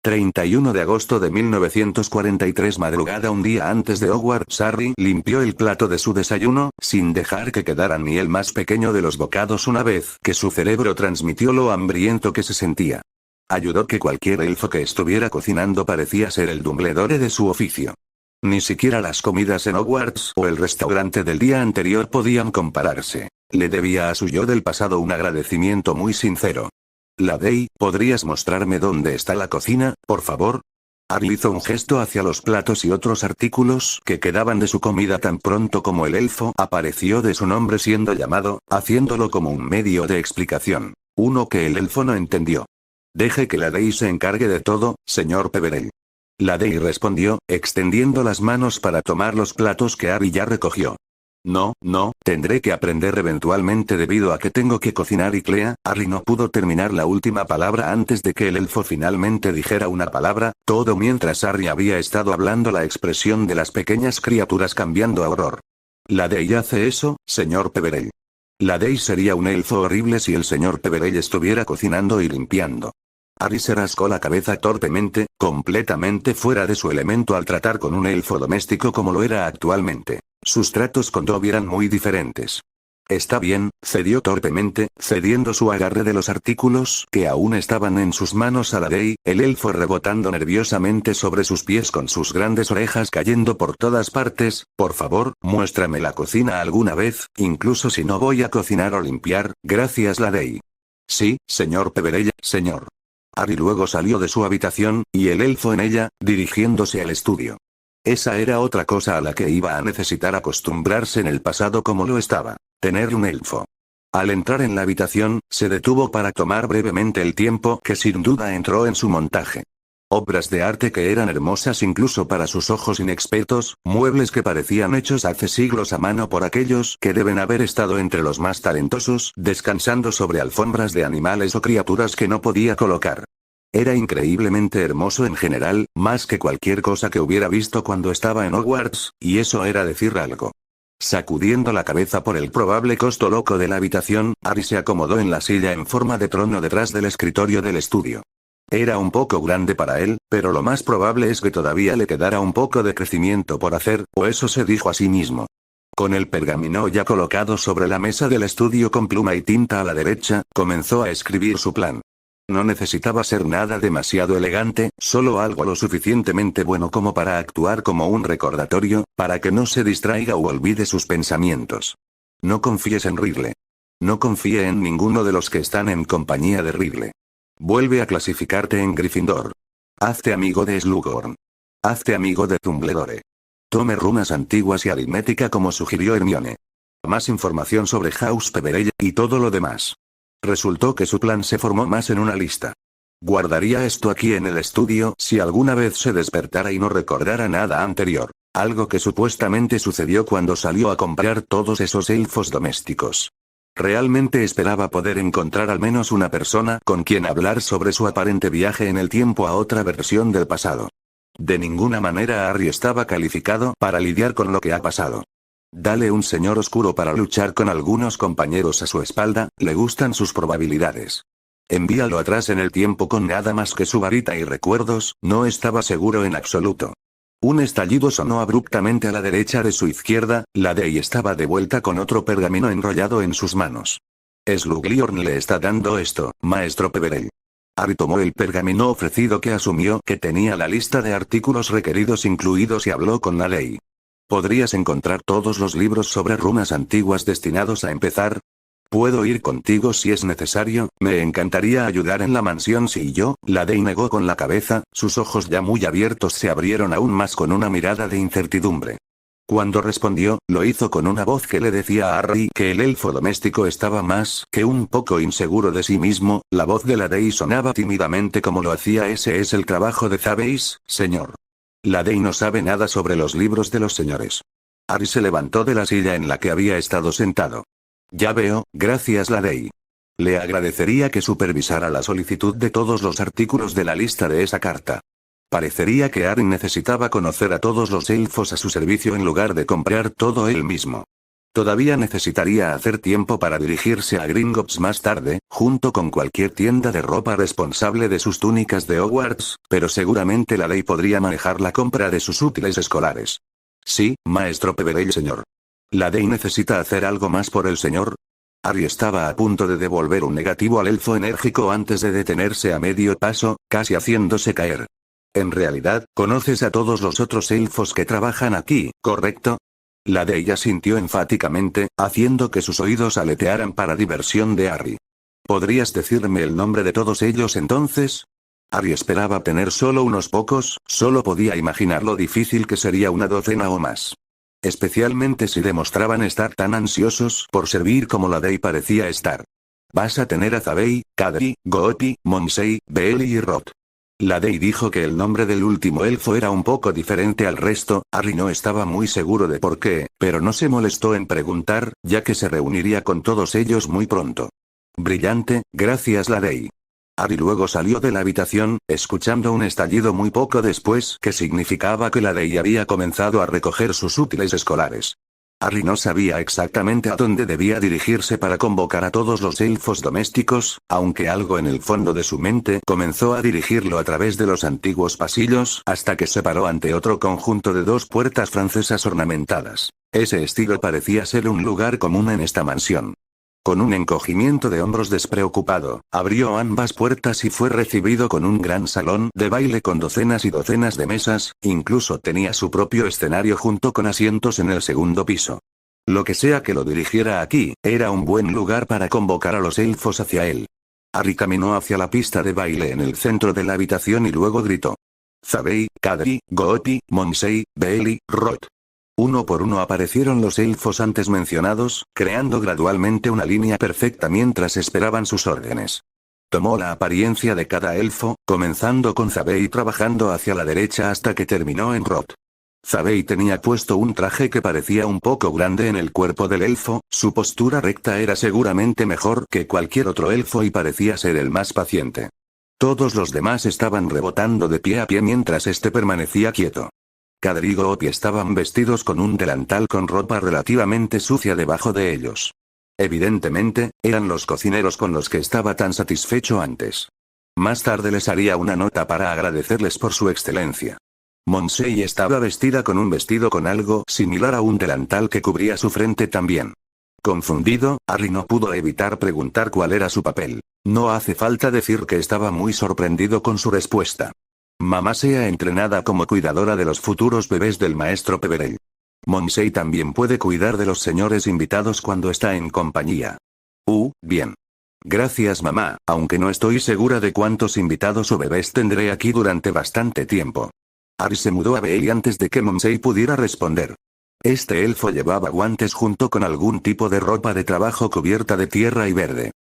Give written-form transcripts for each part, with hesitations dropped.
31 de agosto de 1943 madrugada. Un día antes de Hogwarts, Harry limpió el plato de su desayuno, sin dejar que quedara ni el más pequeño de los bocados una vez que su cerebro transmitió lo hambriento que se sentía. Ayudó que cualquier elfo que estuviera cocinando parecía ser el Dumbledore de su oficio. Ni siquiera las comidas en Hogwarts o el restaurante del día anterior podían compararse. Le debía a su yo del pasado un agradecimiento muy sincero. Ladey, ¿podrías mostrarme dónde está la cocina, por favor? Harry hizo un gesto hacia los platos y otros artículos que quedaban de su comida tan pronto como el elfo apareció de su nombre siendo llamado, haciéndolo como un medio de explicación. Uno que el elfo no entendió. Deje que Ladey se encargue de todo, señor Peverell. Ladey respondió, extendiendo las manos para tomar los platos que Harry ya recogió. No, tendré que aprender eventualmente debido a que tengo que cocinar y Clea. Harry no pudo terminar la última palabra antes de que el elfo finalmente dijera una palabra, todo mientras Harry había estado hablando la expresión de las pequeñas criaturas cambiando a horror. Ladey hace eso, señor Peverell. Ladey sería un elfo horrible si el señor Peverell estuviera cocinando y limpiando. Harry se rascó la cabeza torpemente, completamente fuera de su elemento al tratar con un elfo doméstico como lo era actualmente. Sus tratos con Dobby eran muy diferentes. Está bien, cedió torpemente, cediendo su agarre de los artículos que aún estaban en sus manos a Ladey, el elfo rebotando nerviosamente sobre sus pies con sus grandes orejas cayendo por todas partes. Por favor, muéstrame la cocina alguna vez, incluso si no voy a cocinar o limpiar, gracias Ladey. Sí, señor Peverell, señor. Harry luego salió de su habitación, y el elfo en ella, dirigiéndose al estudio. Esa era otra cosa a la que iba a necesitar acostumbrarse en el pasado como lo estaba. Tener un elfo. Al entrar en la habitación, se detuvo para tomar brevemente el tiempo que sin duda entró en su montaje. Obras de arte que eran hermosas incluso para sus ojos inexpertos, muebles que parecían hechos hace siglos a mano por aquellos que deben haber estado entre los más talentosos, descansando sobre alfombras de animales o criaturas que no podía colocar. Era increíblemente hermoso en general, más que cualquier cosa que hubiera visto cuando estaba en Hogwarts, y eso era decir algo. Sacudiendo la cabeza por el probable costo loco de la habitación, Harry se acomodó en la silla en forma de trono detrás del escritorio del estudio. Era un poco grande para él, pero lo más probable es que todavía le quedara un poco de crecimiento por hacer, o eso se dijo a sí mismo. Con el pergamino ya colocado sobre la mesa del estudio con pluma y tinta a la derecha, comenzó a escribir su plan. No necesitaba ser nada demasiado elegante, solo algo lo suficientemente bueno como para actuar como un recordatorio, para que no se distraiga o olvide sus pensamientos. No confíes en Ridley. No confíe en ninguno de los que están en compañía de Ridley. Vuelve a clasificarte en Gryffindor. Hazte amigo de Slughorn. Hazte amigo de Dumbledore. Tome runas antiguas y aritmética como sugirió Hermione. Más información sobre House Peverell, y todo lo demás. Resultó que su plan se formó más en una lista. Guardaría esto aquí en el estudio si alguna vez se despertara y no recordara nada anterior. Algo que supuestamente sucedió cuando salió a comprar todos esos elfos domésticos. Realmente esperaba poder encontrar al menos una persona con quien hablar sobre su aparente viaje en el tiempo a otra versión del pasado. De ninguna manera Harry estaba calificado para lidiar con lo que ha pasado. Dale un señor oscuro para luchar con algunos compañeros a su espalda, le gustan sus probabilidades. Envíalo atrás en el tiempo con nada más que su varita y recuerdos, no estaba seguro en absoluto. Un estallido sonó abruptamente a la derecha de su izquierda, Ladey estaba de vuelta con otro pergamino enrollado en sus manos. Slughorn le está dando esto, maestro Peverell. Harry tomó el pergamino ofrecido que asumió que tenía la lista de artículos requeridos incluidos y habló con Ladey. ¿Podrías encontrar todos los libros sobre runas antiguas destinados a empezar? ¿Puedo ir contigo si es necesario? Me encantaría ayudar en la mansión si yo. Ladey negó con la cabeza, sus ojos ya muy abiertos se abrieron aún más con una mirada de incertidumbre. Cuando respondió, lo hizo con una voz que le decía a Harry que el elfo doméstico estaba más que un poco inseguro de sí mismo. La voz de Ladey sonaba tímidamente como lo hacía. Ese es el trabajo de Zabeis, señor. Ladey no sabe nada sobre los libros de los señores. Harry se levantó de la silla en la que había estado sentado. Ya veo, gracias Ladey. Le agradecería que supervisara la solicitud de todos los artículos de la lista de esa carta. Parecería que Harry necesitaba conocer a todos los elfos a su servicio en lugar de comprar todo él mismo. Todavía necesitaría hacer tiempo para dirigirse a Gringotts más tarde, junto con cualquier tienda de ropa responsable de sus túnicas de Hogwarts, pero seguramente la ley podría manejar la compra de sus útiles escolares. Sí, maestro Peverell señor. ¿La ley necesita hacer algo más por el señor? Harry estaba a punto de devolver un negativo al elfo enérgico antes de detenerse a medio paso, casi haciéndose caer. En realidad, conoces a todos los otros elfos que trabajan aquí, ¿correcto? La de ella sintió enfáticamente, haciendo que sus oídos aletearan para diversión de Harry. ¿Podrías decirme el nombre de todos ellos entonces? Harry esperaba tener solo unos pocos, solo podía imaginar lo difícil que sería una docena o más. Especialmente si demostraban estar tan ansiosos por servir como la Day parecía estar. Vas a tener a Zabei, Kadri, Gopi, Monsei, Beeli y Rot. La Day dijo que el nombre del último elfo era un poco diferente al resto. Harry no estaba muy seguro de por qué, pero no se molestó en preguntar, ya que se reuniría con todos ellos muy pronto. Brillante, gracias la Day. Harry luego salió de la habitación, escuchando un estallido muy poco después que significaba que la Day había comenzado a recoger sus útiles escolares. Harry no sabía exactamente a dónde debía dirigirse para convocar a todos los elfos domésticos, aunque algo en el fondo de su mente comenzó a dirigirlo a través de los antiguos pasillos hasta que se paró ante otro conjunto de dos puertas francesas ornamentadas. Ese estilo parecía ser un lugar común en esta mansión. Con un encogimiento de hombros despreocupado, abrió ambas puertas y fue recibido con un gran salón de baile con docenas y docenas de mesas, incluso tenía su propio escenario junto con asientos en el segundo piso. Lo que sea que lo dirigiera aquí, era un buen lugar para convocar a los elfos hacia él. Harry caminó hacia la pista de baile en el centro de la habitación y luego gritó. Zabei, Kadri, Gopi, Monsei, Beeli, Rot. Uno por uno aparecieron los elfos antes mencionados, creando gradualmente una línea perfecta mientras esperaban sus órdenes. Tomó la apariencia de cada elfo, comenzando con Zabei trabajando hacia la derecha hasta que terminó en Rot. Zabei tenía puesto un traje que parecía un poco grande en el cuerpo del elfo, su postura recta era seguramente mejor que cualquier otro elfo y parecía ser el más paciente. Todos los demás estaban rebotando de pie a pie mientras este permanecía quieto. Kadri y Gopi estaban vestidos con un delantal con ropa relativamente sucia debajo de ellos. Evidentemente, eran los cocineros con los que estaba tan satisfecho antes. Más tarde les haría una nota para agradecerles por su excelencia. Monsei estaba vestida con un vestido con algo similar a un delantal que cubría su frente también. Confundido, Harry no pudo evitar preguntar cuál era su papel. No hace falta decir que estaba muy sorprendido con su respuesta. Mamá sea entrenada como cuidadora de los futuros bebés del maestro Peverell. Monsei también puede cuidar de los señores invitados cuando está en compañía. Bien. Gracias mamá, aunque no estoy segura de cuántos invitados o bebés tendré aquí durante bastante tiempo. Harry se mudó a Beeli antes de que Monsei pudiera responder. Este elfo llevaba guantes junto con algún tipo de ropa de trabajo cubierta de tierra y verde.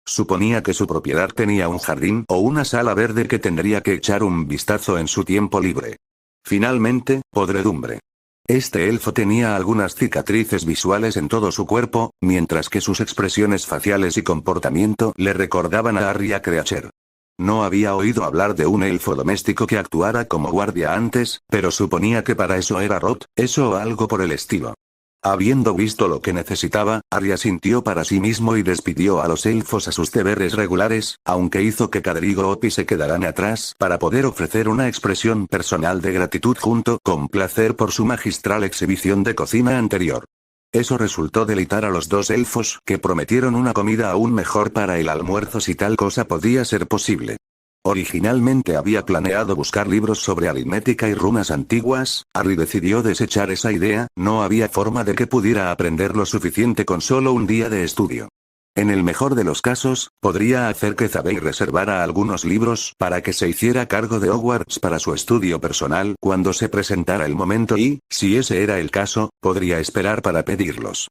Suponía que su propiedad tenía un jardín o una sala verde que tendría que echar un vistazo en su tiempo libre. Finalmente, podredumbre. Este elfo tenía algunas cicatrices visuales en todo su cuerpo, mientras que sus expresiones faciales y comportamiento le recordaban a Harry y a Creacher. No había oído hablar de un elfo doméstico que actuara como guardia antes, pero suponía que para eso era Rot, eso o algo por el estilo. Habiendo visto lo que necesitaba, Harry asintió para sí mismo y despidió a los elfos a sus deberes regulares, aunque hizo que Kadri y Gopi se quedaran atrás para poder ofrecer una expresión personal de gratitud junto con placer por su magistral exhibición de cocina anterior. Eso resultó deleitar a los dos elfos que prometieron una comida aún mejor para el almuerzo si tal cosa podía ser posible. Originalmente había planeado buscar libros sobre aritmética y runas antiguas. Harry decidió desechar esa idea, no había forma de que pudiera aprender lo suficiente con solo un día de estudio. En el mejor de los casos, podría hacer que Zabei reservara algunos libros para que se hiciera cargo de Hogwarts para su estudio personal cuando se presentara el momento y, si ese era el caso, podría esperar para pedirlos.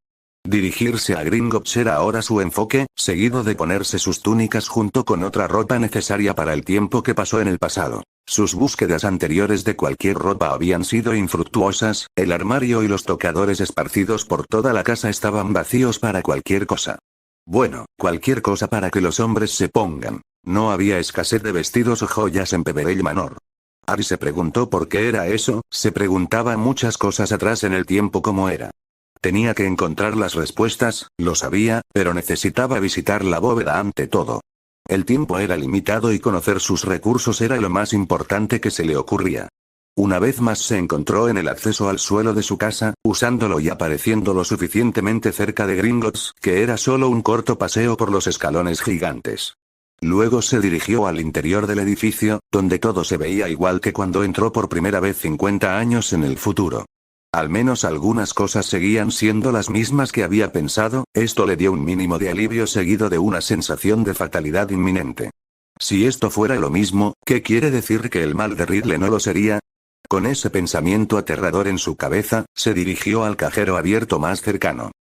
Dirigirse a Gringotts era ahora su enfoque, seguido de ponerse sus túnicas junto con otra ropa necesaria para el tiempo que pasó en el pasado. Sus búsquedas anteriores de cualquier ropa habían sido infructuosas, el armario y los tocadores esparcidos por toda la casa estaban vacíos para cualquier cosa. Bueno, cualquier cosa para que los hombres se pongan. No había escasez de vestidos o joyas en Peverell Manor. Harry se preguntó por qué era eso, se preguntaba muchas cosas atrás en el tiempo como era. Tenía que encontrar las respuestas, lo sabía, pero necesitaba visitar la bóveda ante todo. El tiempo era limitado y conocer sus recursos era lo más importante que se le ocurría. Una vez más se encontró en el acceso al suelo de su casa, usándolo y apareciendo lo suficientemente cerca de Gringotts, que era solo un corto paseo por los escalones gigantes. Luego se dirigió al interior del edificio, donde todo se veía igual que cuando entró por primera vez 50 años en el futuro. Al menos algunas cosas seguían siendo las mismas que había pensado, esto le dio un mínimo de alivio seguido de una sensación de fatalidad inminente. Si esto fuera lo mismo, ¿qué quiere decir que el mal de Ridley no lo sería? Con ese pensamiento aterrador en su cabeza, se dirigió al cajero abierto más cercano.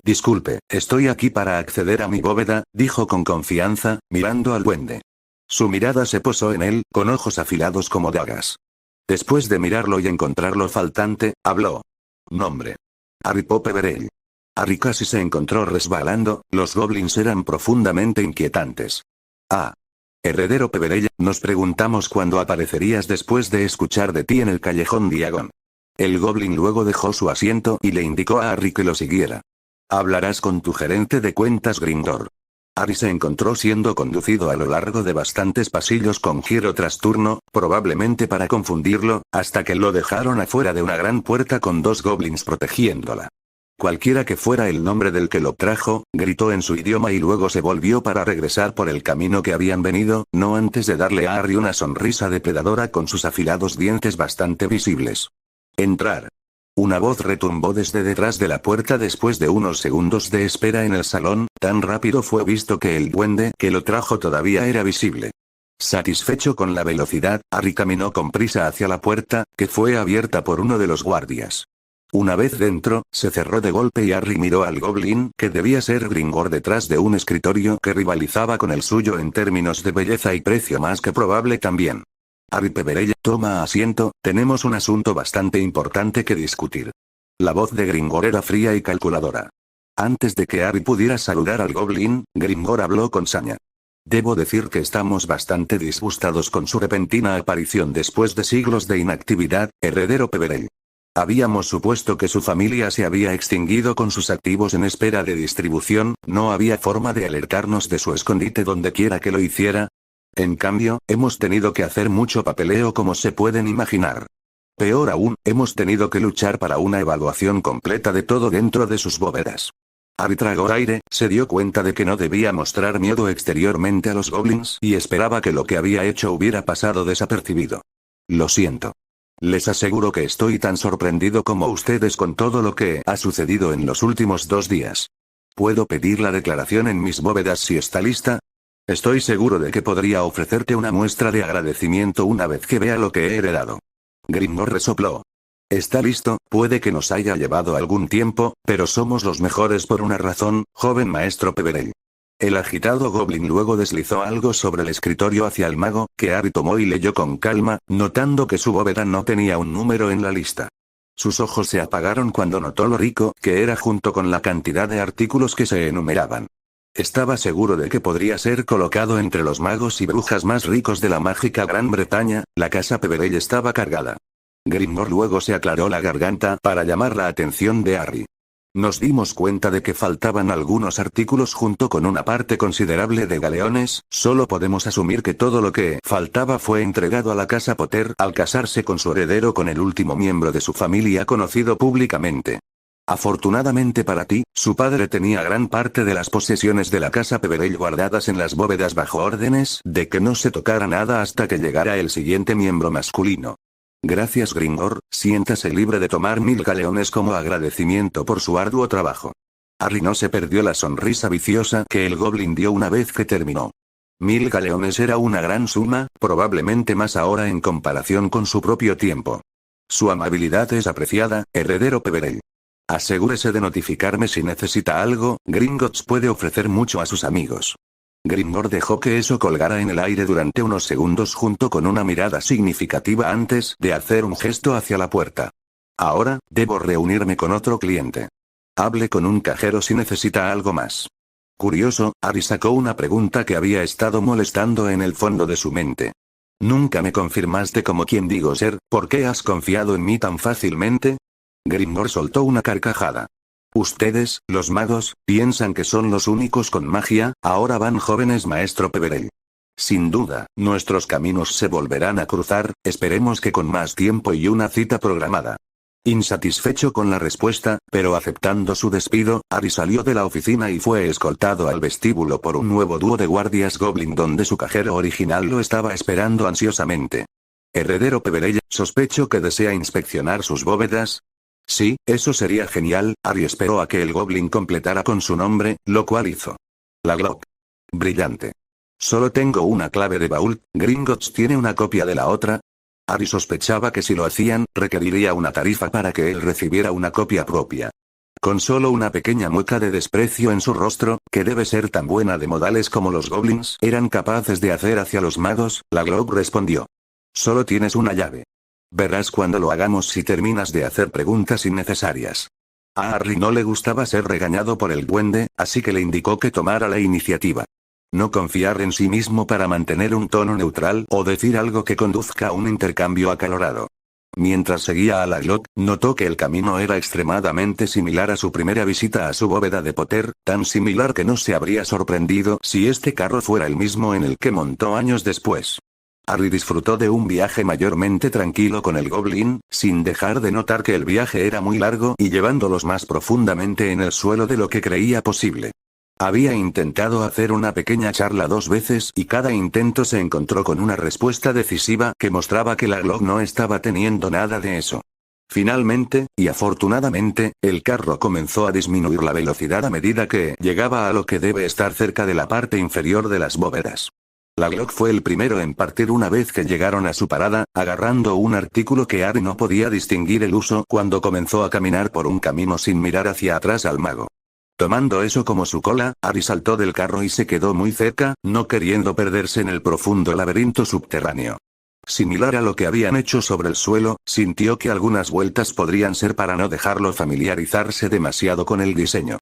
Disculpe, estoy aquí para acceder a mi bóveda, dijo con confianza, mirando al duende. Su mirada se posó en él, con ojos afilados como dagas. Después de mirarlo y encontrarlo faltante, habló. Nombre. Harry Peverell. Harry casi se encontró resbalando, los goblins eran profundamente inquietantes. Ah. Heredero Peverell, nos preguntamos cuándo aparecerías después de escuchar de ti en el callejón Diagon. El goblin luego dejó su asiento y le indicó a Harry que lo siguiera. Hablarás con tu gerente de cuentas Gryffindor. Harry se encontró siendo conducido a lo largo de bastantes pasillos con giro tras turno, probablemente para confundirlo, hasta que lo dejaron afuera de una gran puerta con 2 goblins protegiéndola. Cualquiera que fuera el nombre del que lo trajo, gritó en su idioma y luego se volvió para regresar por el camino que habían venido, no antes de darle a Harry una sonrisa depredadora con sus afilados dientes bastante visibles. Entrar. Una voz retumbó desde detrás de la puerta después de unos segundos de espera en el salón, tan rápido fue visto que el duende que lo trajo todavía era visible. Satisfecho con la velocidad, Harry caminó con prisa hacia la puerta, que fue abierta por uno de los guardias. Una vez dentro, se cerró de golpe y Harry miró al goblin, que debía ser Gryffindor detrás de un escritorio que rivalizaba con el suyo en términos de belleza y precio más que probable también. Harry Peverell, toma asiento, tenemos un asunto bastante importante que discutir. La voz de Gryffindor era fría y calculadora. Antes de que Harry pudiera saludar al goblin, Gryffindor habló con saña. Debo decir que estamos bastante disgustados con su repentina aparición después de siglos de inactividad, heredero Peverell. Habíamos supuesto que su familia se había extinguido con sus activos en espera de distribución, no había forma de alertarnos de su escondite donde quiera que lo hiciera. En cambio, hemos tenido que hacer mucho papeleo como se pueden imaginar. Peor aún, hemos tenido que luchar para una evaluación completa de todo dentro de sus bóvedas. Harry tragó aire, se dio cuenta de que no debía mostrar miedo exteriormente a los goblins y esperaba que lo que había hecho hubiera pasado desapercibido. Lo siento. Les aseguro que estoy tan sorprendido como ustedes con todo lo que ha sucedido en los últimos 2 días. ¿Puedo pedir la declaración en mis bóvedas si está lista? Estoy seguro de que podría ofrecerte una muestra de agradecimiento una vez que vea lo que he heredado. Gryffindor resopló. Está listo, puede que nos haya llevado algún tiempo, pero somos los mejores por una razón, joven maestro Peverell. El agitado goblin luego deslizó algo sobre el escritorio hacia el mago, que Harry tomó y leyó con calma, notando que su bóveda no tenía un número en la lista. Sus ojos se apagaron cuando notó lo rico que era junto con la cantidad de artículos que se enumeraban. Estaba seguro de que podría ser colocado entre los magos y brujas más ricos de la mágica Gran Bretaña, la casa Peverell estaba cargada. Gryffindor luego se aclaró la garganta para llamar la atención de Harry. Nos dimos cuenta de que faltaban algunos artículos junto con una parte considerable de galeones, solo podemos asumir que todo lo que faltaba fue entregado a la casa Potter al casarse con su heredero con el último miembro de su familia conocido públicamente. Afortunadamente para ti, su padre tenía gran parte de las posesiones de la casa Peverell guardadas en las bóvedas bajo órdenes de que no se tocara nada hasta que llegara el siguiente miembro masculino. Gracias Gryffindor, siéntase libre de tomar 1000 galeones como agradecimiento por su arduo trabajo. Harry no se perdió la sonrisa viciosa que el goblin dio una vez que terminó. 1000 galeones era una gran suma, probablemente más ahora en comparación con su propio tiempo. Su amabilidad es apreciada, heredero Peverell. Asegúrese de notificarme si necesita algo, Gringotts puede ofrecer mucho a sus amigos. Gryffindor dejó que eso colgara en el aire durante unos segundos junto con una mirada significativa antes de hacer un gesto hacia la puerta. Ahora, debo reunirme con otro cliente. Hable con un cajero si necesita algo más. Curioso, Harry sacó una pregunta que había estado molestando en el fondo de su mente. Nunca me confirmaste como quien digo ser, ¿por qué has confiado en mí tan fácilmente? Gryffindor soltó una carcajada. Ustedes, los magos, piensan que son los únicos con magia, ahora van jóvenes maestro Peverell. Sin duda, nuestros caminos se volverán a cruzar, esperemos que con más tiempo y una cita programada. Insatisfecho con la respuesta, pero aceptando su despido, Harry salió de la oficina y fue escoltado al vestíbulo por un nuevo dúo de guardias Goblin donde su cajero original lo estaba esperando ansiosamente. Heredero Peverell, sospecho que desea inspeccionar sus bóvedas. Sí, eso sería genial. Harry esperó a que el Goblin completara con su nombre, lo cual hizo. La Glock. Brillante. Solo tengo una clave de baúl, Gringotts tiene una copia de la otra. Harry sospechaba que si lo hacían, requeriría una tarifa para que él recibiera una copia propia. Con solo una pequeña mueca de desprecio en su rostro, que debe ser tan buena de modales como los goblins eran capaces de hacer hacia los magos, la Glock respondió. Solo tienes una llave. Verás cuando lo hagamos si terminas de hacer preguntas innecesarias. A Harry no le gustaba ser regañado por el duende, así que le indicó que tomara la iniciativa. No confiar en sí mismo para mantener un tono neutral o decir algo que conduzca a un intercambio acalorado. Mientras seguía a la Glock, notó que el camino era extremadamente similar a su primera visita a su bóveda de Potter, tan similar que no se habría sorprendido si este carro fuera el mismo en el que montó años después. Harry disfrutó de un viaje mayormente tranquilo con el Goblin, sin dejar de notar que el viaje era muy largo y llevándolos más profundamente en el suelo de lo que creía posible. Había intentado hacer una pequeña charla 2 veces y cada intento se encontró con una respuesta decisiva que mostraba que la Glock no estaba teniendo nada de eso. Finalmente, y afortunadamente, el carro comenzó a disminuir la velocidad a medida que llegaba a lo que debe estar cerca de la parte inferior de las bóvedas. La Glock fue el primero en partir una vez que llegaron a su parada, agarrando un artículo que Harry no podía distinguir el uso cuando comenzó a caminar por un camino sin mirar hacia atrás al mago. Tomando eso como su cola, Harry saltó del carro y se quedó muy cerca, no queriendo perderse en el profundo laberinto subterráneo. Similar a lo que habían hecho sobre el suelo, sintió que algunas vueltas podrían ser para no dejarlo familiarizarse demasiado con el diseño.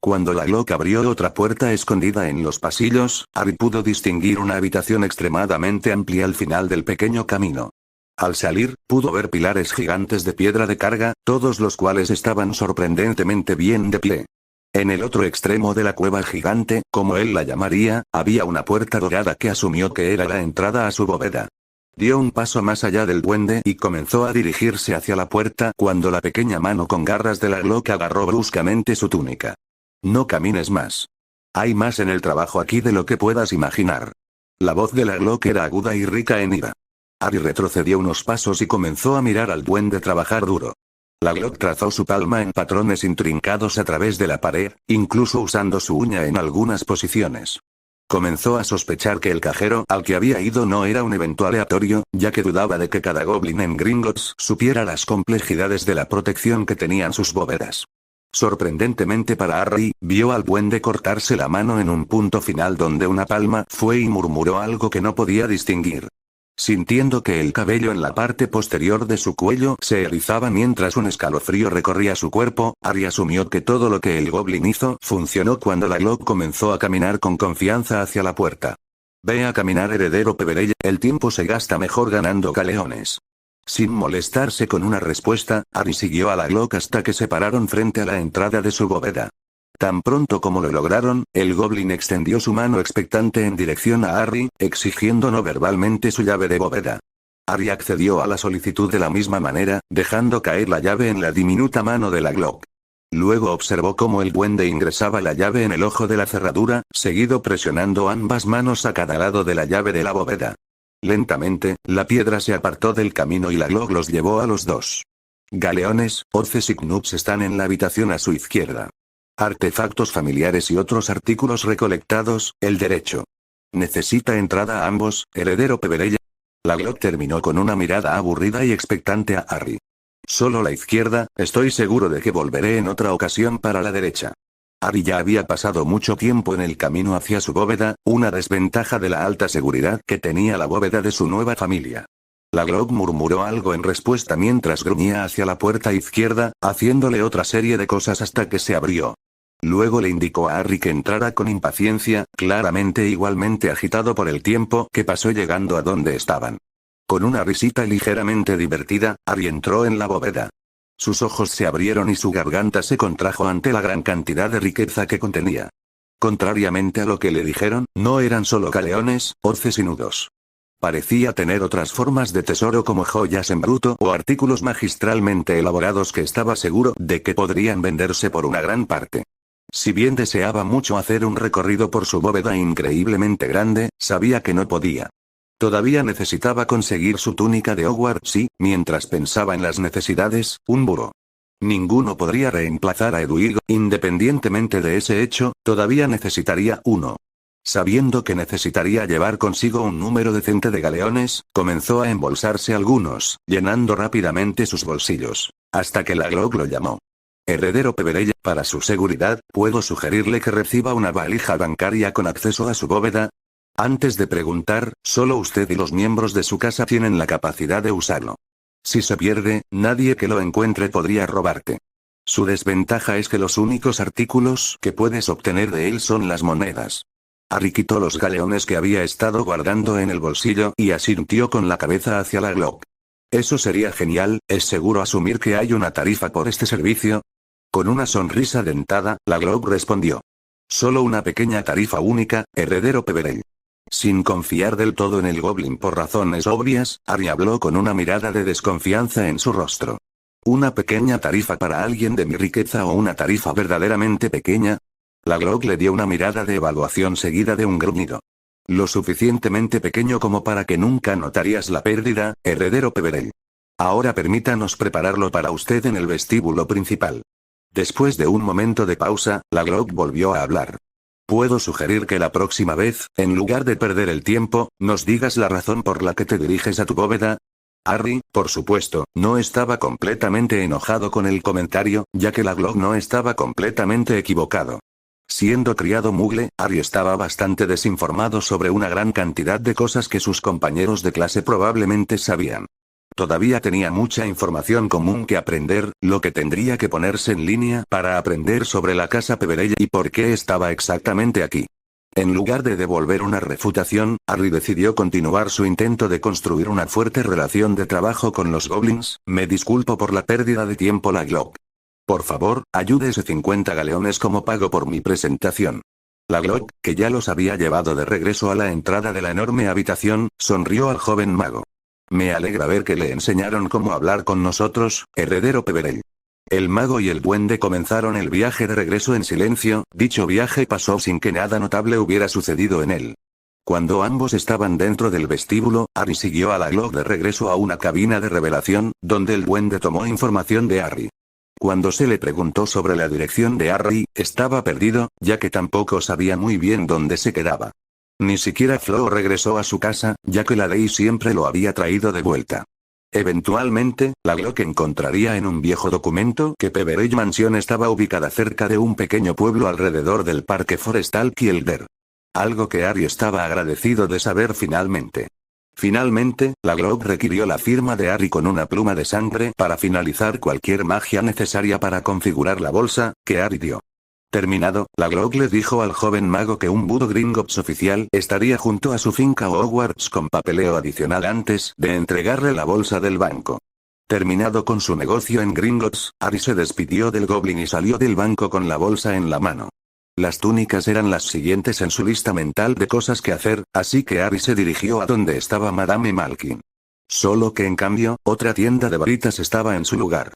Cuando la Glock abrió otra puerta escondida en los pasillos, Harry pudo distinguir una habitación extremadamente amplia al final del pequeño camino. Al salir, pudo ver pilares gigantes de piedra de carga, todos los cuales estaban sorprendentemente bien de pie. En el otro extremo de la cueva gigante, como él la llamaría, había una puerta dorada que asumió que era la entrada a su bóveda. Dio un paso más allá del duende y comenzó a dirigirse hacia la puerta cuando la pequeña mano con garras de la Glock agarró bruscamente su túnica. No camines más. Hay más en el trabajo aquí de lo que puedas imaginar. La voz de la Glock era aguda y rica en ira. Harry retrocedió unos pasos y comenzó a mirar al duende trabajar duro. La Glock trazó su palma en patrones intrincados a través de la pared, incluso usando su uña en algunas posiciones. Comenzó a sospechar que el cajero al que había ido no era un evento aleatorio, ya que dudaba de que cada goblin en Gringotts supiera las complejidades de la protección que tenían sus bóvedas. Sorprendentemente para Harry, vio al duende cortarse la mano en un punto final donde una palma fue y murmuró algo que no podía distinguir. Sintiendo que el cabello en la parte posterior de su cuello se erizaba mientras un escalofrío recorría su cuerpo, Harry asumió que todo lo que el goblin hizo funcionó cuando la Glock comenzó a caminar con confianza hacia la puerta. Ve a caminar heredero Peverell, el tiempo se gasta mejor ganando galeones. Sin molestarse con una respuesta, Harry siguió a la Glock hasta que se pararon frente a la entrada de su bóveda. Tan pronto como lo lograron, el goblin extendió su mano expectante en dirección a Harry, exigiendo no verbalmente su llave de bóveda. Harry accedió a la solicitud de la misma manera, dejando caer la llave en la diminuta mano de la Glock. Luego observó cómo el duende ingresaba la llave en el ojo de la cerradura, seguido presionando ambas manos a cada lado de la llave de la bóveda. Lentamente, la piedra se apartó del camino y la Glock los llevó a los dos. Galeones, hoces y knups están en la habitación a su izquierda. Artefactos familiares y otros artículos recolectados, el derecho. Necesita entrada a ambos, heredero Peverell. La Glock terminó con una mirada aburrida y expectante a Harry. Solo la izquierda, estoy seguro de que volveré en otra ocasión para la derecha. Harry ya había pasado mucho tiempo en el camino hacia su bóveda, una desventaja de la alta seguridad que tenía la bóveda de su nueva familia. La Glock murmuró algo en respuesta mientras gruñía hacia la puerta izquierda, haciéndole otra serie de cosas hasta que se abrió. Luego le indicó a Harry que entrara con impaciencia, claramente igualmente agitado por el tiempo que pasó llegando a donde estaban. Con una risita ligeramente divertida, Harry entró en la bóveda. Sus ojos se abrieron y su garganta se contrajo ante la gran cantidad de riqueza que contenía. Contrariamente a lo que le dijeron, no eran solo galeones, hoces y nudos. Parecía tener otras formas de tesoro como joyas en bruto o artículos magistralmente elaborados que estaba seguro de que podrían venderse por una gran parte. Si bien deseaba mucho hacer un recorrido por su bóveda increíblemente grande, sabía que no podía. Todavía necesitaba conseguir su túnica de Hogwarts y, mientras pensaba en las necesidades, un buró. Ninguno podría reemplazar a Edwige, independientemente de ese hecho, todavía necesitaría uno. Sabiendo que necesitaría llevar consigo un número decente de galeones, comenzó a embolsarse algunos, llenando rápidamente sus bolsillos. Hasta que la Glock lo llamó. Heredero Peverell, para su seguridad, ¿puedo sugerirle que reciba una valija bancaria con acceso a su bóveda? Antes de preguntar, solo usted y los miembros de su casa tienen la capacidad de usarlo. Si se pierde, nadie que lo encuentre podría robarte. Su desventaja es que los únicos artículos que puedes obtener de él son las monedas. Harry quitó los galeones que había estado guardando en el bolsillo y asintió con la cabeza hacia la Glock. Eso sería genial, ¿es seguro asumir que hay una tarifa por este servicio? Con una sonrisa dentada, la Glock respondió. Solo una pequeña tarifa única, heredero Peverell. Sin confiar del todo en el Goblin por razones obvias, Harry habló con una mirada de desconfianza en su rostro. ¿Una pequeña tarifa para alguien de mi riqueza o una tarifa verdaderamente pequeña? La Glock le dio una mirada de evaluación seguida de un gruñido. Lo suficientemente pequeño como para que nunca notarías la pérdida, heredero Peverell. Ahora permítanos prepararlo para usted en el vestíbulo principal. Después de un momento de pausa, la Glock volvió a hablar. Puedo sugerir que la próxima vez, en lugar de perder el tiempo, nos digas la razón por la que te diriges a tu bóveda. Harry, por supuesto, no estaba completamente enojado con el comentario, ya que la Glock no estaba completamente equivocado. Siendo criado mugle, Harry estaba bastante desinformado sobre una gran cantidad de cosas que sus compañeros de clase probablemente sabían. Todavía tenía mucha información común que aprender, lo que tendría que ponerse en línea para aprender sobre la casa Peverell y por qué estaba exactamente aquí. En lugar de devolver una refutación, Harry decidió continuar su intento de construir una fuerte relación de trabajo con los goblins. Me disculpo por la pérdida de tiempo, la Glock. Por favor, ayude ese 50 galeones como pago por mi presentación. La Glock, que ya los había llevado de regreso a la entrada de la enorme habitación, sonrió al joven mago. Me alegra ver que le enseñaron cómo hablar con nosotros, heredero Peverell. El mago y el duende comenzaron el viaje de regreso en silencio. Dicho viaje pasó sin que nada notable hubiera sucedido en él. Cuando ambos estaban dentro del vestíbulo, Harry siguió a la Glock de regreso a una cabina de revelación, donde el duende tomó información de Harry. Cuando se le preguntó sobre la dirección de Harry, estaba perdido, ya que tampoco sabía muy bien dónde se quedaba. Ni siquiera Flo regresó a su casa, ya que la Ley siempre lo había traído de vuelta. Eventualmente, la Glock encontraría en un viejo documento que Peverell Mansion estaba ubicada cerca de un pequeño pueblo alrededor del parque forestal Kielder. Algo que Harry estaba agradecido de saber finalmente. Finalmente, la Glock requirió la firma de Harry con una pluma de sangre para finalizar cualquier magia necesaria para configurar la bolsa, que Harry dio. Terminado, la Glock le dijo al joven mago que un Budo Gringotts oficial estaría junto a su finca Hogwarts con papeleo adicional antes de entregarle la bolsa del banco. Terminado con su negocio en Gringotts, Harry se despidió del Goblin y salió del banco con la bolsa en la mano. Las túnicas eran las siguientes en su lista mental de cosas que hacer, así que Harry se dirigió a donde estaba Madame Malkin. Solo que en cambio, otra tienda de varitas estaba en su lugar.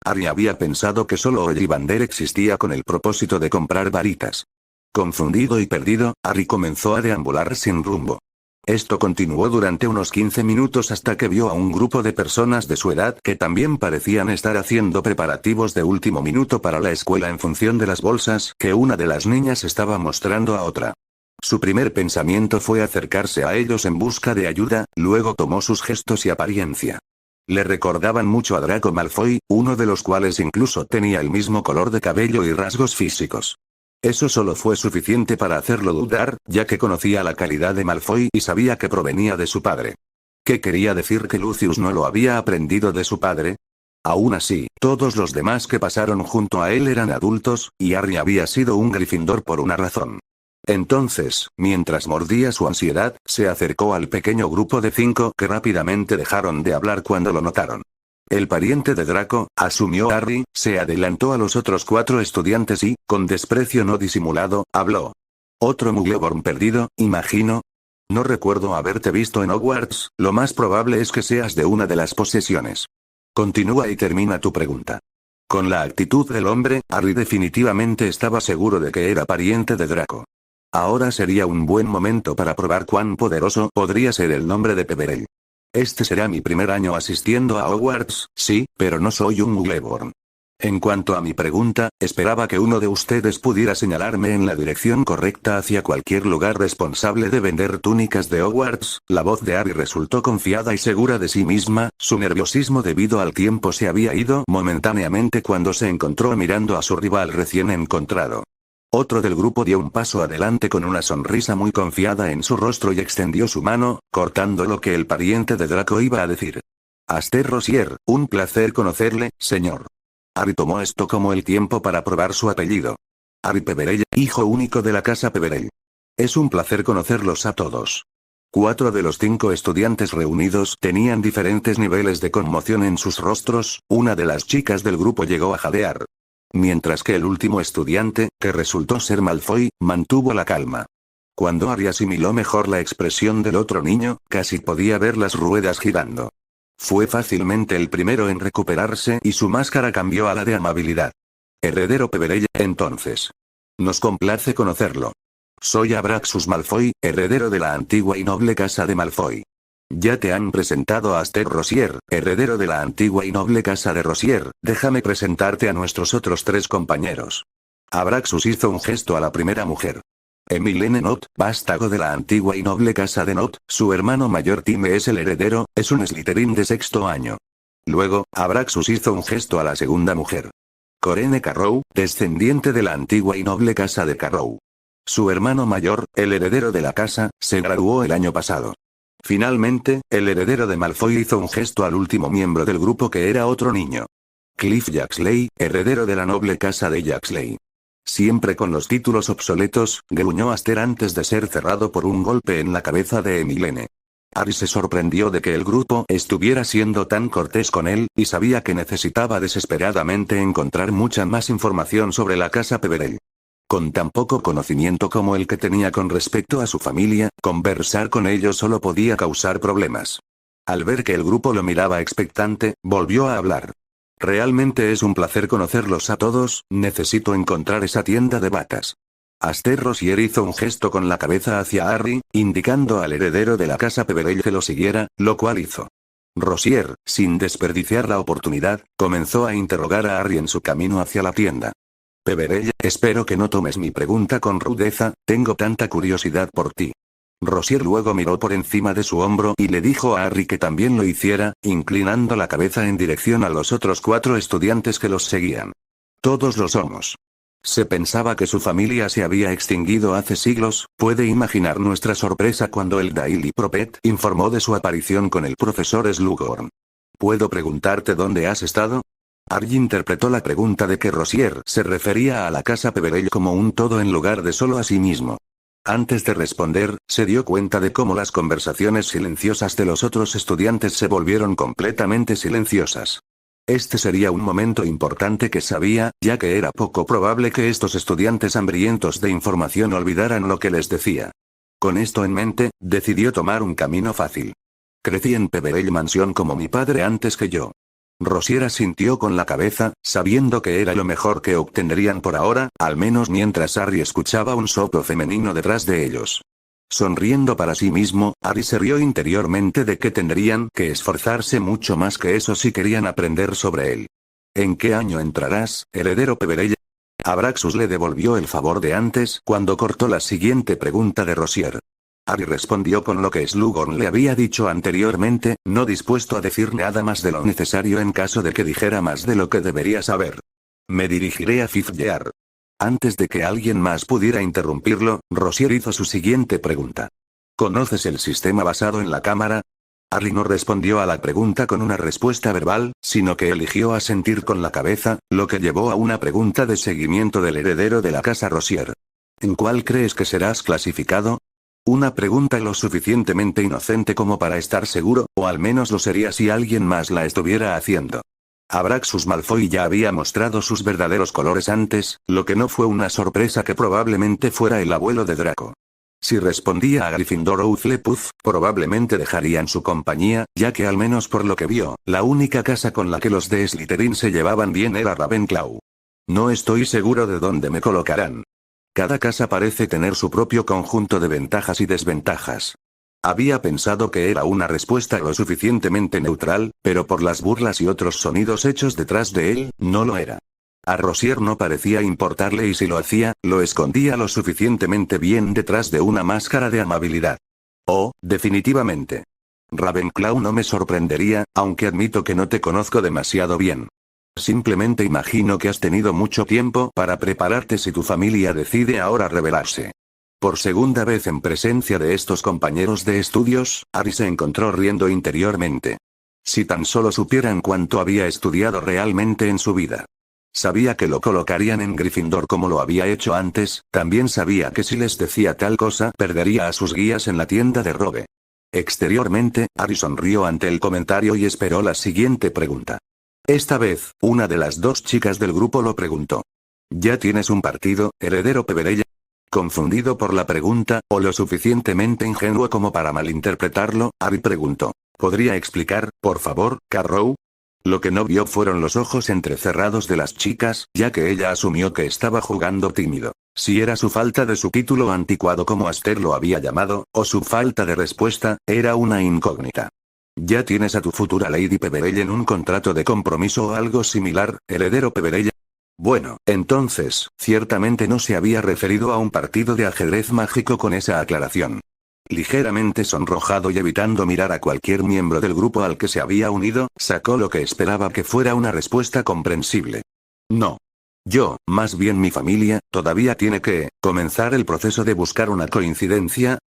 Harry había pensado que solo Ollivander existía con el propósito de comprar varitas. Confundido y perdido, Harry comenzó a deambular sin rumbo. Esto continuó durante unos 15 minutos hasta que vio a un grupo de personas de su edad que también parecían estar haciendo preparativos de último minuto para la escuela en función de las bolsas que una de las niñas estaba mostrando a otra. Su primer pensamiento fue acercarse a ellos en busca de ayuda, luego tomó sus gestos y apariencia. Le recordaban mucho a Draco Malfoy, uno de los cuales incluso tenía el mismo color de cabello y rasgos físicos. Eso solo fue suficiente para hacerlo dudar, ya que conocía la calidad de Malfoy y sabía que provenía de su padre. ¿Qué quería decir que Lucius no lo había aprendido de su padre? Aún así, todos los demás que pasaron junto a él eran adultos, y Harry había sido un Gryffindor por una razón. Entonces, mientras mordía su ansiedad, se acercó al pequeño grupo de 5 que rápidamente dejaron de hablar cuando lo notaron. El pariente de Draco, asumió Harry, se adelantó a los otros 4 estudiantes y, con desprecio no disimulado, habló. ¿Otro Mugleborn perdido, imagino? No recuerdo haberte visto en Hogwarts, lo más probable es que seas de una de las posesiones. Continúa y termina tu pregunta. Con la actitud del hombre, Harry definitivamente estaba seguro de que era pariente de Draco. Ahora sería un buen momento para probar cuán poderoso podría ser el nombre de Peverell. Este será mi primer año asistiendo a Hogwarts, sí, pero no soy un Mugleborn. En cuanto a mi pregunta, esperaba que uno de ustedes pudiera señalarme en la dirección correcta hacia cualquier lugar responsable de vender túnicas de Hogwarts. La voz de Harry resultó confiada y segura de sí misma, su nerviosismo debido al tiempo se había ido momentáneamente cuando se encontró mirando a su rival recién encontrado. Otro del grupo dio un paso adelante con una sonrisa muy confiada en su rostro y extendió su mano, cortando lo que el pariente de Draco iba a decir. Aster Rosier, un placer conocerle, señor. Harry tomó esto como el tiempo para probar su apellido. Harry Peverell, hijo único de la casa Peverell. Es un placer conocerlos a todos. 4 de los 5 estudiantes reunidos tenían diferentes niveles de conmoción en sus rostros, una de las chicas del grupo llegó a jadear. Mientras que el último estudiante, que resultó ser Malfoy, mantuvo la calma. Cuando Harry asimiló mejor la expresión del otro niño, casi podía ver las ruedas girando. Fue fácilmente el primero en recuperarse y su máscara cambió a la de amabilidad. Heredero Peverell, entonces. Nos complace conocerlo. Soy Abraxus Malfoy, heredero de la antigua y noble casa de Malfoy. Ya te han presentado a Aster Rosier, heredero de la antigua y noble casa de Rosier, déjame presentarte a nuestros otros 3 compañeros. Abraxus hizo un gesto a la primera mujer. Emilene Nott, vástago de la antigua y noble casa de Nott, su hermano mayor Time es el heredero, es un Slytherin de 6º año. Luego, Abraxus hizo un gesto a la segunda mujer. Corene Carrow, descendiente de la antigua y noble casa de Carrow. Su hermano mayor, el heredero de la casa, se graduó el año pasado. Finalmente, el heredero de Malfoy hizo un gesto al último miembro del grupo que era otro niño. Cliff Jaxley, heredero de la noble casa de Jaxley. Siempre con los títulos obsoletos, gruñó Aster antes de ser cerrado por un golpe en la cabeza de Emilene. Harry se sorprendió de que el grupo estuviera siendo tan cortés con él, y sabía que necesitaba desesperadamente encontrar mucha más información sobre la casa Peverell. Con tan poco conocimiento como el que tenía con respecto a su familia, conversar con ellos solo podía causar problemas. Al ver que el grupo lo miraba expectante, volvió a hablar. Realmente es un placer conocerlos a todos, necesito encontrar esa tienda de batas. Aster Rosier hizo un gesto con la cabeza hacia Harry, indicando al heredero de la casa Peverell que lo siguiera, lo cual hizo. Rosier, sin desperdiciar la oportunidad, comenzó a interrogar a Harry en su camino hacia la tienda. Peverell, espero que no tomes mi pregunta con rudeza, tengo tanta curiosidad por ti. Rosier luego miró por encima de su hombro y le dijo a Harry que también lo hiciera, inclinando la cabeza en dirección a los otros 4 estudiantes que los seguían. Todos lo somos. Se pensaba que su familia se había extinguido hace siglos, puede imaginar nuestra sorpresa cuando el Daily Prophet informó de su aparición con el profesor Slughorn. ¿Puedo preguntarte dónde has estado? Harry interpretó la pregunta de que Rosier se refería a la casa Peverell como un todo en lugar de solo a sí mismo. Antes de responder, se dio cuenta de cómo las conversaciones silenciosas de los otros estudiantes se volvieron completamente silenciosas. Este sería un momento importante que sabía, ya que era poco probable que estos estudiantes hambrientos de información olvidaran lo que les decía. Con esto en mente, decidió tomar un camino fácil. Crecí en Peverell Mansion como mi padre antes que yo. Rosier asintió con la cabeza, sabiendo que era lo mejor que obtendrían por ahora, al menos mientras Harry escuchaba un soplo femenino detrás de ellos. Sonriendo para sí mismo, Harry se rió interiormente de que tendrían que esforzarse mucho más que eso si querían aprender sobre él. ¿En qué año entrarás, heredero Peverell? Abraxus le devolvió el favor de antes cuando cortó la siguiente pregunta de Rosier. Harry respondió con lo que Slughorn le había dicho anteriormente, no dispuesto a decir nada más de lo necesario en caso de que dijera más de lo que debería saber. Me dirigiré a Fifth Year. Antes de que alguien más pudiera interrumpirlo, Rosier hizo su siguiente pregunta. ¿Conoces el sistema basado en la cámara? Harry no respondió a la pregunta con una respuesta verbal, sino que eligió asentir con la cabeza, lo que llevó a una pregunta de seguimiento del heredero de la casa Rosier. ¿En cuál crees que serás clasificado? Una pregunta lo suficientemente inocente como para estar seguro, o al menos lo sería si alguien más la estuviera haciendo. Abraxus Malfoy ya había mostrado sus verdaderos colores antes, lo que no fue una sorpresa que probablemente fuera el abuelo de Draco. Si respondía a Gryffindor o Hufflepuff, probablemente dejarían su compañía, ya que al menos por lo que vio, la única casa con la que los de Slytherin se llevaban bien era Ravenclaw. No estoy seguro de dónde me colocarán. Cada casa parece tener su propio conjunto de ventajas y desventajas. Había pensado que era una respuesta lo suficientemente neutral, pero por las burlas y otros sonidos hechos detrás de él, no lo era. A Rosier no parecía importarle y si lo hacía, lo escondía lo suficientemente bien detrás de una máscara de amabilidad. Oh, definitivamente. Ravenclaw no me sorprendería, aunque admito que no te conozco demasiado bien. Simplemente imagino que has tenido mucho tiempo para prepararte si tu familia decide ahora rebelarse. Por segunda vez en presencia de estos compañeros de estudios, Harry se encontró riendo interiormente. Si tan solo supieran cuánto había estudiado realmente en su vida. Sabía que lo colocarían en Gryffindor como lo había hecho antes, también sabía que si les decía tal cosa perdería a sus guías en la tienda de robe. Exteriormente, Harry sonrió ante el comentario y esperó la siguiente pregunta. Esta vez, una de las dos chicas del grupo lo preguntó. ¿Ya tienes un partido, heredero Peverell? Confundido por la pregunta, o lo suficientemente ingenuo como para malinterpretarlo, Harry preguntó. ¿Podría explicar, por favor, Carrow? Lo que no vio fueron los ojos entrecerrados de las chicas, ya que ella asumió que estaba jugando tímido. Si era su falta de su título anticuado como Aster lo había llamado, o su falta de respuesta, era una incógnita. ¿Ya tienes a tu futura Lady Peverell en un contrato de compromiso o algo similar, heredero Peverell? Bueno, entonces, ciertamente no se había referido a un partido de ajedrez mágico con esa aclaración. Ligeramente sonrojado y evitando mirar a cualquier miembro del grupo al que se había unido, sacó lo que esperaba que fuera una respuesta comprensible. No. Yo, más bien mi familia, todavía tiene que comenzar el proceso de buscar una coincidencia.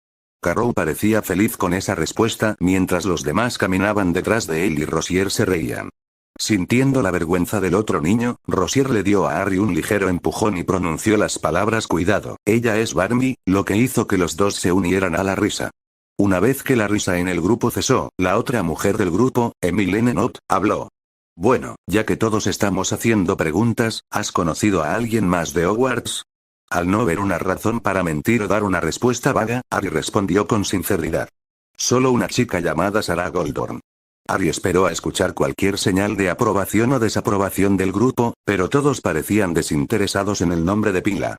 Carrow parecía feliz con esa respuesta mientras los demás caminaban detrás de él y Rosier se reían. Sintiendo la vergüenza del otro niño, Rosier le dio a Harry un ligero empujón y pronunció las palabras cuidado, ella es Barmy, lo que hizo que los dos se unieran a la risa. Una vez que la risa en el grupo cesó, la otra mujer del grupo, Emily Knott, habló. Bueno, ya que todos estamos haciendo preguntas, ¿has conocido a alguien más de Hogwarts? Al no ver una razón para mentir o dar una respuesta vaga, Harry respondió con sinceridad. Solo una chica llamada Sarah Goldorn. Harry esperó a escuchar cualquier señal de aprobación o desaprobación del grupo, pero todos parecían desinteresados en el nombre de Pila.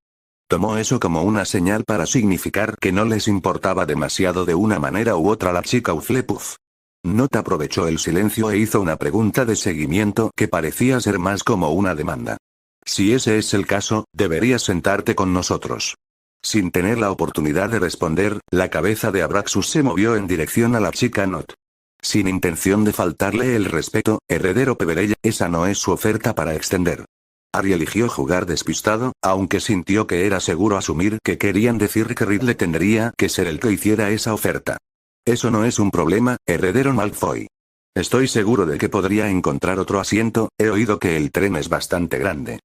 Tomó eso como una señal para significar que no les importaba demasiado de una manera u otra la chica Hufflepuff. Not aprovechó el silencio e hizo una pregunta de seguimiento que parecía ser más como una demanda. Si ese es el caso, deberías sentarte con nosotros. Sin tener la oportunidad de responder, la cabeza de Abraxus se movió en dirección a la chica Not. Sin intención de faltarle el respeto, heredero Peverell, esa no es su oferta para extender. Harry eligió jugar despistado, aunque sintió que era seguro asumir que querían decir que Ridley tendría que ser el que hiciera esa oferta. Eso no es un problema, heredero Malfoy. Estoy seguro de que podría encontrar otro asiento, he oído que el tren es bastante grande.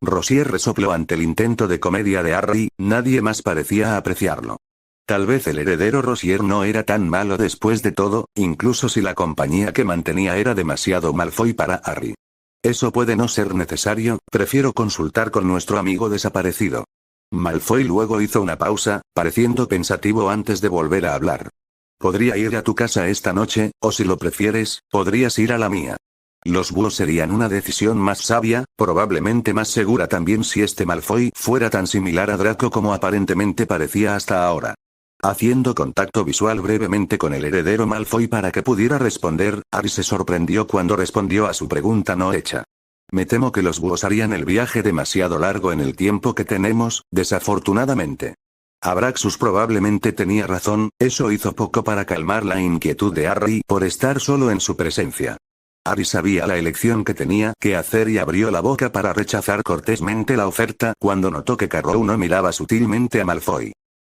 Rosier resopló ante el intento de comedia de Harry, nadie más parecía apreciarlo. Tal vez el heredero Rosier no era tan malo después de todo, incluso si la compañía que mantenía era demasiado Malfoy para Harry. Eso puede no ser necesario, prefiero consultar con nuestro amigo desaparecido. Malfoy luego hizo una pausa, pareciendo pensativo antes de volver a hablar. Podría ir a tu casa esta noche, o si lo prefieres, podrías ir a la mía. Los búhos serían una decisión más sabia, probablemente más segura también si este Malfoy fuera tan similar a Draco como aparentemente parecía hasta ahora. Haciendo contacto visual brevemente con el heredero Malfoy para que pudiera responder, Harry se sorprendió cuando respondió a su pregunta no hecha. Me temo que los búhos harían el viaje demasiado largo en el tiempo que tenemos, desafortunadamente. Abraxus probablemente tenía razón, eso hizo poco para calmar la inquietud de Harry por estar solo en su presencia. Harry sabía la elección que tenía que hacer y abrió la boca para rechazar cortésmente la oferta cuando notó que Carrow no miraba sutilmente a Malfoy.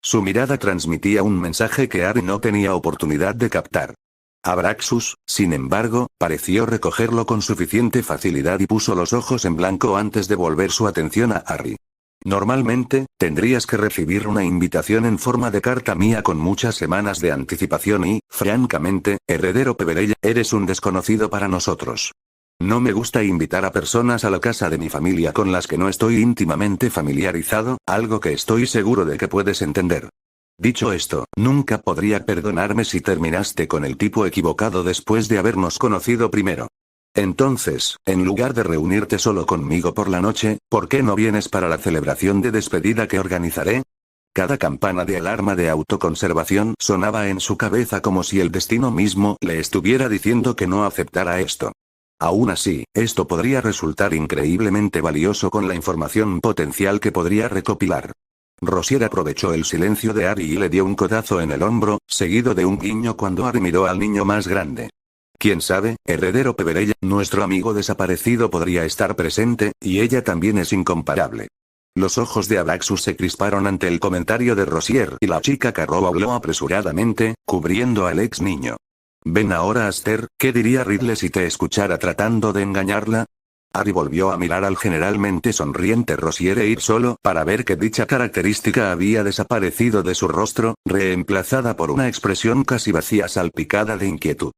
Su mirada transmitía un mensaje que Harry no tenía oportunidad de captar. Abraxus, sin embargo, pareció recogerlo con suficiente facilidad y puso los ojos en blanco antes de volver su atención a Harry. Normalmente, tendrías que recibir una invitación en forma de carta mía con muchas semanas de anticipación y, francamente, heredero Peverella, eres un desconocido para nosotros. No me gusta invitar a personas a la casa de mi familia con las que no estoy íntimamente familiarizado, algo que estoy seguro de que puedes entender. Dicho esto, nunca podría perdonarme si terminaste con el tipo equivocado después de habernos conocido primero. Entonces, en lugar de reunirte solo conmigo por la noche, ¿por qué no vienes para la celebración de despedida que organizaré? Cada campana de alarma de autoconservación sonaba en su cabeza como si el destino mismo le estuviera diciendo que no aceptara esto. Aún así, esto podría resultar increíblemente valioso con la información potencial que podría recopilar. Rosier aprovechó el silencio de Harry y le dio un codazo en el hombro, seguido de un guiño cuando Harry miró al niño más grande. Quién sabe, heredero Peverella, nuestro amigo desaparecido podría estar presente, y ella también es incomparable. Los ojos de Abraxus se crisparon ante el comentario de Rosier y la chica Carrow habló apresuradamente, cubriendo al ex niño. Ven ahora, Aster, ¿qué diría Ridley si te escuchara tratando de engañarla? Harry volvió a mirar al generalmente sonriente Rosier e ir solo para ver que dicha característica había desaparecido de su rostro, reemplazada por una expresión casi vacía salpicada de inquietud.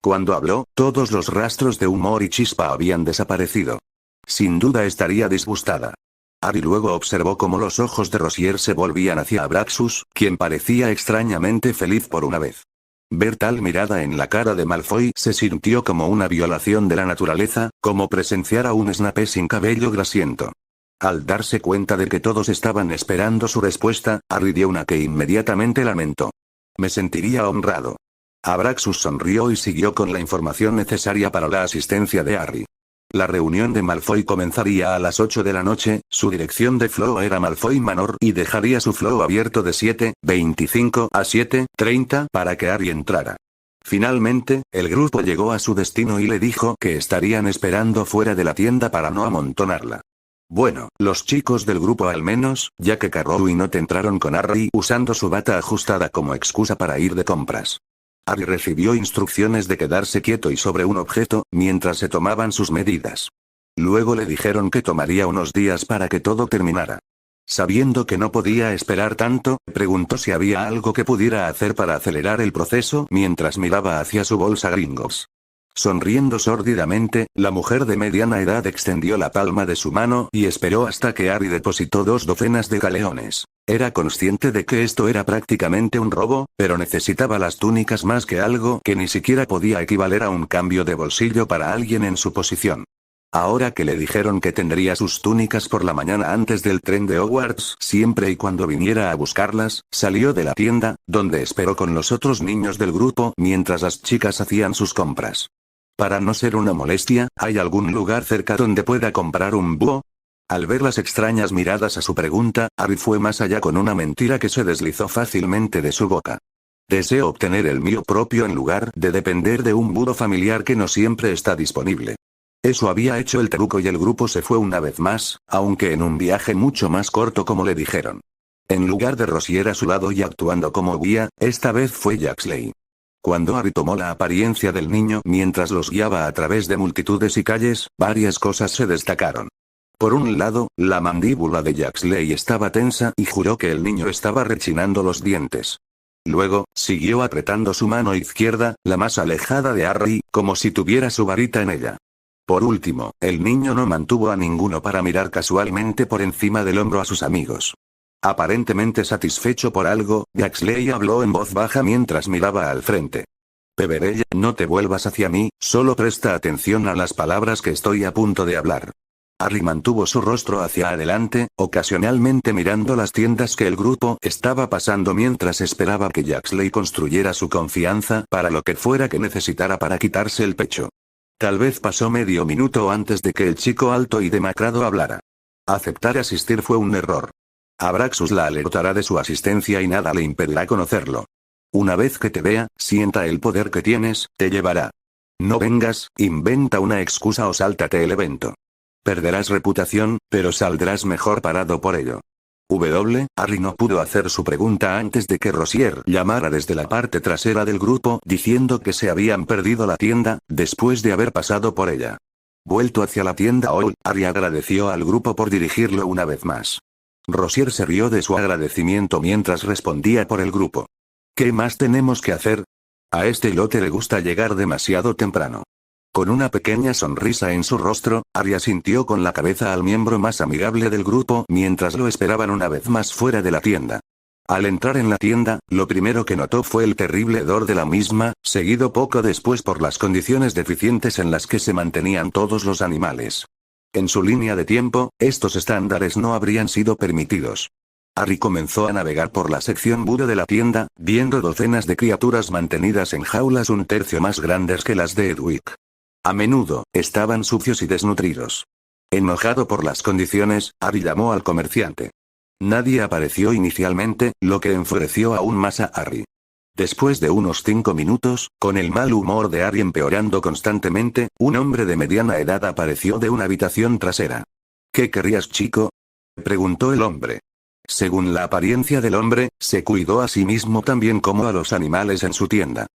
Cuando habló, todos los rastros de humor y chispa habían desaparecido. Sin duda estaría disgustada. Harry luego observó cómo los ojos de Rosier se volvían hacia Abraxus, quien parecía extrañamente feliz por una vez. Ver tal mirada en la cara de Malfoy se sintió como una violación de la naturaleza, como presenciar a un Snape sin cabello grasiento. Al darse cuenta de que todos estaban esperando su respuesta, Harry dio una que inmediatamente lamentó. Me sentiría honrado. Abraxus sonrió y siguió con la información necesaria para la asistencia de Harry. La reunión de Malfoy comenzaría a las 8 de la noche, su dirección de flow era Malfoy Manor y dejaría su flow abierto de 7:25 a 7:30 para que Harry entrara. Finalmente, el grupo llegó a su destino y le dijo que estarían esperando fuera de la tienda para no amontonarla. Bueno, los chicos del grupo al menos, ya que Carrow y Not entraron con Harry usando su bata ajustada como excusa para ir de compras. Harry recibió instrucciones de quedarse quieto y sobre un objeto, mientras se tomaban sus medidas. Luego le dijeron que tomaría unos días para que todo terminara. Sabiendo que no podía esperar tanto, preguntó si había algo que pudiera hacer para acelerar el proceso mientras miraba hacia su bolsa Gringotts. Sonriendo sórdidamente, la mujer de mediana edad extendió la palma de su mano y esperó hasta que Harry depositó 2 docenas de galeones. Era consciente de que esto era prácticamente un robo, pero necesitaba las túnicas más que algo que ni siquiera podía equivaler a un cambio de bolsillo para alguien en su posición. Ahora que le dijeron que tendría sus túnicas por la mañana antes del tren de Hogwarts, siempre y cuando viniera a buscarlas, salió de la tienda, donde esperó con los otros niños del grupo mientras las chicas hacían sus compras. Para no ser una molestia, ¿hay algún lugar cerca donde pueda comprar un búho? Al ver las extrañas miradas a su pregunta, Harry fue más allá con una mentira que se deslizó fácilmente de su boca. Deseo obtener el mío propio en lugar de depender de un búho familiar que no siempre está disponible. Eso había hecho el truco y el grupo se fue una vez más, aunque en un viaje mucho más corto como le dijeron. En lugar de Rosier a su lado y actuando como guía, esta vez fue Jaxley. Cuando Harry tomó la apariencia del niño mientras los guiaba a través de multitudes y calles, varias cosas se destacaron. Por un lado, la mandíbula de Jaxley estaba tensa y juró que el niño estaba rechinando los dientes. Luego, siguió apretando su mano izquierda, la más alejada de Harry, como si tuviera su varita en ella. Por último, el niño no mantuvo a ninguno para mirar casualmente por encima del hombro a sus amigos. Aparentemente satisfecho por algo, Jaxley habló en voz baja mientras miraba al frente. Peverella, no te vuelvas hacia mí, solo presta atención a las palabras que estoy a punto de hablar. Harry mantuvo su rostro hacia adelante, ocasionalmente mirando las tiendas que el grupo estaba pasando mientras esperaba que Jaxley construyera su confianza para lo que fuera que necesitara para quitarse el pecho. Tal vez pasó medio minuto antes de que el chico alto y demacrado hablara. Aceptar asistir fue un error. Abraxus la alertará de su asistencia y nada le impedirá conocerlo. Una vez que te vea, sienta el poder que tienes, te llevará. No vengas, inventa una excusa o sáltate el evento. Perderás reputación, pero saldrás mejor parado por ello. Harry no pudo hacer su pregunta antes de que Rosier llamara desde la parte trasera del grupo diciendo que se habían perdido la tienda, después de haber pasado por ella. Vuelto hacia la tienda Harry agradeció al grupo por dirigirlo una vez más. Rosier se rió de su agradecimiento mientras respondía por el grupo. ¿Qué más tenemos que hacer? A este lote le gusta llegar demasiado temprano. Con una pequeña sonrisa en su rostro, Ari asintió con la cabeza al miembro más amigable del grupo mientras lo esperaban una vez más fuera de la tienda. Al entrar en la tienda, lo primero que notó fue el terrible hedor de la misma, seguido poco después por las condiciones deficientes en las que se mantenían todos los animales. En su línea de tiempo, estos estándares no habrían sido permitidos. Ari comenzó a navegar por la sección búho de la tienda, viendo docenas de criaturas mantenidas en jaulas un tercio más grandes que las de Edwick. A menudo, estaban sucios y desnutridos. Enojado por las condiciones, Ari llamó al comerciante. Nadie apareció inicialmente, lo que enfureció aún más a Ari. Después de unos 5 minutos, con el mal humor de Ari empeorando constantemente, un hombre de mediana edad apareció de una habitación trasera. ¿Qué querrías, chico? Preguntó el hombre. Según la apariencia del hombre, se cuidó a sí mismo tan bien como a los animales en su tienda.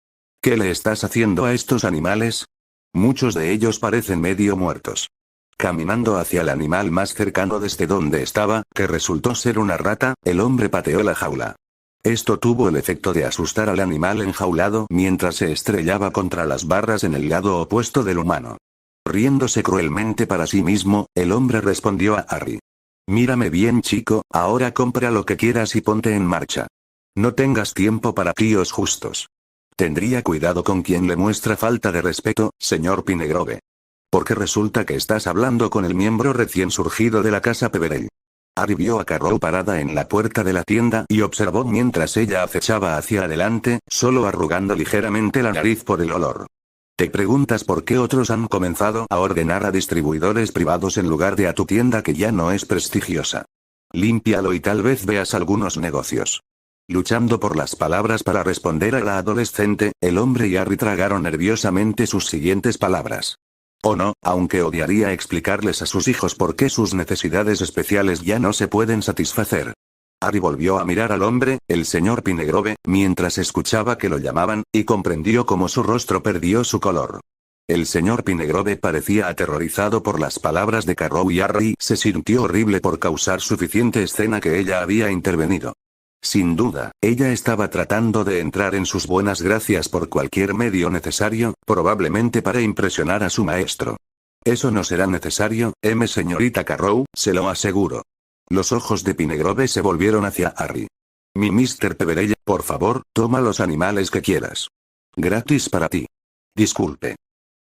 ¿Qué le estás haciendo a estos animales? Muchos de ellos parecen medio muertos. Caminando hacia el animal más cercano desde donde estaba, que resultó ser una rata, el hombre pateó la jaula. Esto tuvo el efecto de asustar al animal enjaulado mientras se estrellaba contra las barras en el lado opuesto del humano. Riéndose cruelmente para sí mismo, el hombre respondió a Ari. Mírame bien, chico, ahora compra lo que quieras y ponte en marcha. No tengas tiempo para tíos justos. Tendría cuidado con quien le muestra falta de respeto, señor Pinegrove. Porque resulta que estás hablando con el miembro recién surgido de la casa Peverell. Ari vio a Carroll parada en la puerta de la tienda y observó mientras ella acechaba hacia adelante, solo arrugando ligeramente la nariz por el olor. ¿Te preguntas por qué otros han comenzado a ordenar a distribuidores privados en lugar de a tu tienda que ya no es prestigiosa? Límpialo y tal vez veas algunos negocios. Luchando por las palabras para responder a la adolescente, el hombre y Ari tragaron nerviosamente sus siguientes palabras. O no, aunque odiaría explicarles a sus hijos por qué sus necesidades especiales ya no se pueden satisfacer. Ari volvió a mirar al hombre, el señor Pinegrove, mientras escuchaba que lo llamaban, y comprendió cómo su rostro perdió su color. El señor Pinegrove parecía aterrorizado por las palabras de Carroll y Ari se sintió horrible por causar suficiente escena que ella había intervenido. Sin duda, ella estaba tratando de entrar en sus buenas gracias por cualquier medio necesario, probablemente para impresionar a su maestro. Eso no será necesario, señorita Carroll, se lo aseguro. Los ojos de Pinegrove se volvieron hacia Ari. Mi Mr. Peverell, por favor, toma los animales que quieras. Gratis para ti. Disculpe.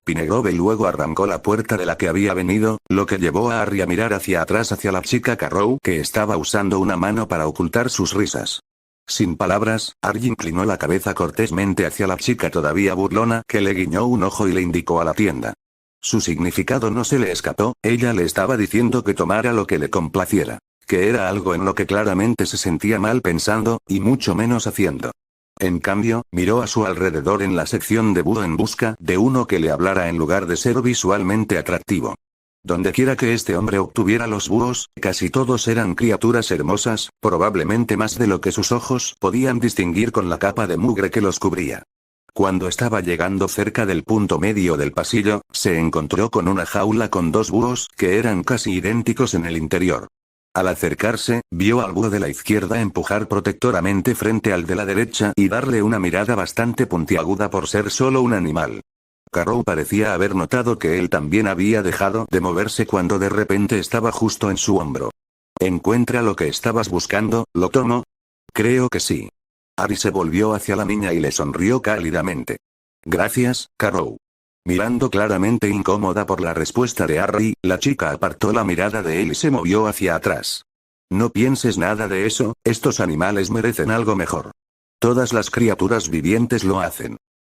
Pinegrove luego arrancó la puerta de la que había venido, lo que llevó a Ari a mirar hacia atrás hacia la chica Carroll que estaba usando una mano para ocultar sus risas. Sin palabras, Ari inclinó la cabeza cortésmente hacia la chica todavía burlona que le guiñó un ojo y le indicó a la tienda. Su significado no se le escapó, ella le estaba diciendo que tomara lo que le complaciera, que era algo en lo que claramente se sentía mal pensando, y mucho menos haciendo. En cambio, miró a su alrededor en la sección de búho en busca de uno que le hablara en lugar de ser visualmente atractivo. Dondequiera que este hombre obtuviera los búhos, casi todos eran criaturas hermosas, probablemente más de lo que sus ojos podían distinguir con la capa de mugre que los cubría. Cuando estaba llegando cerca del punto medio del pasillo, se encontró con una jaula con 2 búhos que eran casi idénticos en el interior. Al acercarse, vio al búho de la izquierda empujar protectoramente frente al de la derecha y darle una mirada bastante puntiaguda por ser solo un animal. Carroll parecía haber notado que él también había dejado de moverse cuando de repente estaba justo en su hombro. ¿Encuentra lo que estabas buscando, lo tomo? Creo que sí. Ari se volvió hacia la niña y le sonrió cálidamente. Gracias, Carroll. Mirando claramente incómoda por la respuesta de Ari, la chica apartó la mirada de él y se movió hacia atrás. No pienses nada de eso, estos animales merecen algo mejor. Todas las criaturas vivientes lo hacen.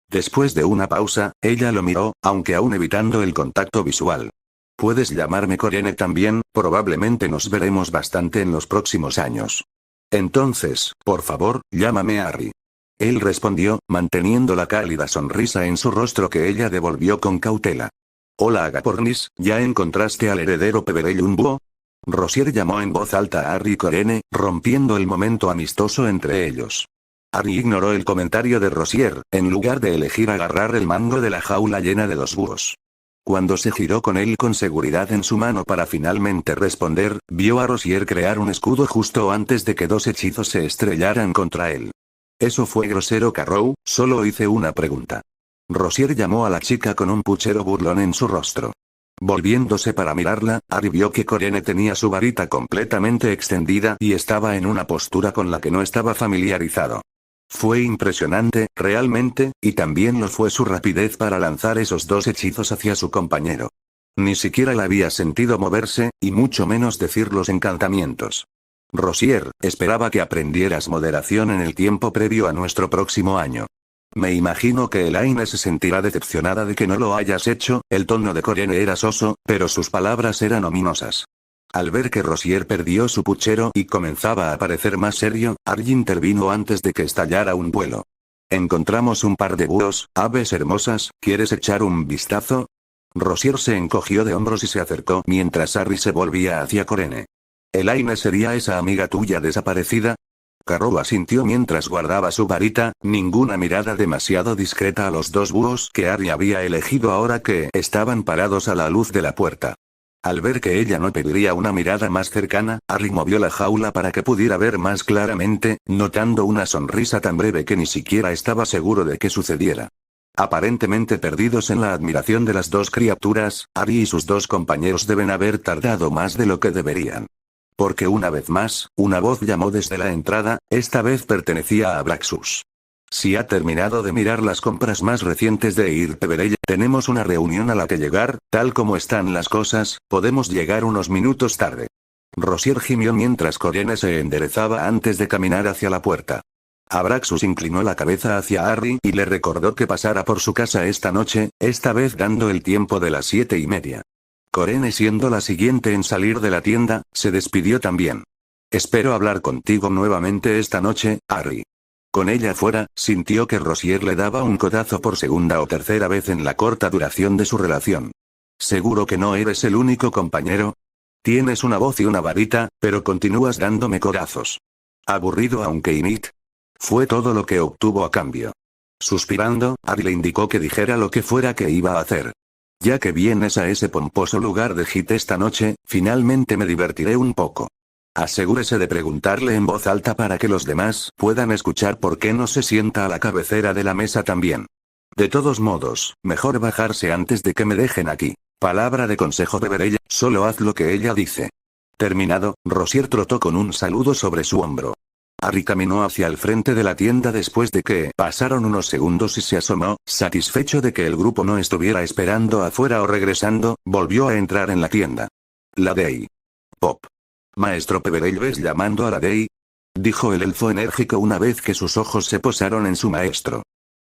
Después de una pausa, ella lo miró, aunque aún evitando el contacto visual. Puedes llamarme Corene también, probablemente nos veremos bastante en los próximos años. Entonces, por favor, llámame Ari. Él respondió, manteniendo la cálida sonrisa en su rostro que ella devolvió con cautela. Hola Agapornis, ¿ya encontraste al heredero Peverell un búho? Rosier llamó en voz alta a Ari y Corene, rompiendo el momento amistoso entre ellos. Ari ignoró el comentario de Rosier, en lugar de elegir agarrar el mango de la jaula llena de 2 búhos. Cuando se giró con él con seguridad en su mano para finalmente responder, vio a Rosier crear un escudo justo antes de que dos hechizos se estrellaran contra él. Eso fue grosero, Carrow, solo hice una pregunta. Rosier llamó a la chica con un puchero burlón en su rostro. Volviéndose para mirarla, Harry vio que Corene tenía su varita completamente extendida y estaba en una postura con la que no estaba familiarizado. Fue impresionante, realmente, y también lo fue su rapidez para lanzar esos dos hechizos hacia su compañero. Ni siquiera la había sentido moverse, y mucho menos decir los encantamientos. Rosier, esperaba que aprendieras moderación en el tiempo previo a nuestro próximo año. Me imagino que Elaine se sentirá decepcionada de que no lo hayas hecho. El tono de Corene era soso, pero sus palabras eran ominosas. Al ver que Rosier perdió su puchero y comenzaba a parecer más serio, Harry intervino antes de que estallara un vuelo. Encontramos un par de búhos, aves hermosas, ¿quieres echar un vistazo? Rosier se encogió de hombros y se acercó mientras Harry se volvía hacia Corene. ¿Elaine sería esa amiga tuya desaparecida? Carrow asintió mientras guardaba su varita, ninguna mirada demasiado discreta a los dos búhos que Harry había elegido ahora que estaban parados a la luz de la puerta. Al ver que ella no pediría una mirada más cercana, Harry movió la jaula para que pudiera ver más claramente, notando una sonrisa tan breve que ni siquiera estaba seguro de que sucediera. Aparentemente perdidos en la admiración de las dos criaturas, Harry y sus dos compañeros deben haber tardado más de lo que deberían. Porque una vez más, una voz llamó desde la entrada, esta vez pertenecía a Abraxus. Si ha terminado de mirar las compras más recientes de Irteverell, tenemos una reunión a la que llegar, tal como están las cosas, podemos llegar unos minutos tarde. Rosier gimió mientras Corene se enderezaba antes de caminar hacia la puerta. Abraxus inclinó la cabeza hacia Harry y le recordó que pasara por su casa esta noche, esta vez dando el tiempo de las 7:30. Corene, siendo la siguiente en salir de la tienda, se despidió también. Espero hablar contigo nuevamente esta noche, Harry. Con ella fuera, sintió que Rosier le daba un codazo por segunda o tercera vez en la corta duración de su relación. ¿Seguro que no eres el único compañero? Tienes una voz y una varita, pero continúas dándome codazos. Aburrido aunque init. Fue todo lo que obtuvo a cambio. Suspirando, Harry le indicó que dijera lo que fuera que iba a hacer. Ya que vienes a ese pomposo lugar de Hit esta noche, finalmente me divertiré un poco. Asegúrese de preguntarle en voz alta para que los demás puedan escuchar por qué no se sienta a la cabecera de la mesa también. De todos modos, mejor bajarse antes de que me dejen aquí. Palabra de consejo de Verella, solo haz lo que ella dice. Terminado, Rosier trotó con un saludo sobre su hombro. Harry caminó hacia el frente de la tienda después de que pasaron unos segundos y se asomó, satisfecho de que el grupo no estuviera esperando afuera o regresando, volvió a entrar en la tienda. La Day. Pop. Maestro Peverell, ¿ves llamando a la Day? Dijo el elfo enérgico una vez que sus ojos se posaron en su maestro.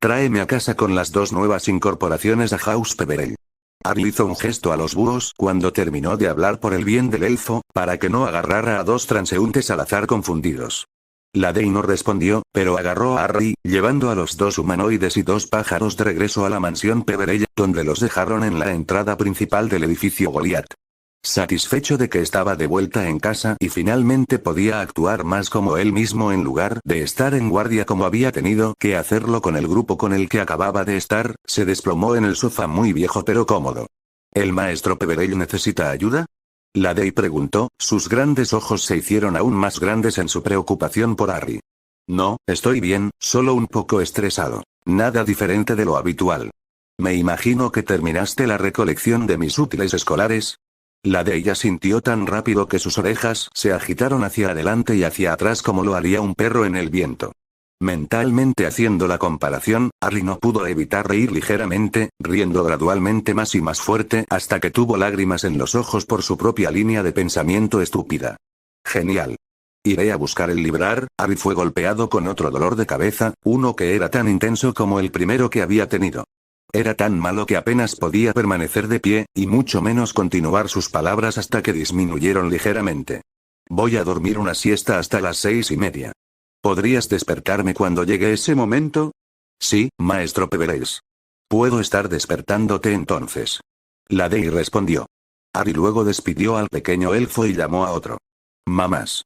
Tráeme a casa con las dos nuevas incorporaciones a House Peverell. Harry hizo un gesto a los búhos cuando terminó de hablar por el bien del elfo, para que no agarrara a dos transeúntes al azar confundidos. La Day no respondió, pero agarró a Harry, llevando a los dos humanoides y dos pájaros de regreso a la mansión Peverell, donde los dejaron en la entrada principal del edificio Goliath. Satisfecho de que estaba de vuelta en casa y finalmente podía actuar más como él mismo en lugar de estar en guardia como había tenido que hacerlo con el grupo con el que acababa de estar, se desplomó en el sofá muy viejo pero cómodo. ¿El maestro Peverell necesita ayuda? La Day preguntó, sus grandes ojos se hicieron aún más grandes en su preocupación por Harry. No, estoy bien, solo un poco estresado. Nada diferente de lo habitual. Me imagino que terminaste la recolección de mis útiles escolares. La de ella sintió tan rápido que sus orejas se agitaron hacia adelante y hacia atrás como lo haría un perro en el viento. Mentalmente haciendo la comparación, Harry no pudo evitar reír ligeramente, riendo gradualmente más y más fuerte hasta que tuvo lágrimas en los ojos por su propia línea de pensamiento estúpida. Genial. Iré a buscar el librar. Harry fue golpeado con otro dolor de cabeza, uno que era tan intenso como el primero que había tenido. Era tan malo que apenas podía permanecer de pie, y mucho menos continuar sus palabras hasta que disminuyeron ligeramente. Voy a dormir una siesta hasta las 6:30. ¿Podrías despertarme cuando llegue ese momento? Sí, maestro Peverell. Puedo estar despertándote entonces. La Day respondió. Harry luego despidió al pequeño elfo y llamó a otro. Mamás.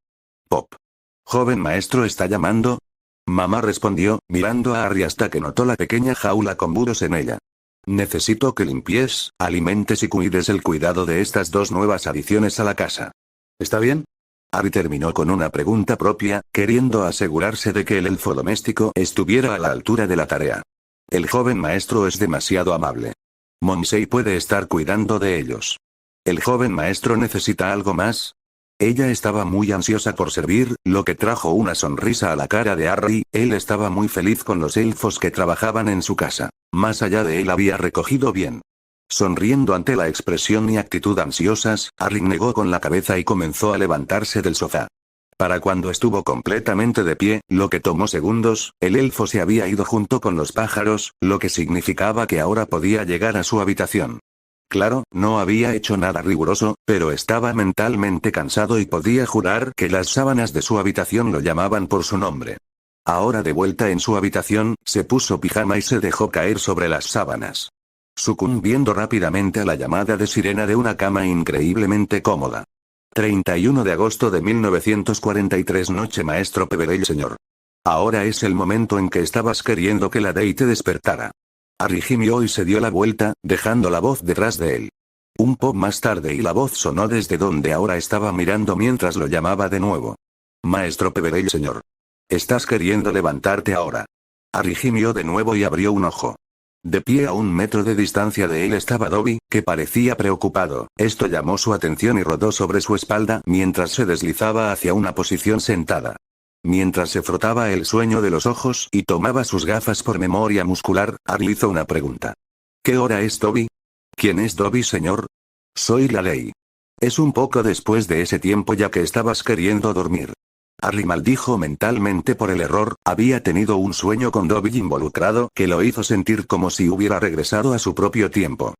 Pop. ¿Joven maestro está llamando? Mamá respondió, mirando a Harry hasta que notó la pequeña jaula con búhos en ella. Necesito que limpies, alimentes y cuides el cuidado de estas dos nuevas adiciones a la casa. ¿Está bien? Ari terminó con una pregunta propia, queriendo asegurarse de que el elfo doméstico estuviera a la altura de la tarea. El joven maestro es demasiado amable. Monsei puede estar cuidando de ellos. ¿El joven maestro necesita algo más? Ella estaba muy ansiosa por servir, lo que trajo una sonrisa a la cara de Harry. Él estaba muy feliz con los elfos que trabajaban en su casa. Más allá de él había recogido bien. Sonriendo ante la expresión y actitud ansiosas, Harry negó con la cabeza y comenzó a levantarse del sofá. Para cuando estuvo completamente de pie, lo que tomó segundos, el elfo se había ido junto con los pájaros, lo que significaba que ahora podía llegar a su habitación. Claro, no había hecho nada riguroso, pero estaba mentalmente cansado y podía jurar que las sábanas de su habitación lo llamaban por su nombre. Ahora de vuelta en su habitación, se puso pijama y se dejó caer sobre las sábanas. Sucumbiendo rápidamente a la llamada de sirena de una cama increíblemente cómoda. 31 de agosto de 1943 Noche Maestro Peverell Señor. Ahora es el momento en que estabas queriendo que la Dei te despertara. Harry gimió y se dio la vuelta, dejando la voz detrás de él. Un poco más tarde y la voz sonó desde donde ahora estaba mirando mientras lo llamaba de nuevo. Maestro Peverell Señor. ¿Estás queriendo levantarte ahora? Harry gimió de nuevo y abrió un ojo. De pie a 1 metro de distancia de él estaba Dobby, que parecía preocupado. Esto llamó su atención y rodó sobre su espalda mientras se deslizaba hacia una posición sentada. Mientras se frotaba el sueño de los ojos y tomaba sus gafas por memoria muscular, Harry hizo una pregunta. ¿Qué hora es Dobby? ¿Quién es Dobby, señor? Soy la Dei. Es un poco después de ese tiempo ya que estabas queriendo dormir. Harry maldijo mentalmente por el error, había tenido un sueño con Dobby involucrado que lo hizo sentir como si hubiera regresado a su propio tiempo.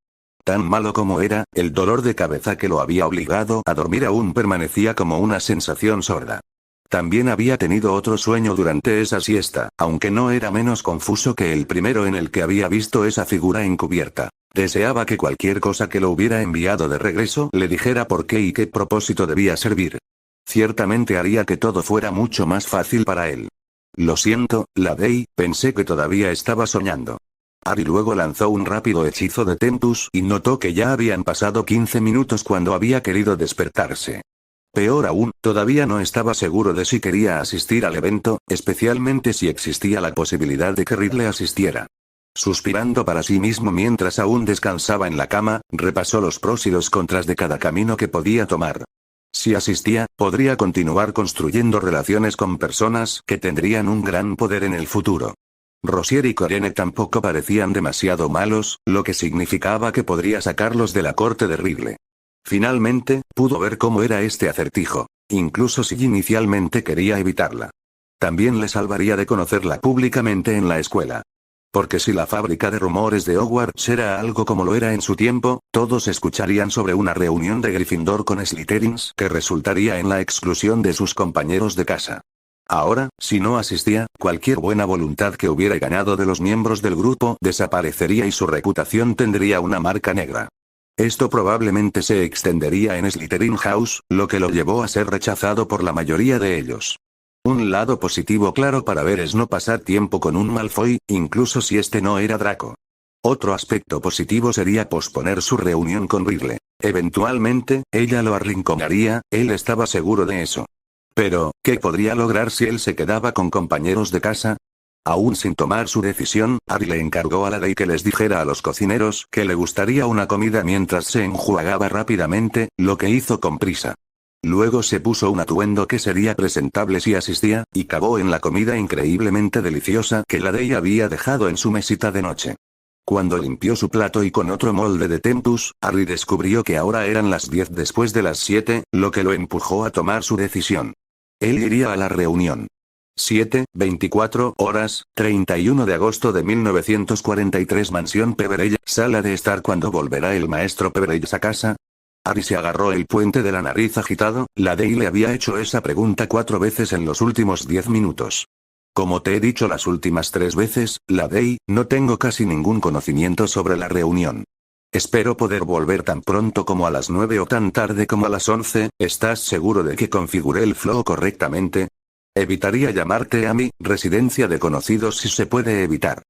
Tan malo como era, el dolor de cabeza que lo había obligado a dormir aún permanecía como una sensación sorda. También había tenido otro sueño durante esa siesta, aunque no era menos confuso que el primero en el que había visto esa figura encubierta. Deseaba que cualquier cosa que lo hubiera enviado de regreso le dijera por qué y qué propósito debía servir. Ciertamente haría que todo fuera mucho más fácil para él. Lo siento, la Dei, pensé que todavía estaba soñando. Harry luego lanzó un rápido hechizo de Tempus y notó que ya habían pasado 15 minutos cuando había querido despertarse. Peor aún, todavía no estaba seguro de si quería asistir al evento, especialmente si existía la posibilidad de que Ridley asistiera. Suspirando para sí mismo mientras aún descansaba en la cama, repasó los pros y los contras de cada camino que podía tomar. Si asistía, podría continuar construyendo relaciones con personas que tendrían un gran poder en el futuro. Rosier y Corene tampoco parecían demasiado malos, lo que significaba que podría sacarlos de la corte de Ridley. Finalmente, pudo ver cómo era este acertijo, incluso si inicialmente quería evitarla. También le salvaría de conocerla públicamente en la escuela. Porque si la fábrica de rumores de Hogwarts era algo como lo era en su tiempo, todos escucharían sobre una reunión de Gryffindor con Slytherins que resultaría en la exclusión de sus compañeros de casa. Ahora, si no asistía, cualquier buena voluntad que hubiera ganado de los miembros del grupo desaparecería y su reputación tendría una marca negra. Esto probablemente se extendería en Slytherin House, lo que lo llevó a ser rechazado por la mayoría de ellos. Un lado positivo claro para ver es no pasar tiempo con un Malfoy, incluso si este no era Draco. Otro aspecto positivo sería posponer su reunión con Ridley. Eventualmente, ella lo arrinconaría, él estaba seguro de eso. Pero, ¿qué podría lograr si él se quedaba con compañeros de casa? Aún sin tomar su decisión, Harry le encargó a la Dei que les dijera a los cocineros que le gustaría una comida mientras se enjuagaba rápidamente, lo que hizo con prisa. Luego se puso un atuendo que sería presentable si asistía, y cavó en la comida increíblemente deliciosa que la Dei había dejado en su mesita de noche. Cuando limpió su plato y con otro molde de Tempus, Harry descubrió que ahora eran las 10 después de las 7, lo que lo empujó a tomar su decisión. Él iría a la reunión. 7:24 horas, 31 de agosto de 1943 Mansión Peverell, sala de estar cuando volverá el maestro Peverell a casa. Harry se agarró el puente de la nariz agitado, la Dei le había hecho esa pregunta 4 veces en los últimos 10 minutos. Como te he dicho las últimas 3 veces, la Dei, no tengo casi ningún conocimiento sobre la reunión. Espero poder volver tan pronto como a las 9 o tan tarde como a las 11, ¿estás seguro de que configuré el flow correctamente? Evitaría llamarte a mi residencia de conocidos si se puede evitar.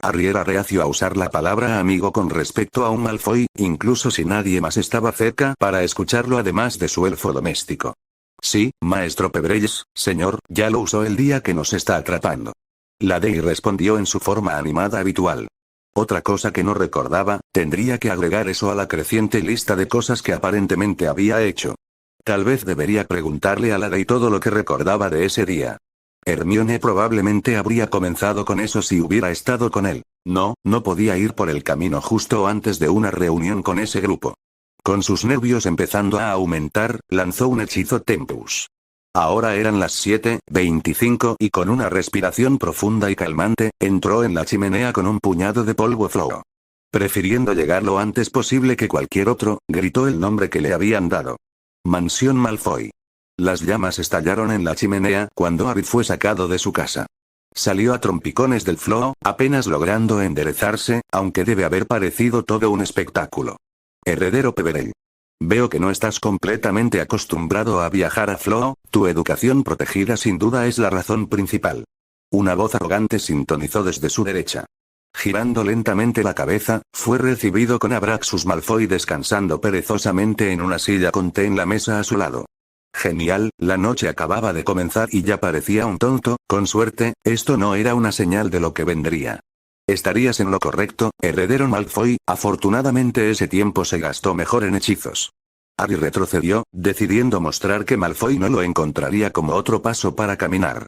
Harry era reacio a usar la palabra amigo con respecto a un Malfoy, incluso si nadie más estaba cerca para escucharlo además de su elfo doméstico. Sí, maestro Peebles, señor, ya lo usó el día que nos está atrapando. La Dei respondió en su forma animada habitual. Otra cosa que no recordaba, tendría que agregar eso a la creciente lista de cosas que aparentemente había hecho. Tal vez debería preguntarle a la Dei todo lo que recordaba de ese día. Hermione probablemente habría comenzado con eso si hubiera estado con él. No podía ir por el camino justo antes de una reunión con ese grupo. Con sus nervios empezando a aumentar, lanzó un hechizo Tempus. Ahora eran las 7:25 y con una respiración profunda y calmante, entró en la chimenea con un puñado de polvo flow. Prefiriendo llegar lo antes posible que cualquier otro, gritó el nombre que le habían dado. Mansión Malfoy. Las llamas estallaron en la chimenea cuando Harry fue sacado de su casa. Salió a trompicones del flow, apenas logrando enderezarse, aunque debe haber parecido todo un espectáculo. Heredero Peverell. Veo que no estás completamente acostumbrado a viajar a Flow, tu educación protegida sin duda es la razón principal. Una voz arrogante sintonizó desde su derecha. Girando lentamente la cabeza, fue recibido con Abraxus Malfoy descansando perezosamente en una silla con té en la mesa a su lado. Genial, la noche acababa de comenzar y ya parecía un tonto, con suerte, esto no era una señal de lo que vendría. Estarías en lo correcto, heredero Malfoy, afortunadamente ese tiempo se gastó mejor en hechizos. Harry retrocedió, decidiendo mostrar que Malfoy no lo encontraría como otro paso para caminar.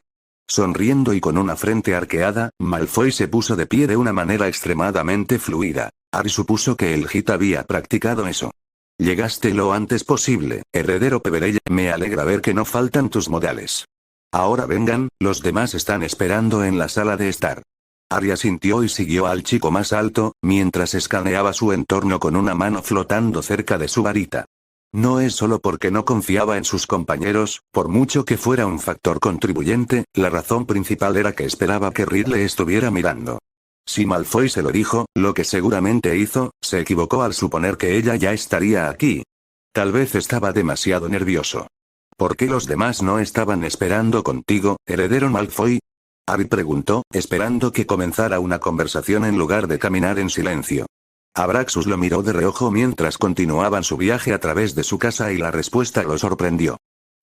Sonriendo y con una frente arqueada, Malfoy se puso de pie de una manera extremadamente fluida. Harry supuso que el Hit había practicado eso. Llegaste lo antes posible, heredero Peverell, me alegra ver que no faltan tus modales. Ahora vengan, los demás están esperando en la sala de estar. Harry asintió y siguió al chico más alto, mientras escaneaba su entorno con una mano flotando cerca de su varita. No es solo porque no confiaba en sus compañeros, por mucho que fuera un factor contribuyente, la razón principal era que esperaba que Ridley estuviera mirando. Si Malfoy se lo dijo, lo que seguramente hizo, se equivocó al suponer que ella ya estaría aquí. Tal vez estaba demasiado nervioso. ¿Por qué los demás no estaban esperando contigo, heredero Malfoy? Harry preguntó, esperando que comenzara una conversación en lugar de caminar en silencio. Abraxus lo miró de reojo mientras continuaban su viaje a través de su casa y la respuesta lo sorprendió.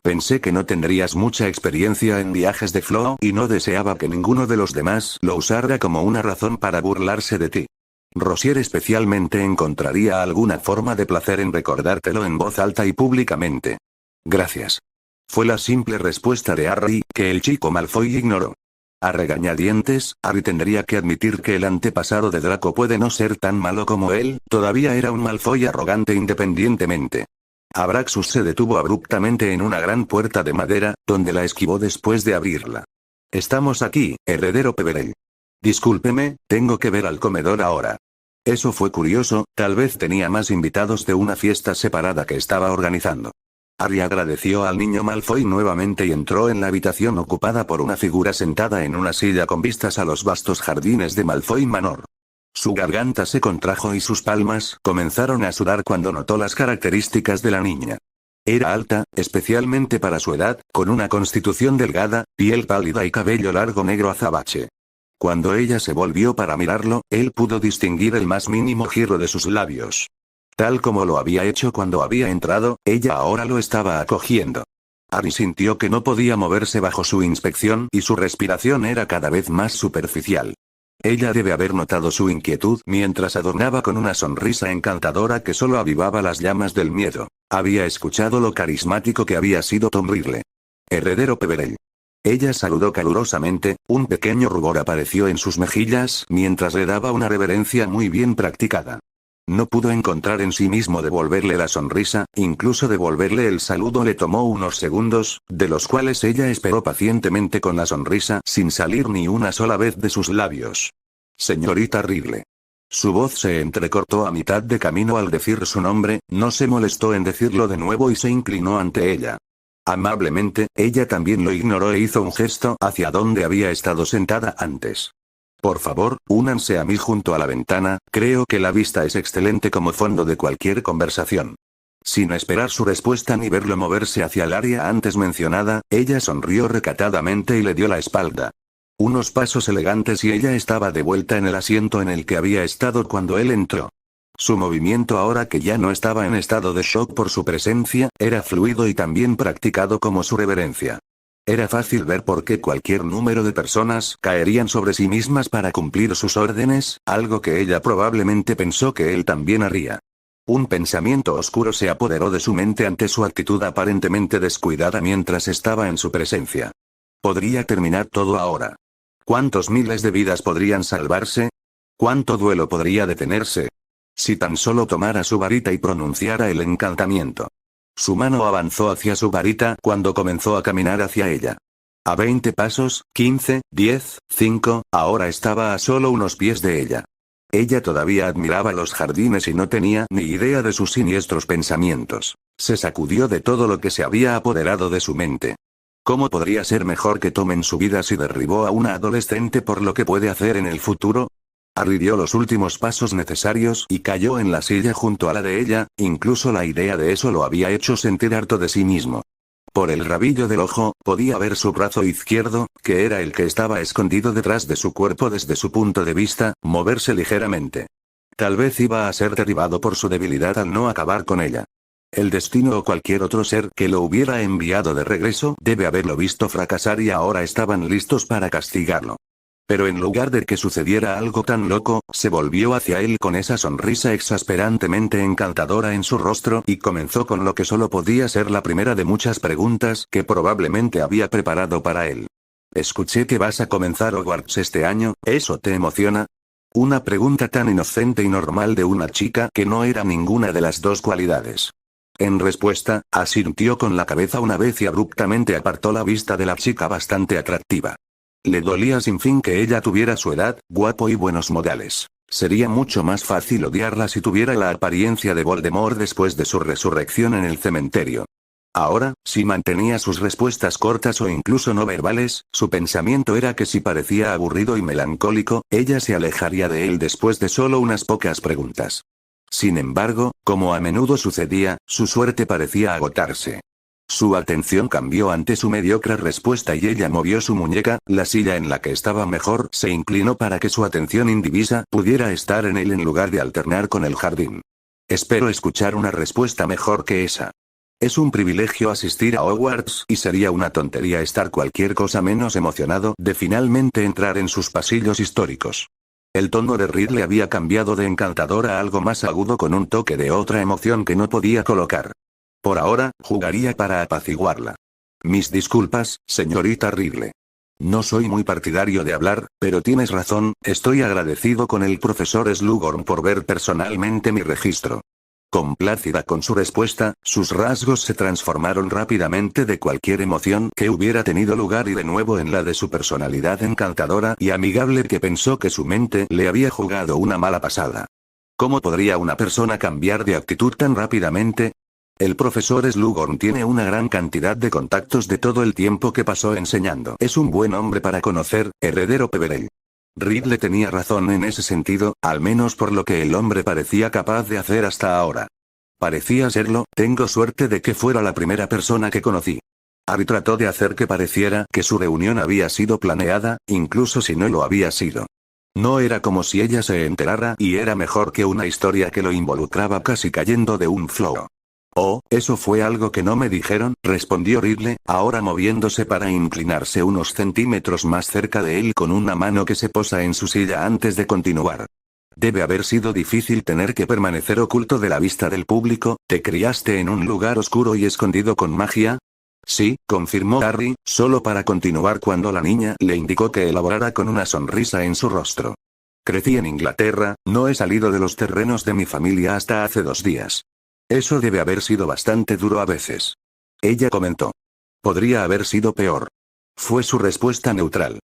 Pensé que no tendrías mucha experiencia en viajes de Flow y no deseaba que ninguno de los demás lo usara como una razón para burlarse de ti. Rosier especialmente encontraría alguna forma de placer en recordártelo en voz alta y públicamente. Gracias. Fue la simple respuesta de Harry, que el chico Malfoy ignoró. A regañadientes, Harry tendría que admitir que el antepasado de Draco puede no ser tan malo como él, todavía era un Malfoy arrogante independientemente. Abraxus se detuvo abruptamente en una gran puerta de madera, donde la esquivó después de abrirla. Estamos aquí, heredero Peverell. Discúlpeme, tengo que ver al comedor ahora. Eso fue curioso, tal vez tenía más invitados de una fiesta separada que estaba organizando. Harry agradeció al niño Malfoy nuevamente y entró en la habitación ocupada por una figura sentada en una silla con vistas a los vastos jardines de Malfoy Manor. Su garganta se contrajo y sus palmas comenzaron a sudar cuando notó las características de la niña. Era alta, especialmente para su edad, con una constitución delgada, piel pálida y cabello largo negro azabache. Cuando ella se volvió para mirarlo, él pudo distinguir el más mínimo giro de sus labios. Tal como lo había hecho cuando había entrado, ella ahora lo estaba acogiendo. Harry sintió que no podía moverse bajo su inspección y su respiración era cada vez más superficial. Ella debe haber notado su inquietud mientras adornaba con una sonrisa encantadora que solo avivaba las llamas del miedo. Había escuchado lo carismático que había sido Tom Riddle. Heredero Peverell. Ella saludó calurosamente, un pequeño rubor apareció en sus mejillas mientras le daba una reverencia muy bien practicada. No pudo encontrar en sí mismo devolverle la sonrisa, incluso devolverle el saludo le tomó unos segundos, de los cuales ella esperó pacientemente con la sonrisa sin salir ni una sola vez de sus labios. Señorita Riddle. Su voz se entrecortó a mitad de camino al decir su nombre, no se molestó en decirlo de nuevo y se inclinó ante ella. Amablemente, ella también lo ignoró e hizo un gesto hacia donde había estado sentada antes. Por favor, únanse a mí junto a la ventana, creo que la vista es excelente como fondo de cualquier conversación. Sin esperar su respuesta ni verlo moverse hacia el área antes mencionada, ella sonrió recatadamente y le dio la espalda. Unos pasos elegantes y ella estaba de vuelta en el asiento en el que había estado cuando él entró. Su movimiento, ahora que ya no estaba en estado de shock por su presencia, era fluido y también practicado como su reverencia. Era fácil ver por qué cualquier número de personas caerían sobre sí mismas para cumplir sus órdenes, algo que ella probablemente pensó que él también haría. Un pensamiento oscuro se apoderó de su mente ante su actitud aparentemente descuidada mientras estaba en su presencia. Podría terminar todo ahora. ¿Cuántos miles de vidas podrían salvarse? ¿Cuánto duelo podría detenerse? Si tan solo tomara su varita y pronunciara el encantamiento. Su mano avanzó hacia su varita cuando comenzó a caminar hacia ella. A 20 pasos, 15, 10, 5, ahora estaba a solo unos pies de ella. Ella todavía admiraba los jardines y no tenía ni idea de sus siniestros pensamientos. Se sacudió de todo lo que se había apoderado de su mente. ¿Cómo podría ser mejor que tomen su vida si derribó a una adolescente por lo que puede hacer en el futuro? Harry dio los últimos pasos necesarios y cayó en la silla junto a la de ella, incluso la idea de eso lo había hecho sentir harto de sí mismo. Por el rabillo del ojo, podía ver su brazo izquierdo, que era el que estaba escondido detrás de su cuerpo desde su punto de vista, moverse ligeramente. Tal vez iba a ser derribado por su debilidad al no acabar con ella. El destino o cualquier otro ser que lo hubiera enviado de regreso debe haberlo visto fracasar y ahora estaban listos para castigarlo. Pero en lugar de que sucediera algo tan loco, se volvió hacia él con esa sonrisa exasperantemente encantadora en su rostro y comenzó con lo que solo podía ser la primera de muchas preguntas que probablemente había preparado para él. Escuché que vas a comenzar Hogwarts este año, ¿eso te emociona? Una pregunta tan inocente y normal de una chica que no era ninguna de las dos cualidades. En respuesta, asintió con la cabeza una vez y abruptamente apartó la vista de la chica bastante atractiva. Le dolía sin fin que ella tuviera su edad, guapo y buenos modales. Sería mucho más fácil odiarla si tuviera la apariencia de Voldemort después de su resurrección en el cementerio. Ahora, si mantenía sus respuestas cortas o incluso no verbales, su pensamiento era que si parecía aburrido y melancólico, ella se alejaría de él después de solo unas pocas preguntas. Sin embargo, como a menudo sucedía, su suerte parecía agotarse. Su atención cambió ante su mediocre respuesta y ella movió su muñeca, la silla en la que estaba mejor se inclinó para que su atención indivisa pudiera estar en él en lugar de alternar con el jardín. Espero escuchar una respuesta mejor que esa. Es un privilegio asistir a Hogwarts y sería una tontería estar cualquier cosa menos emocionado de finalmente entrar en sus pasillos históricos. El tono de Ridley había cambiado de encantador a algo más agudo con un toque de otra emoción que no podía colocar. Por ahora, jugaría para apaciguarla. Mis disculpas, señorita Ridley. No soy muy partidario de hablar, pero tienes razón, estoy agradecido con el profesor Slughorn por ver personalmente mi registro. Complácida con su respuesta, sus rasgos se transformaron rápidamente de cualquier emoción que hubiera tenido lugar y de nuevo en la de su personalidad encantadora y amigable que pensó que su mente le había jugado una mala pasada. ¿Cómo podría una persona cambiar de actitud tan rápidamente? El profesor Slughorn tiene una gran cantidad de contactos de todo el tiempo que pasó enseñando. Es un buen hombre para conocer, heredero Peverell. Ridley tenía razón en ese sentido, al menos por lo que el hombre parecía capaz de hacer hasta ahora. Parecía serlo, tengo suerte de que fuera la primera persona que conocí. Harry trató de hacer que pareciera que su reunión había sido planeada, incluso si no lo había sido. No era como si ella se enterara y era mejor que una historia que lo involucraba casi cayendo de un flow. Oh, eso fue algo que no me dijeron, respondió Ridley, ahora moviéndose para inclinarse unos centímetros más cerca de él con una mano que se posa en su silla antes de continuar. Debe haber sido difícil tener que permanecer oculto de la vista del público, ¿te criaste en un lugar oscuro y escondido con magia? Sí, confirmó Harry, solo para continuar cuando la niña le indicó que elaborara con una sonrisa en su rostro. Crecí en Inglaterra, no he salido de los terrenos de mi familia hasta hace 2 días. Eso debe haber sido bastante duro a veces. Ella comentó. Podría haber sido peor. Fue su respuesta neutral.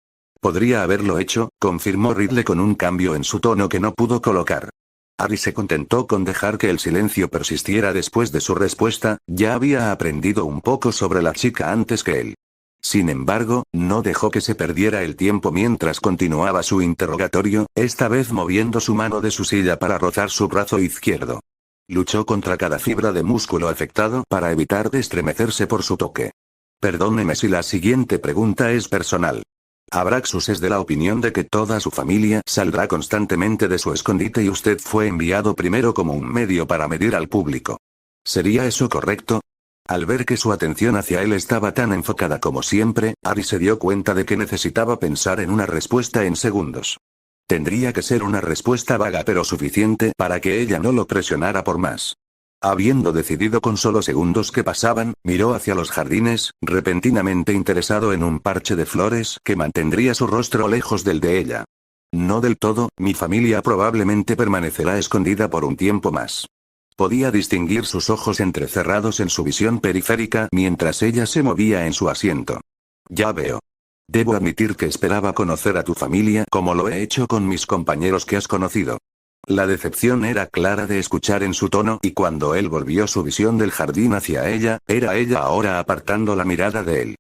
Podría haberlo hecho, confirmó Ridley con un cambio en su tono que no pudo colocar. Harry se contentó con dejar que el silencio persistiera después de su respuesta, ya había aprendido un poco sobre la chica antes que él. Sin embargo, no dejó que se perdiera el tiempo mientras continuaba su interrogatorio, esta vez moviendo su mano de su silla para rozar su brazo izquierdo. Luchó contra cada fibra de músculo afectado para evitar de estremecerse por su toque. Perdóneme si la siguiente pregunta es personal. Abraxus es de la opinión de que toda su familia saldrá constantemente de su escondite y usted fue enviado primero como un medio para medir al público. ¿Sería eso correcto? Al ver que su atención hacia él estaba tan enfocada como siempre, Ari se dio cuenta de que necesitaba pensar en una respuesta en segundos. Tendría que ser una respuesta vaga pero suficiente para que ella no lo presionara por más. Habiendo decidido con solo segundos que pasaban, miró hacia los jardines, repentinamente interesado en un parche de flores que mantendría su rostro lejos del de ella. No del todo, mi familia probablemente permanecerá escondida por un tiempo más. Podía distinguir sus ojos entrecerrados en su visión periférica mientras ella se movía en su asiento. Ya veo. Debo admitir que esperaba conocer a tu familia como lo he hecho con mis compañeros que has conocido. La decepción era clara de escuchar en su tono y cuando él volvió su visión del jardín hacia ella, era ella ahora apartando la mirada de él.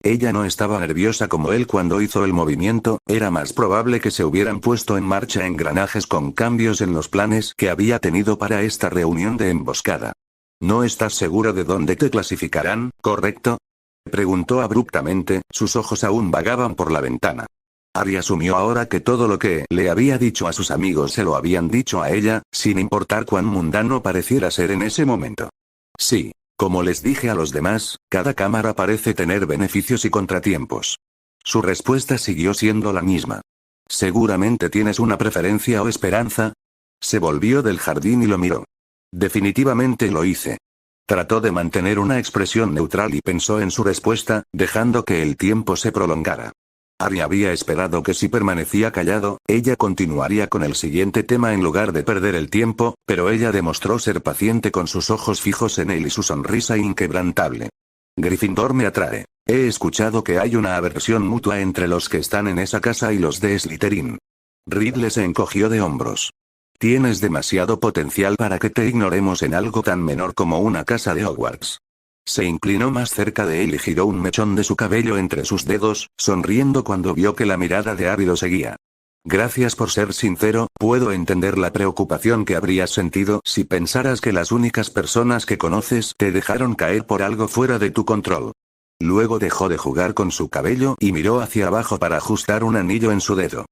Ella no estaba nerviosa como él cuando hizo el movimiento, era más probable que se hubieran puesto en marcha engranajes con cambios en los planes que había tenido para esta reunión de emboscada. ¿No estás seguro de dónde te clasificarán, correcto? Preguntó abruptamente, sus ojos aún vagaban por la ventana. Ari asumió ahora que todo lo que le había dicho a sus amigos se lo habían dicho a ella, sin importar cuán mundano pareciera ser en ese momento. Sí. Como les dije a los demás, cada cámara parece tener beneficios y contratiempos. Su respuesta siguió siendo la misma. ¿Seguramente tienes una preferencia o esperanza? Se volvió del jardín y lo miró. Definitivamente lo hice. Trató de mantener una expresión neutral y pensó en su respuesta, dejando que el tiempo se prolongara. Ari había esperado que si permanecía callado, ella continuaría con el siguiente tema en lugar de perder el tiempo, pero ella demostró ser paciente con sus ojos fijos en él y su sonrisa inquebrantable. Gryffindor me atrae. He escuchado que hay una aversión mutua entre los que están en esa casa y los de Slytherin. Ridley se encogió de hombros. Tienes demasiado potencial para que te ignoremos en algo tan menor como una casa de Hogwarts. Se inclinó más cerca de él y giró un mechón de su cabello entre sus dedos, sonriendo cuando vio que la mirada de Ari lo seguía. Gracias por ser sincero, puedo entender la preocupación que habrías sentido si pensaras que las únicas personas que conoces te dejaron caer por algo fuera de tu control. Luego dejó de jugar con su cabello y miró hacia abajo para ajustar un anillo en su dedo.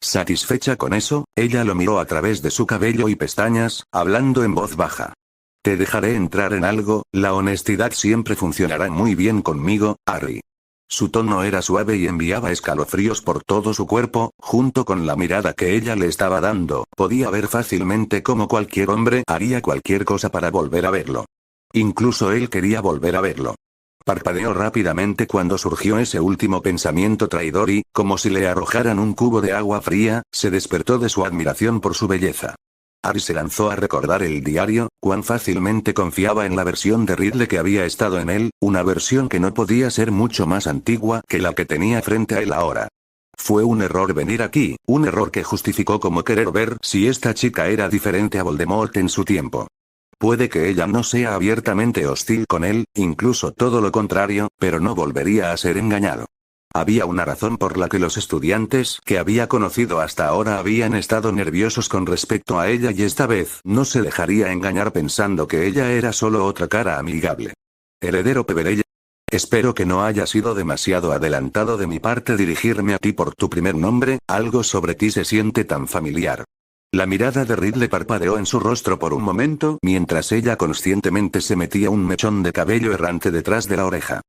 Satisfecha con eso, ella lo miró a través de su cabello y pestañas, hablando en voz baja. Te dejaré entrar en algo, la honestidad siempre funcionará muy bien conmigo, Harry. Su tono era suave y enviaba escalofríos por todo su cuerpo, junto con la mirada que ella le estaba dando, podía ver fácilmente cómo cualquier hombre haría cualquier cosa para volver a verlo. Incluso él quería volver a verlo. Parpadeó rápidamente cuando surgió ese último pensamiento traidor y, como si le arrojaran un cubo de agua fría, se despertó de su admiración por su belleza. Harry se lanzó a recordar el diario, cuán fácilmente confiaba en la versión de Ridley que había estado en él, una versión que no podía ser mucho más antigua que la que tenía frente a él ahora. Fue un error venir aquí, un error que justificó como querer ver si esta chica era diferente a Voldemort en su tiempo. Puede que ella no sea abiertamente hostil con él, incluso todo lo contrario, pero no volvería a ser engañado. Había una razón por la que los estudiantes que había conocido hasta ahora habían estado nerviosos con respecto a ella y esta vez no se dejaría engañar pensando que ella era solo otra cara amigable. Heredero Peverell. Espero que no haya sido demasiado adelantado de mi parte dirigirme a ti por tu primer nombre, algo sobre ti se siente tan familiar. La mirada de Ridley parpadeó en su rostro por un momento mientras ella conscientemente se metía un mechón de cabello errante detrás de la oreja.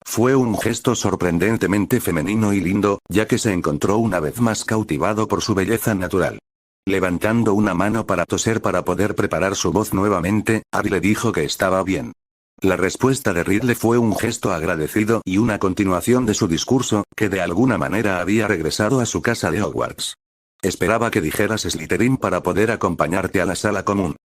Fue un gesto sorprendentemente femenino y lindo, ya que se encontró una vez más cautivado por su belleza natural. Levantando una mano para toser para poder preparar su voz nuevamente, Harry le dijo que estaba bien. La respuesta de Ridley fue un gesto agradecido y una continuación de su discurso, que de alguna manera había regresado a su casa de Hogwarts. Esperaba que dijeras Slytherin para poder acompañarte a la sala común.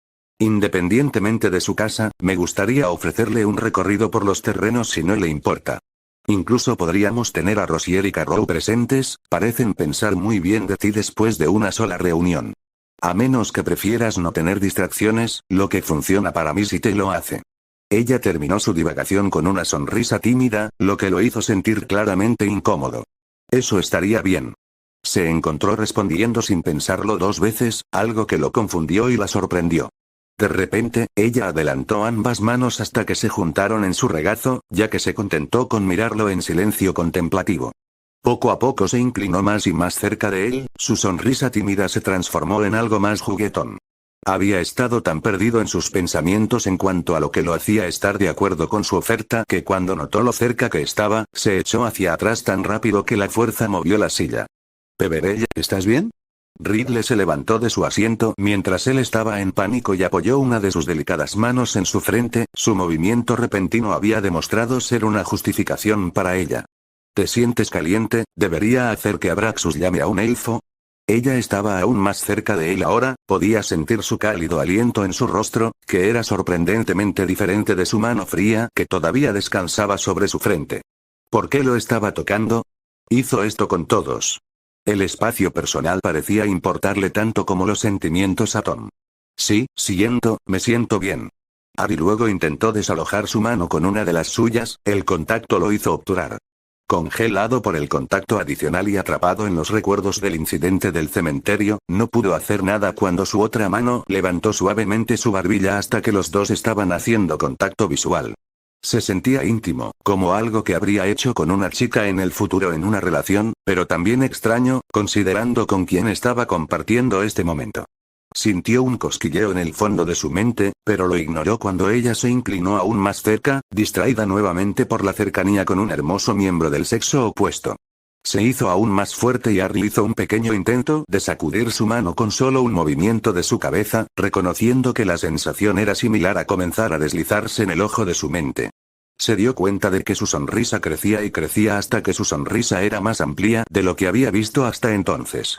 Independientemente de su casa, me gustaría ofrecerle un recorrido por los terrenos si no le importa. Incluso podríamos tener a Rosier y Carrow presentes, parecen pensar muy bien de ti después de una sola reunión. A menos que prefieras no tener distracciones, lo que funciona para mí sí te lo hace. Ella terminó su divagación con una sonrisa tímida, lo que lo hizo sentir claramente incómodo. Eso estaría bien. Se encontró respondiendo sin pensarlo dos veces, algo que lo confundió y la sorprendió. De repente, ella adelantó ambas manos hasta que se juntaron en su regazo, ya que se contentó con mirarlo en silencio contemplativo. Poco a poco se inclinó más y más cerca de él, su sonrisa tímida se transformó en algo más juguetón. Había estado tan perdido en sus pensamientos en cuanto a lo que lo hacía estar de acuerdo con su oferta que cuando notó lo cerca que estaba, se echó hacia atrás tan rápido que la fuerza movió la silla. «Peverell, ¿estás bien?» Ridley se levantó de su asiento mientras él estaba en pánico y apoyó una de sus delicadas manos en su frente, su movimiento repentino había demostrado ser una justificación para ella. «¿Te sientes caliente? ¿Debería hacer que Abraxus llame a un elfo?» Ella estaba aún más cerca de él ahora, podía sentir su cálido aliento en su rostro, que era sorprendentemente diferente de su mano fría que todavía descansaba sobre su frente. ¿Por qué lo estaba tocando? Hizo esto con todos. El espacio personal parecía importarle tanto como los sentimientos a Tom. «Sí, me siento bien». Ari luego intentó desalojar su mano con una de las suyas, el contacto lo hizo obturar. Congelado por el contacto adicional y atrapado en los recuerdos del incidente del cementerio, no pudo hacer nada cuando su otra mano levantó suavemente su barbilla hasta que los dos estaban haciendo contacto visual. Se sentía íntimo, como algo que habría hecho con una chica en el futuro en una relación, pero también extraño, considerando con quién estaba compartiendo este momento. Sintió un cosquilleo en el fondo de su mente, pero lo ignoró cuando ella se inclinó aún más cerca, distraída nuevamente por la cercanía con un hermoso miembro del sexo opuesto. Se hizo aún más fuerte y Ari hizo un pequeño intento de sacudir su mano con solo un movimiento de su cabeza, reconociendo que la sensación era similar a comenzar a deslizarse en el ojo de su mente. Se dio cuenta de que su sonrisa crecía y crecía hasta que su sonrisa era más amplia de lo que había visto hasta entonces.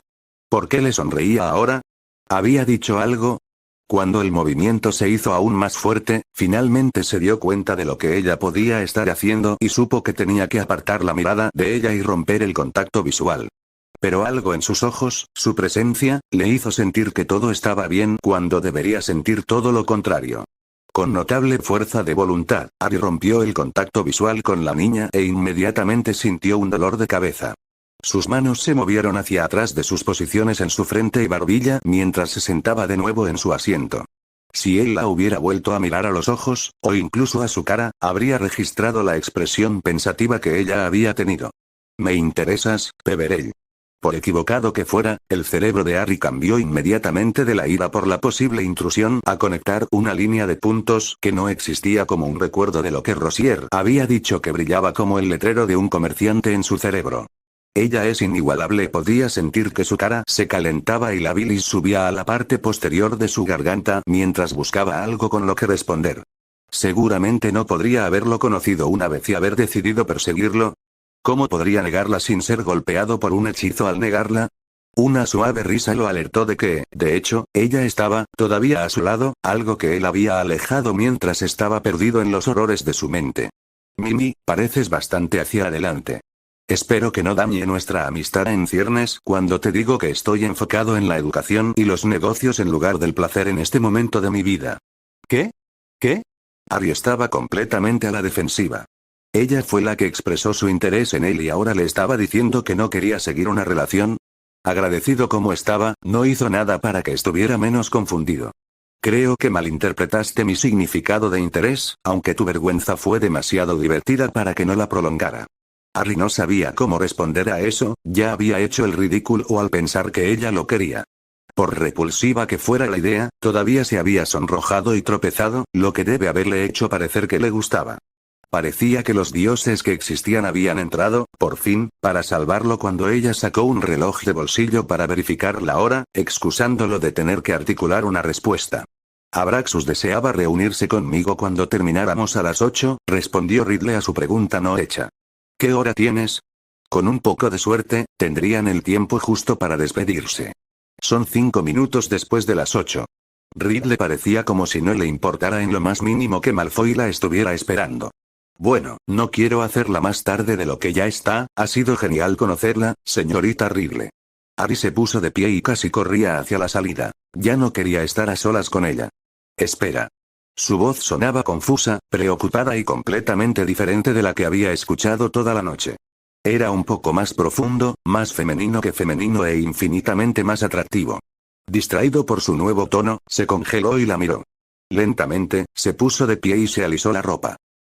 ¿Por qué le sonreía ahora? ¿Había dicho algo? Cuando el movimiento se hizo aún más fuerte, finalmente se dio cuenta de lo que ella podía estar haciendo y supo que tenía que apartar la mirada de ella y romper el contacto visual. Pero algo en sus ojos, su presencia, le hizo sentir que todo estaba bien cuando debería sentir todo lo contrario. Con notable fuerza de voluntad, Ari rompió el contacto visual con la niña e inmediatamente sintió un dolor de cabeza. Sus manos se movieron hacia atrás de sus posiciones en su frente y barbilla mientras se sentaba de nuevo en su asiento. Si él la hubiera vuelto a mirar a los ojos, o incluso a su cara, habría registrado la expresión pensativa que ella había tenido. «Me interesas, Peverell». Por equivocado que fuera, el cerebro de Ari cambió inmediatamente de la ira por la posible intrusión a conectar una línea de puntos que no existía como un recuerdo de lo que Rosier había dicho que brillaba como el letrero de un comerciante en su cerebro. Ella es inigualable. Podía sentir que su cara se calentaba y la bilis subía a la parte posterior de su garganta mientras buscaba algo con lo que responder. Seguramente no podría haberlo conocido una vez y haber decidido perseguirlo. ¿Cómo podría negarla sin ser golpeado por un hechizo al negarla? Una suave risa lo alertó de que, de hecho, ella estaba todavía a su lado, algo que él había alejado mientras estaba perdido en los horrores de su mente. «Mimi, pareces bastante hacia adelante. Espero que no dañe nuestra amistad en ciernes cuando te digo que estoy enfocado en la educación y los negocios en lugar del placer en este momento de mi vida». «¿Qué? ¿Qué?» Ari estaba completamente a la defensiva. Ella fue la que expresó su interés en él y ahora le estaba diciendo que no quería seguir una relación. Agradecido como estaba, no hizo nada para que estuviera menos confundido. «Creo que malinterpretaste mi significado de interés, aunque tu vergüenza fue demasiado divertida para que no la prolongara». Ari no sabía cómo responder a eso, ya había hecho el ridículo al pensar que ella lo quería. Por repulsiva que fuera la idea, todavía se había sonrojado y tropezado, lo que debe haberle hecho parecer que le gustaba. Parecía que los dioses que existían habían entrado, por fin, para salvarlo cuando ella sacó un reloj de bolsillo para verificar la hora, excusándolo de tener que articular una respuesta. «Abraxus deseaba reunirse conmigo cuando termináramos a las 8, respondió Ridley a su pregunta no hecha. «¿Qué hora tienes?» Con un poco de suerte, tendrían el tiempo justo para despedirse. Son 5 minutos después de las 8. Ridley parecía como si no le importara en lo más mínimo que Malfoy la estuviera esperando. «Bueno, no quiero hacerla más tarde de lo que ya está, ha sido genial conocerla, señorita Ridley». Ari se puso de pie y casi corría hacia la salida. Ya no quería estar a solas con ella. «Espera». Su voz sonaba confusa, preocupada y completamente diferente de la que había escuchado toda la noche. Era un poco más profundo, más femenino que femenino e infinitamente más atractivo. Distraído por su nuevo tono, se congeló y la miró. Lentamente, se puso de pie y se alisó la ropa.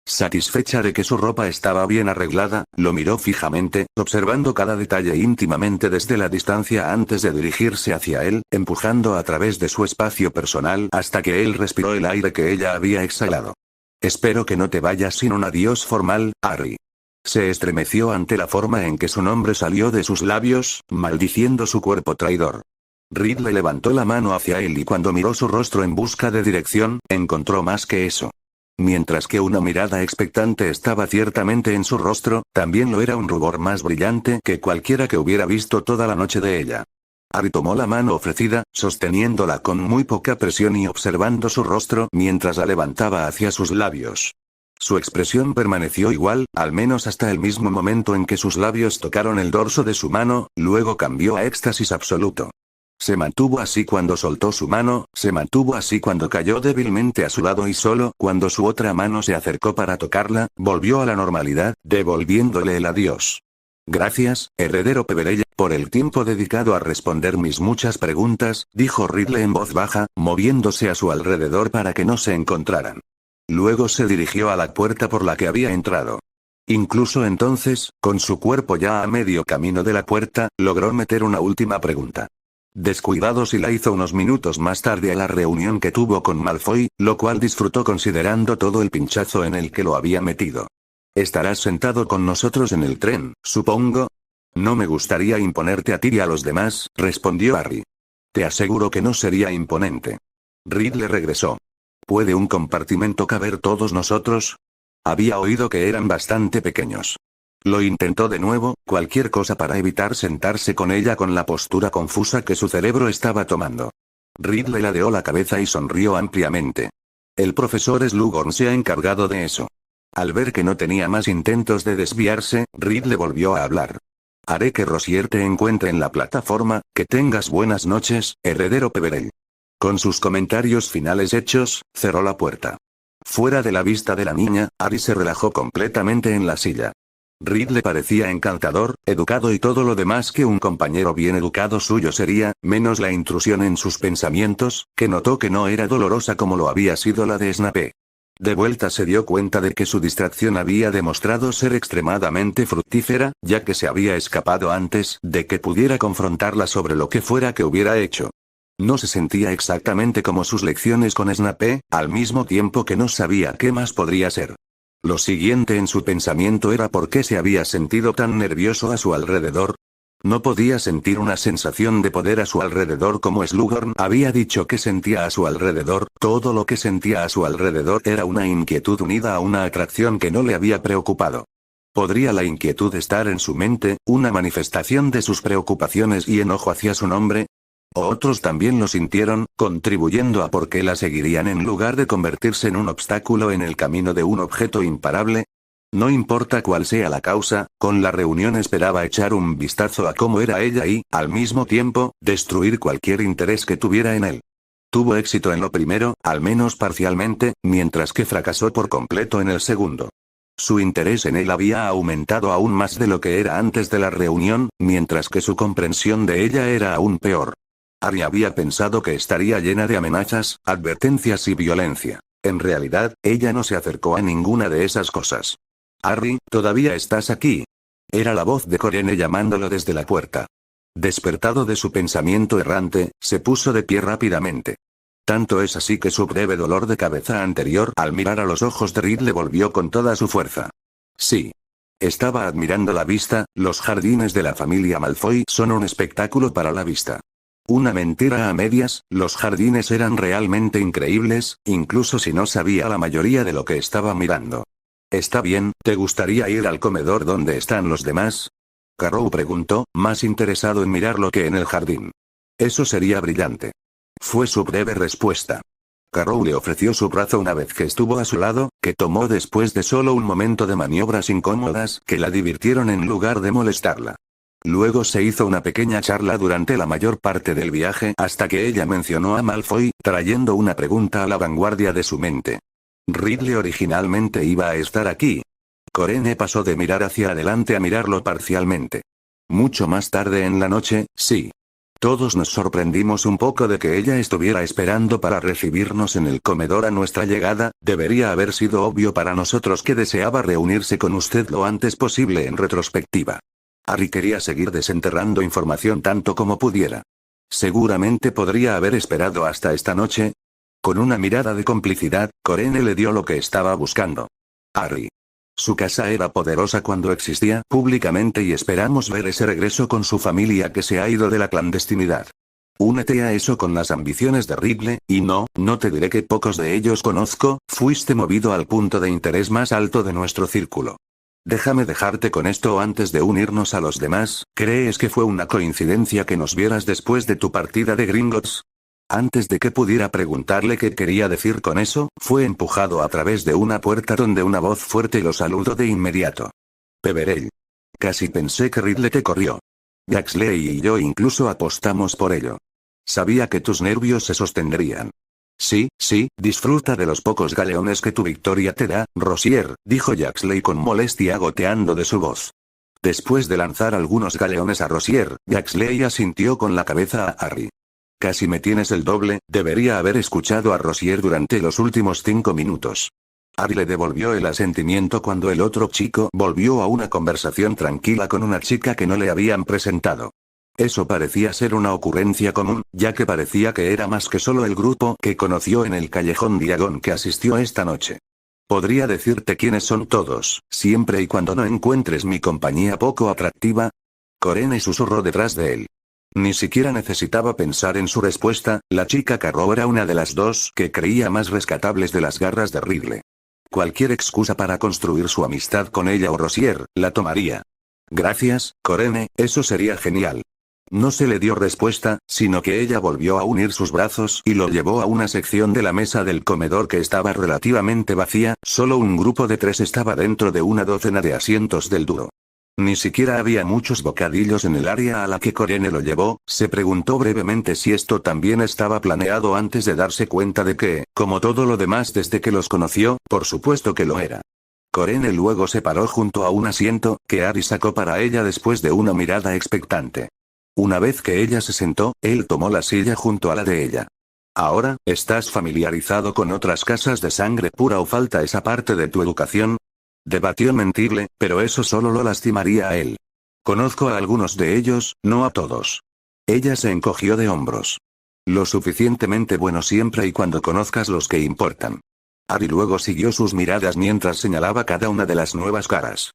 Satisfecha de que su ropa estaba bien arreglada, lo miró fijamente, observando cada detalle íntimamente desde la distancia antes de dirigirse hacia él, empujando a través de su espacio personal hasta que él respiró el aire que ella había exhalado. Espero que no te vayas sin un adiós formal, Harry. Se estremeció ante la forma en que su nombre salió de sus labios, maldiciendo su cuerpo traidor. Ridley levantó la mano hacia él y cuando miró su rostro en busca de dirección, encontró más que eso. Mientras que una mirada expectante estaba ciertamente en su rostro, también lo era un rubor más brillante que cualquiera que hubiera visto toda la noche de ella. Harry tomó la mano ofrecida, sosteniéndola con muy poca presión y observando su rostro mientras la levantaba hacia sus labios. Su expresión permaneció igual, al menos hasta el mismo momento en que sus labios tocaron el dorso de su mano, luego cambió a éxtasis absoluto. Se mantuvo así cuando soltó su mano, se mantuvo así cuando cayó débilmente a su lado y solo cuando su otra mano se acercó para tocarla, volvió a la normalidad, devolviéndole el adiós. Gracias, heredero Peverell, por el tiempo dedicado a responder mis muchas preguntas, dijo Ridley en voz baja, moviéndose a su alrededor para que no se encontraran. Luego se dirigió a la puerta por la que había entrado. Incluso entonces, con su cuerpo ya a medio camino de la puerta, logró meter una última pregunta. Descuidado si la hizo unos minutos más tarde a la reunión que tuvo con Malfoy, lo cual disfrutó considerando todo el pinchazo en el que lo había metido. ¿Estarás sentado con nosotros en el tren, supongo? No me gustaría imponerte a ti y a los demás, respondió Harry. Te aseguro que no sería imponente. Ridley regresó. ¿Puede un compartimento caber todos nosotros? Había oído que eran bastante pequeños. Lo intentó de nuevo, cualquier cosa para evitar sentarse con ella con la postura confusa que su cerebro estaba tomando. Ridley ladeó la cabeza y sonrió ampliamente. El profesor Slughorn se ha encargado de eso. Al ver que no tenía más intentos de desviarse, Ridley volvió a hablar. Haré que Rosier te encuentre en la plataforma, que tengas buenas noches, heredero Peverell. Con sus comentarios finales hechos, cerró la puerta. Fuera de la vista de la niña, Harry se relajó completamente en la silla. Ridley parecía encantador, educado y todo lo demás que un compañero bien educado suyo sería, menos la intrusión en sus pensamientos, que notó que no era dolorosa como lo había sido la de Snape. De vuelta se dio cuenta de que su distracción había demostrado ser extremadamente fructífera, ya que se había escapado antes de que pudiera confrontarla sobre lo que fuera que hubiera hecho. No se sentía exactamente como sus lecciones con Snape, al mismo tiempo que no sabía qué más podría ser. Lo siguiente en su pensamiento era por qué se había sentido tan nervioso a su alrededor. No podía sentir una sensación de poder a su alrededor como Slughorn había dicho que sentía a su alrededor, todo lo que sentía a su alrededor era una inquietud unida a una atracción que no le había preocupado. ¿Podría la inquietud estar en su mente, una manifestación de sus preocupaciones y enojo hacia su nombre? ¿O otros también lo sintieron, contribuyendo a por qué la seguirían en lugar de convertirse en un obstáculo en el camino de un objeto imparable? No importa cuál sea la causa, con la reunión esperaba echar un vistazo a cómo era ella y, al mismo tiempo, destruir cualquier interés que tuviera en él. Tuvo éxito en lo primero, al menos parcialmente, mientras que fracasó por completo en el segundo. Su interés en él había aumentado aún más de lo que era antes de la reunión, mientras que su comprensión de ella era aún peor. Harry había pensado que estaría llena de amenazas, advertencias y violencia. En realidad, ella no se acercó a ninguna de esas cosas. Harry, ¿todavía estás aquí? Era la voz de Corene llamándolo desde la puerta. Despertado de su pensamiento errante, se puso de pie rápidamente. Tanto es así que su breve dolor de cabeza anterior al mirar a los ojos de Ridley volvió con toda su fuerza. Sí. Estaba admirando la vista, los jardines de la familia Malfoy son un espectáculo para la vista. Una mentira a medias, los jardines eran realmente increíbles, incluso si no sabía la mayoría de lo que estaba mirando. Está bien, ¿te gustaría ir al comedor donde están los demás? Carrow preguntó, más interesado en mirarlo que en el jardín. Eso sería brillante. Fue su breve respuesta. Carrow le ofreció su brazo una vez que estuvo a su lado, que tomó después de solo un momento de maniobras incómodas que la divirtieron en lugar de molestarla. Luego se hizo una pequeña charla durante la mayor parte del viaje hasta que ella mencionó a Malfoy, trayendo una pregunta a la vanguardia de su mente. Ridley originalmente iba a estar aquí. Corene pasó de mirar hacia adelante a mirarlo parcialmente. Mucho más tarde en la noche, sí. Todos nos sorprendimos un poco de que ella estuviera esperando para recibirnos en el comedor a nuestra llegada. Debería haber sido obvio para nosotros que deseaba reunirse con usted lo antes posible en retrospectiva. Harry quería seguir desenterrando información tanto como pudiera. Seguramente podría haber esperado hasta esta noche. Con una mirada de complicidad, Corene le dio lo que estaba buscando. Harry. Su casa era poderosa cuando existía públicamente y esperamos ver ese regreso con su familia que se ha ido de la clandestinidad. Únete a eso con las ambiciones de Ridley, y no te diré que pocos de ellos conozco. Fuiste movido al punto de interés más alto de nuestro círculo. Déjame dejarte con esto antes de unirnos a los demás. ¿Crees que fue una coincidencia que nos vieras después de tu partida de Gringotts? Antes de que pudiera preguntarle qué quería decir con eso, fue empujado a través de una puerta donde una voz fuerte lo saludó de inmediato. Peverell. Casi pensé que Ridley te corrió. Jaxley y yo incluso apostamos por ello. Sabía que tus nervios se sostendrían. Sí, disfruta de los pocos galeones que tu victoria te da, Rosier, dijo Jaxley con molestia goteando de su voz. Después de lanzar algunos galeones a Rosier, Jaxley asintió con la cabeza a Harry. Casi me tienes el doble. Debería haber escuchado a Rosier durante los últimos 5 minutos. Harry le devolvió el asentimiento cuando el otro chico volvió a una conversación tranquila con una chica que no le habían presentado. Eso parecía ser una ocurrencia común, ya que parecía que era más que solo el grupo que conoció en el callejón Diagon que asistió esta noche. Podría decirte quiénes son todos, siempre y cuando no encuentres mi compañía poco atractiva. Corene susurró detrás de él. Ni siquiera necesitaba pensar en su respuesta. La chica Carrow era una de las dos que creía más rescatables de las garras de Ridley. Cualquier excusa para construir su amistad con ella o Rosier, la tomaría. Gracias, Corene, eso sería genial. No se le dio respuesta, sino que ella volvió a unir sus brazos y lo llevó a una sección de la mesa del comedor que estaba relativamente vacía. Solo un grupo de 3 estaba dentro de una docena de asientos del dúo. Ni siquiera había muchos bocadillos en el área a la que Corene lo llevó. Se preguntó brevemente si esto también estaba planeado antes de darse cuenta de que, como todo lo demás desde que los conoció, por supuesto que lo era. Corene luego se paró junto a un asiento, que Harry sacó para ella después de una mirada expectante. Una vez que ella se sentó, él tomó la silla junto a la de ella. Ahora, ¿estás familiarizado con otras casas de sangre pura o falta esa parte de tu educación? Debatió mentirle, pero eso solo lo lastimaría a él. Conozco a algunos de ellos, no a todos. Ella se encogió de hombros. Lo suficientemente bueno siempre y cuando conozcas los que importan. Harry luego siguió sus miradas mientras señalaba cada una de las nuevas caras.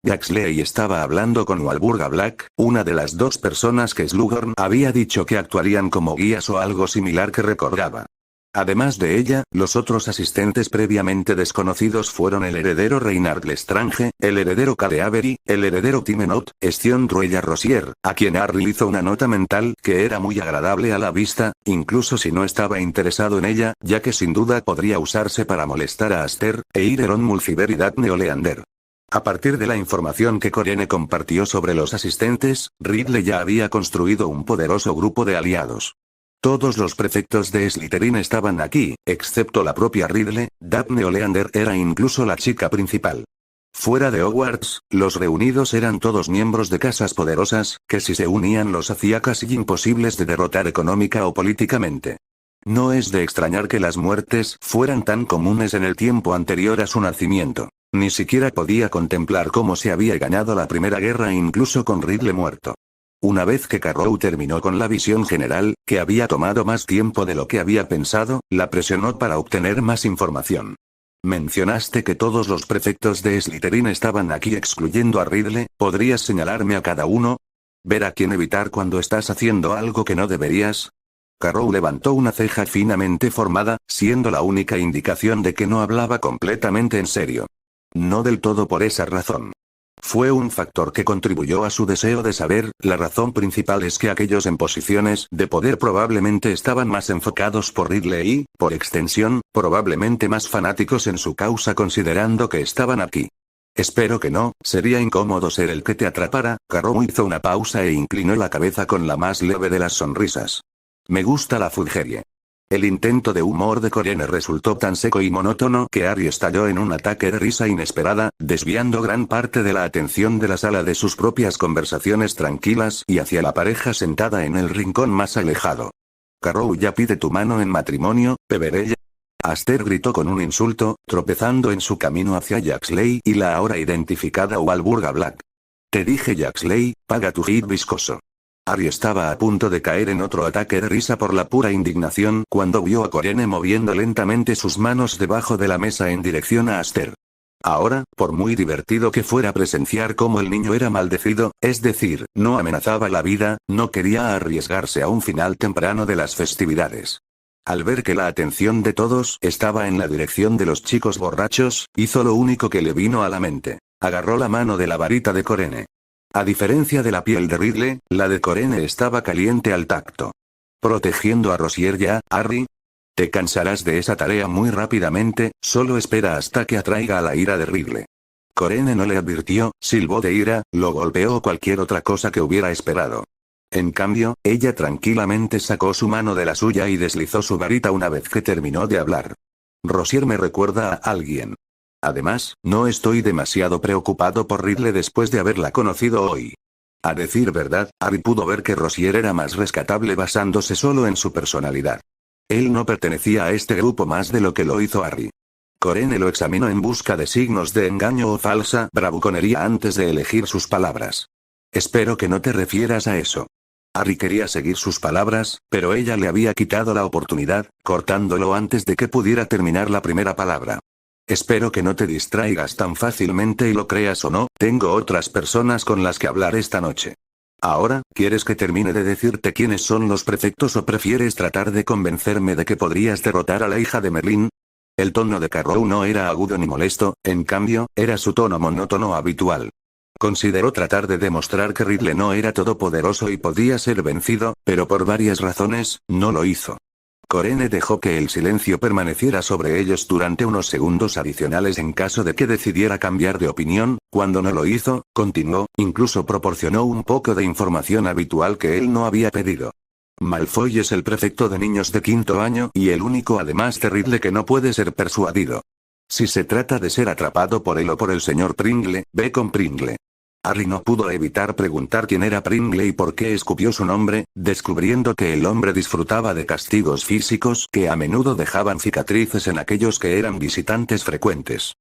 Jaxley estaba hablando con Walburga Black, una de las 2 personas que Slughorn había dicho que actuarían como guías o algo similar que recordaba. Además de ella, los otros asistentes previamente desconocidos fueron el heredero Reynard Lestrange, el heredero Cade Avery, el heredero Timenot, Estion Truella Rosier, a quien Harry hizo una nota mental que era muy agradable a la vista, incluso si no estaba interesado en ella, ya que sin duda podría usarse para molestar a Aster, e Ireron Mulciber y Daphne Oleander. A partir de la información que Corene compartió sobre los asistentes, Ridley ya había construido un poderoso grupo de aliados. Todos los prefectos de Slytherin estaban aquí, excepto la propia Ridley. Daphne Oleander era incluso la chica principal. Fuera de Hogwarts, los reunidos eran todos miembros de casas poderosas, que si se unían los hacía casi imposibles de derrotar económica o políticamente. No es de extrañar que las muertes fueran tan comunes en el tiempo anterior a su nacimiento. Ni siquiera podía contemplar cómo se había ganado la Primera Guerra incluso con Ridley muerto. Una vez que Carrow terminó con la visión general, que había tomado más tiempo de lo que había pensado, la presionó para obtener más información. Mencionaste que todos los prefectos de Slytherin estaban aquí excluyendo a Ridley. ¿Podrías señalarme a cada uno? ¿Ver a quién evitar cuando estás haciendo algo que no deberías? Carrow levantó una ceja finamente formada, siendo la única indicación de que no hablaba completamente en serio. No del todo por esa razón. Fue un factor que contribuyó a su deseo de saber. La razón principal es que aquellos en posiciones de poder probablemente estaban más enfocados por Ridley y, por extensión, probablemente más fanáticos en su causa considerando que estaban aquí. Espero que no. Sería incómodo ser el que te atrapara. Carrow hizo una pausa e inclinó la cabeza con la más leve de las sonrisas. Me gusta la Fudgerie. El intento de humor de Corene resultó tan seco y monótono que Harry estalló en un ataque de risa inesperada, desviando gran parte de la atención de la sala de sus propias conversaciones tranquilas y hacia la pareja sentada en el rincón más alejado. «Carrow ya pide tu mano en matrimonio, Peverella». Aster gritó con un insulto, tropezando en su camino hacia Jaxley y la ahora identificada Walburga Black. «Te dije Jaxley, paga tu hit viscoso». Harry estaba a punto de caer en otro ataque de risa por la pura indignación cuando vio a Corene moviendo lentamente sus manos debajo de la mesa en dirección a Aster. Ahora, por muy divertido que fuera presenciar cómo el niño era maldecido, es decir, no amenazaba la vida, no quería arriesgarse a un final temprano de las festividades. Al ver que la atención de todos estaba en la dirección de los chicos borrachos, hizo lo único que le vino a la mente. Agarró la mano de la varita de Corene. A diferencia de la piel de Ridley, la de Corene estaba caliente al tacto. ¿Protegiendo a Rosier ya, Harry? Te cansarás de esa tarea muy rápidamente, solo espera hasta que atraiga a la ira de Ridley. Corene no le advirtió, silbó de ira, lo golpeó o cualquier otra cosa que hubiera esperado. En cambio, ella tranquilamente sacó su mano de la suya y deslizó su varita una vez que terminó de hablar. Rosier me recuerda a alguien. Además, no estoy demasiado preocupado por Ridley después de haberla conocido hoy. A decir verdad, Harry pudo ver que Rosier era más rescatable basándose solo en su personalidad. Él no pertenecía a este grupo más de lo que lo hizo Harry. Corene lo examinó en busca de signos de engaño o falsa bravuconería antes de elegir sus palabras. Espero que no te refieras a eso. Harry quería seguir sus palabras, pero ella le había quitado la oportunidad, cortándolo antes de que pudiera terminar la primera palabra. Espero que no te distraigas tan fácilmente y lo creas o no, tengo otras personas con las que hablar esta noche. Ahora, ¿quieres que termine de decirte quiénes son los prefectos o prefieres tratar de convencerme de que podrías derrotar a la hija de Merlín? El tono de Carrow no era agudo ni molesto, en cambio, era su tono monótono habitual. Consideró tratar de demostrar que Ridley no era todopoderoso y podía ser vencido, pero por varias razones, no lo hizo. Corene dejó que el silencio permaneciera sobre ellos durante unos segundos adicionales en caso de que decidiera cambiar de opinión. Cuando no lo hizo, continuó, incluso proporcionó un poco de información habitual que él no había pedido. Malfoy es el prefecto de niños de quinto año y el único además de Ridley que no puede ser persuadido. Si se trata de ser atrapado por él o por el señor Pringle, ve con Pringle. Harry no pudo evitar preguntar quién era Pringle y por qué escupió su nombre, descubriendo que el hombre disfrutaba de castigos físicos que a menudo dejaban cicatrices en aquellos que eran visitantes frecuentes.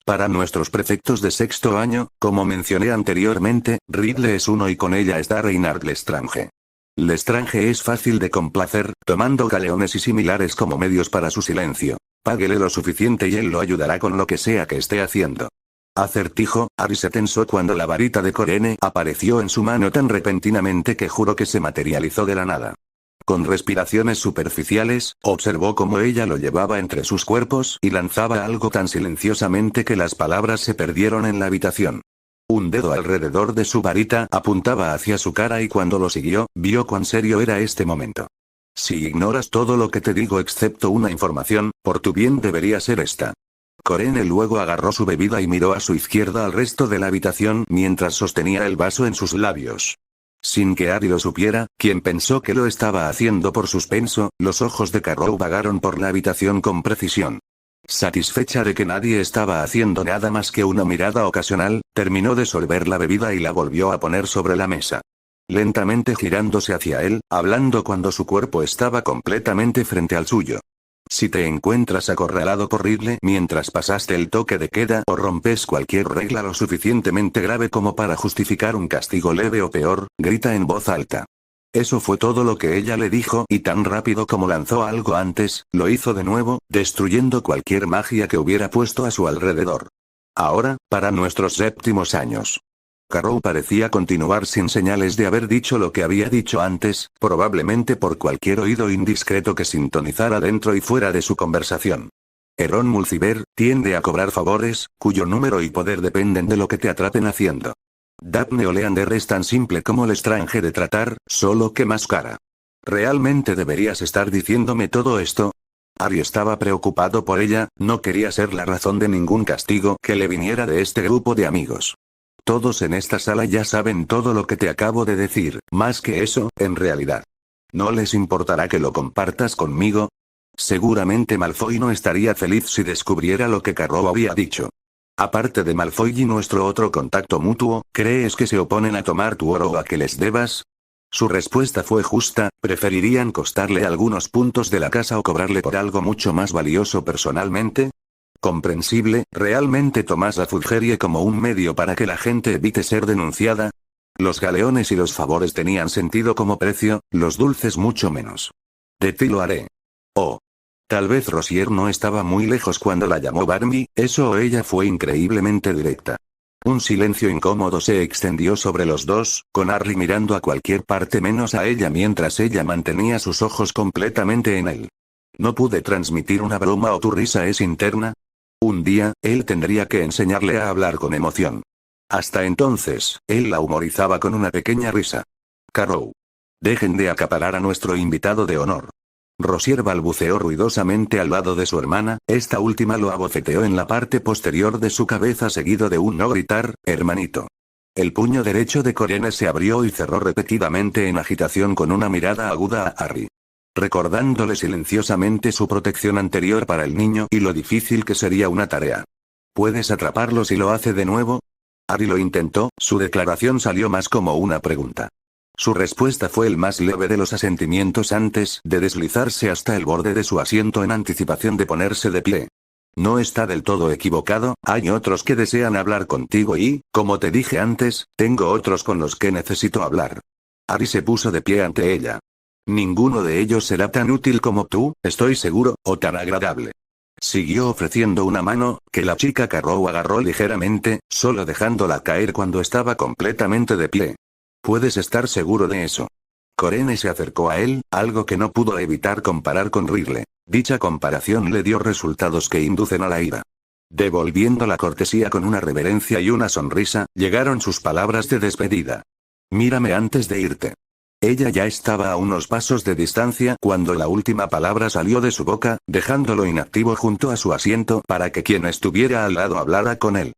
Para nuestros prefectos de sexto año, como mencioné anteriormente, Ridley es uno y con ella está Reynard Lestrange. Lestrange es fácil de complacer, tomando galeones y similares como medios para su silencio. Páguele lo suficiente y él lo ayudará con lo que sea que esté haciendo. Acertijo. Harry se tensó cuando la varita de Corene apareció en su mano tan repentinamente que juró que se materializó de la nada. Con respiraciones superficiales, observó cómo ella lo llevaba entre sus cuerpos y lanzaba algo tan silenciosamente que las palabras se perdieron en la habitación. Un dedo alrededor de su varita apuntaba hacia su cara y cuando lo siguió, vio cuán serio era este momento. Si ignoras todo lo que te digo excepto una información, por tu bien debería ser esta. Corene luego agarró su bebida y miró a su izquierda al resto de la habitación mientras sostenía el vaso en sus labios. Sin que Harry lo supiera, quien pensó que lo estaba haciendo por suspenso, los ojos de Carrow vagaron por la habitación con precisión. Satisfecha de que nadie estaba haciendo nada más que una mirada ocasional, terminó de sorber la bebida y la volvió a poner sobre la mesa. Lentamente girándose hacia él, hablando cuando su cuerpo estaba completamente frente al suyo. Si te encuentras acorralado por Ridley mientras pasaste el toque de queda o rompes cualquier regla lo suficientemente grave como para justificar un castigo leve o peor, grita en voz alta. Eso fue todo lo que ella le dijo y tan rápido como lanzó algo antes, lo hizo de nuevo, destruyendo cualquier magia que hubiera puesto a su alrededor. Ahora, para nuestros séptimos años. Carrow parecía continuar sin señales de haber dicho lo que había dicho antes, probablemente por cualquier oído indiscreto que sintonizara dentro y fuera de su conversación. Ron Mulciber tiende a cobrar favores, cuyo número y poder dependen de lo que te atrapen haciendo. Daphne Oleander es tan simple como Lestrange de tratar, solo que más cara. ¿Realmente deberías estar diciéndome todo esto? Harry estaba preocupado por ella, no quería ser la razón de ningún castigo que le viniera de este grupo de amigos. Todos en esta sala ya saben todo lo que te acabo de decir, más que eso, en realidad. ¿No les importará que lo compartas conmigo? Seguramente Malfoy no estaría feliz si descubriera lo que Carrow había dicho. Aparte de Malfoy y nuestro otro contacto mutuo, ¿crees que se oponen a tomar tu oro o a que les debas? Su respuesta fue justa, preferirían costarle algunos puntos de la casa o cobrarle por algo mucho más valioso personalmente. Comprensible, ¿realmente tomas la Fudgerie como un medio para que la gente evite ser denunciada? Los galeones y los favores tenían sentido como precio, los dulces mucho menos. De ti lo haré. Oh. Tal vez Rosier no estaba muy lejos cuando la llamó Barmy, eso o ella fue increíblemente directa. Un silencio incómodo se extendió sobre los dos, con Harry mirando a cualquier parte menos a ella mientras ella mantenía sus ojos completamente en él. ¿No pude transmitir una broma o tu risa es interna? Un día, él tendría que enseñarle a hablar con emoción. Hasta entonces, él la humorizaba con una pequeña risa. Carrow. Dejen de acaparar a nuestro invitado de honor. Rosier balbuceó ruidosamente al lado de su hermana, esta última lo abofeteó en la parte posterior de su cabeza seguido de un no gritar, hermanito. El puño derecho de Corene se abrió y cerró repetidamente en agitación con una mirada aguda a Harry. Recordándole silenciosamente su protección anterior para el niño y lo difícil que sería una tarea. ¿Puedes atraparlo si lo hace de nuevo? Harry lo intentó, su declaración salió más como una pregunta. Su respuesta fue el más leve de los asentimientos antes de deslizarse hasta el borde de su asiento en anticipación de ponerse de pie. No está del todo equivocado, hay otros que desean hablar contigo y, como te dije antes, tengo otros con los que necesito hablar. Harry se puso de pie ante ella. Ninguno de ellos será tan útil como tú, estoy seguro, o tan agradable. Siguió ofreciendo una mano, que la chica Carrow agarró ligeramente, solo dejándola caer cuando estaba completamente de pie. Puedes estar seguro de eso. Corene se acercó a él, algo que no pudo evitar comparar con Ridley. Dicha comparación le dio resultados que inducen a la ira. Devolviendo la cortesía con una reverencia y una sonrisa, llegaron sus palabras de despedida. Mírame antes de irte. Ella ya estaba a unos pasos de distancia cuando la última palabra salió de su boca, dejándolo inactivo junto a su asiento para que quien estuviera al lado hablara con él.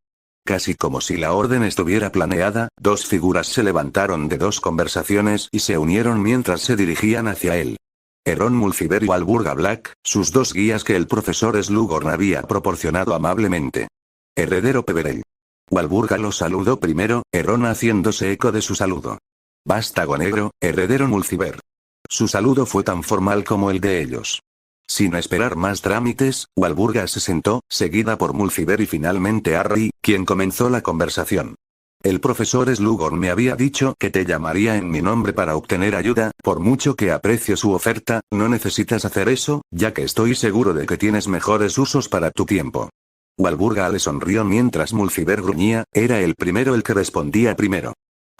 Casi como si la orden estuviera planeada, dos figuras se levantaron de dos conversaciones y se unieron mientras se dirigían hacia él. Ron Mulciber y Walburga Black, sus dos guías que el profesor Slughorn había proporcionado amablemente. Heredero Peverell. Walburga lo saludó primero, Ron haciéndose eco de su saludo. Vástago negro, heredero Mulciber. Su saludo fue tan formal como el de ellos. Sin esperar más trámites, Walburga se sentó, seguida por Mulciber y finalmente Harry, quien comenzó la conversación. El profesor Slughorn me había dicho que te llamaría en mi nombre para obtener ayuda, por mucho que aprecio su oferta, no necesitas hacer eso, ya que estoy seguro de que tienes mejores usos para tu tiempo. Walburga le sonrió mientras Mulciber gruñía, era el primero el que respondía primero.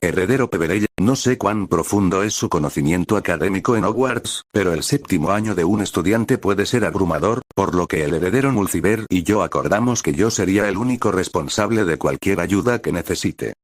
Heredero Peverell, no sé cuán profundo es su conocimiento académico en Hogwarts, pero el séptimo año de un estudiante puede ser abrumador, por lo que el heredero Mulciber y yo acordamos que yo sería el único responsable de cualquier ayuda que necesite.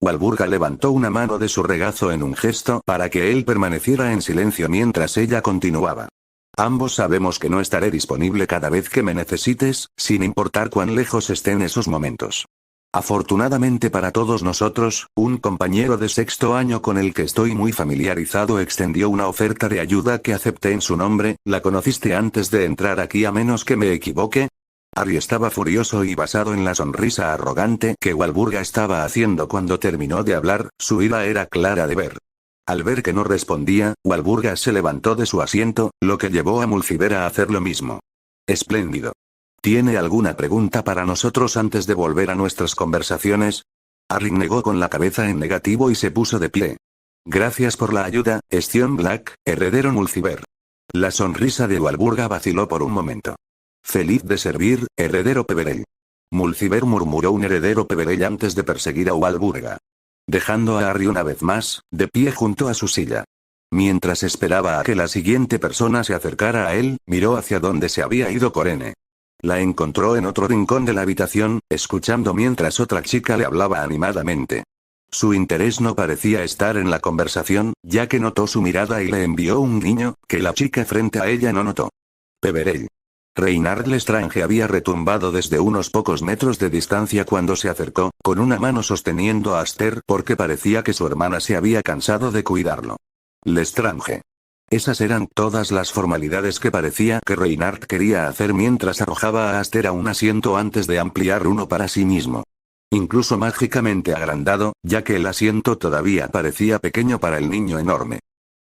Walburga levantó una mano de su regazo en un gesto para que él permaneciera en silencio mientras ella continuaba. Ambos sabemos que no estaré disponible cada vez que me necesites, sin importar cuán lejos estén esos momentos. Afortunadamente para todos nosotros, un compañero de sexto año con el que estoy muy familiarizado extendió una oferta de ayuda que acepté en su nombre. ¿La conociste antes de entrar aquí a menos que me equivoque? Harry estaba furioso y basado en la sonrisa arrogante que Walburga estaba haciendo cuando terminó de hablar, su ira era clara de ver. Al ver que no respondía, Walburga se levantó de su asiento, lo que llevó a Mulciber a hacer lo mismo. Espléndido. ¿Tiene alguna pregunta para nosotros antes de volver a nuestras conversaciones? Harry negó con la cabeza en negativo y se puso de pie. Gracias por la ayuda, Stion Black, heredero Mulciber. La sonrisa de Walburga vaciló por un momento. Feliz de servir, heredero Peverell. Mulciber murmuró un heredero Peverell antes de perseguir a Walburga. Dejando a Harry una vez más, de pie junto a su silla. Mientras esperaba a que la siguiente persona se acercara a él, miró hacia donde se había ido Corene. La encontró en otro rincón de la habitación, escuchando mientras otra chica le hablaba animadamente. Su interés no parecía estar en la conversación, ya que notó su mirada y le envió un guiño, que la chica frente a ella no notó. Peverell. Reynard Lestrange había retumbado desde unos pocos metros de distancia cuando se acercó, con una mano sosteniendo a Aster porque parecía que su hermana se había cansado de cuidarlo. Lestrange. Esas eran todas las formalidades que parecía que Reynard quería hacer mientras arrojaba a Aster a un asiento antes de ampliar uno para sí mismo. Incluso mágicamente agrandado, ya que el asiento todavía parecía pequeño para el niño enorme.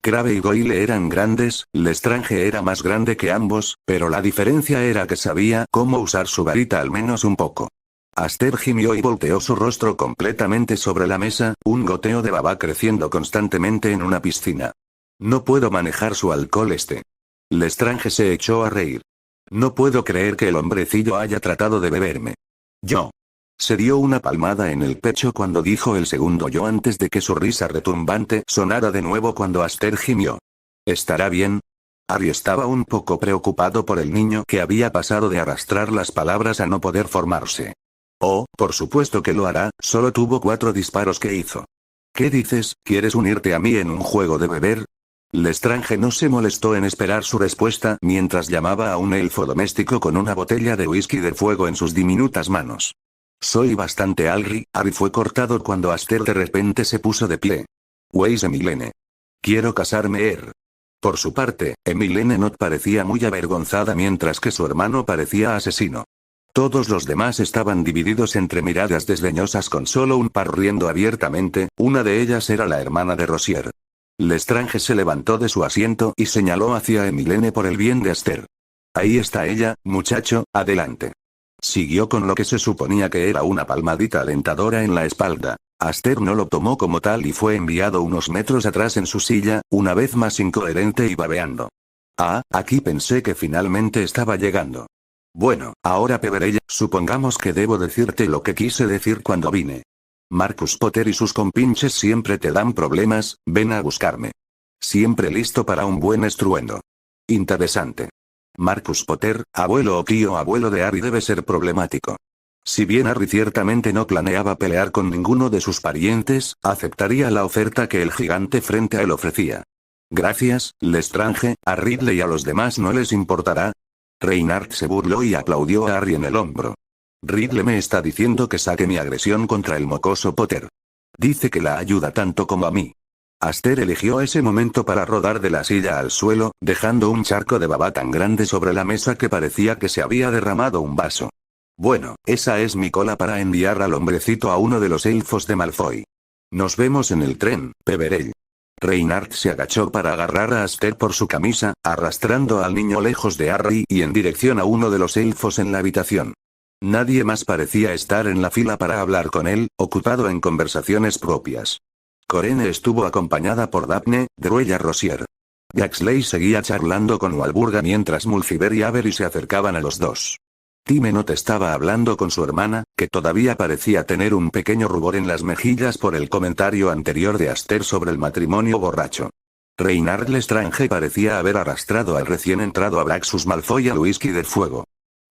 Crabbe y Goyle eran grandes, Lestrange era más grande que ambos, pero la diferencia era que sabía cómo usar su varita al menos un poco. Aster gimió y volteó su rostro completamente sobre la mesa, un goteo de baba creciendo constantemente en una piscina. No puedo manejar su alcohol este. Lestrange se echó a reír. No puedo creer que el hombrecillo haya tratado de beberme. Yo. Se dio una palmada en el pecho cuando dijo el segundo yo antes de que su risa retumbante sonara de nuevo cuando Aster gimió. ¿Estará bien? Harry estaba un poco preocupado por el niño que había pasado de arrastrar las palabras a no poder formarse. Oh, por supuesto que lo hará, solo tuvo 4 disparos que hizo. ¿Qué dices? ¿Quieres unirte a mí en un juego de beber? Lestrange no se molestó en esperar su respuesta mientras llamaba a un elfo doméstico con una botella de whisky de fuego en sus diminutas manos. Soy bastante Harry fue cortado cuando Aster de repente se puso de pie. Weiss Emilene. Quiero casarme Por su parte, Emilene no parecía muy avergonzada mientras que su hermano parecía asesino. Todos los demás estaban divididos entre miradas desdeñosas con solo un par riendo abiertamente, una de ellas era la hermana de Rosier. Lestrange se levantó de su asiento y señaló hacia Emilene por el bien de Aster. Ahí está ella, muchacho, adelante. Siguió con lo que se suponía que era una palmadita alentadora en la espalda. Aster no lo tomó como tal y fue enviado unos metros atrás en su silla, una vez más incoherente y babeando. Ah, aquí pensé que finalmente estaba llegando. Bueno, ahora beberé. Supongamos que debo decirte lo que quise decir cuando vine. Marcus Potter y sus compinches siempre te dan problemas, ven a buscarme. Siempre listo para un buen estruendo. Interesante. Marcus Potter, abuelo o tío abuelo de Harry debe ser problemático. Si bien Harry ciertamente no planeaba pelear con ninguno de sus parientes, aceptaría la oferta que el gigante frente a él ofrecía. Gracias, Lestrange, a Ridley y a los demás no les importará. Reynard se burló y aplaudió a Harry en el hombro. Ridley me está diciendo que saque mi agresión contra el mocoso Potter. Dice que la ayuda tanto como a mí. Aster eligió ese momento para rodar de la silla al suelo, dejando un charco de baba tan grande sobre la mesa que parecía que se había derramado un vaso. Bueno, esa es mi cola para enviar al hombrecito a uno de los elfos de Malfoy. Nos vemos en el tren, Peverell. Reynard se agachó para agarrar a Aster por su camisa, arrastrando al niño lejos de Harry y en dirección a uno de los elfos en la habitación. Nadie más parecía estar en la fila para hablar con él, ocupado en conversaciones propias. Corene estuvo acompañada por Daphne, Drew y Rosier. Jaxley seguía charlando con Walburga mientras Mulciber y Avery se acercaban a los dos. Timenot estaba hablando con su hermana, que todavía parecía tener un pequeño rubor en las mejillas por el comentario anterior de Aster sobre el matrimonio borracho. Reynard Lestrange parecía haber arrastrado al recién entrado Abraxus Malfoy al whisky de fuego.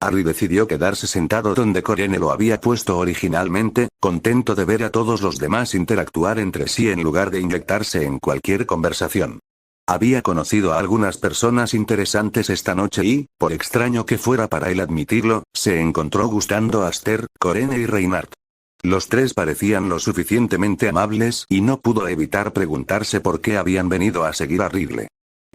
Harry decidió quedarse sentado donde Corene lo había puesto originalmente, contento de ver a todos los demás interactuar entre sí en lugar de inyectarse en cualquier conversación. Había conocido a algunas personas interesantes esta noche y, por extraño que fuera para él admitirlo, se encontró gustando a Aster, Corene y Reynard. Los tres parecían lo suficientemente amables y no pudo evitar preguntarse por qué habían venido a seguir a Ridley.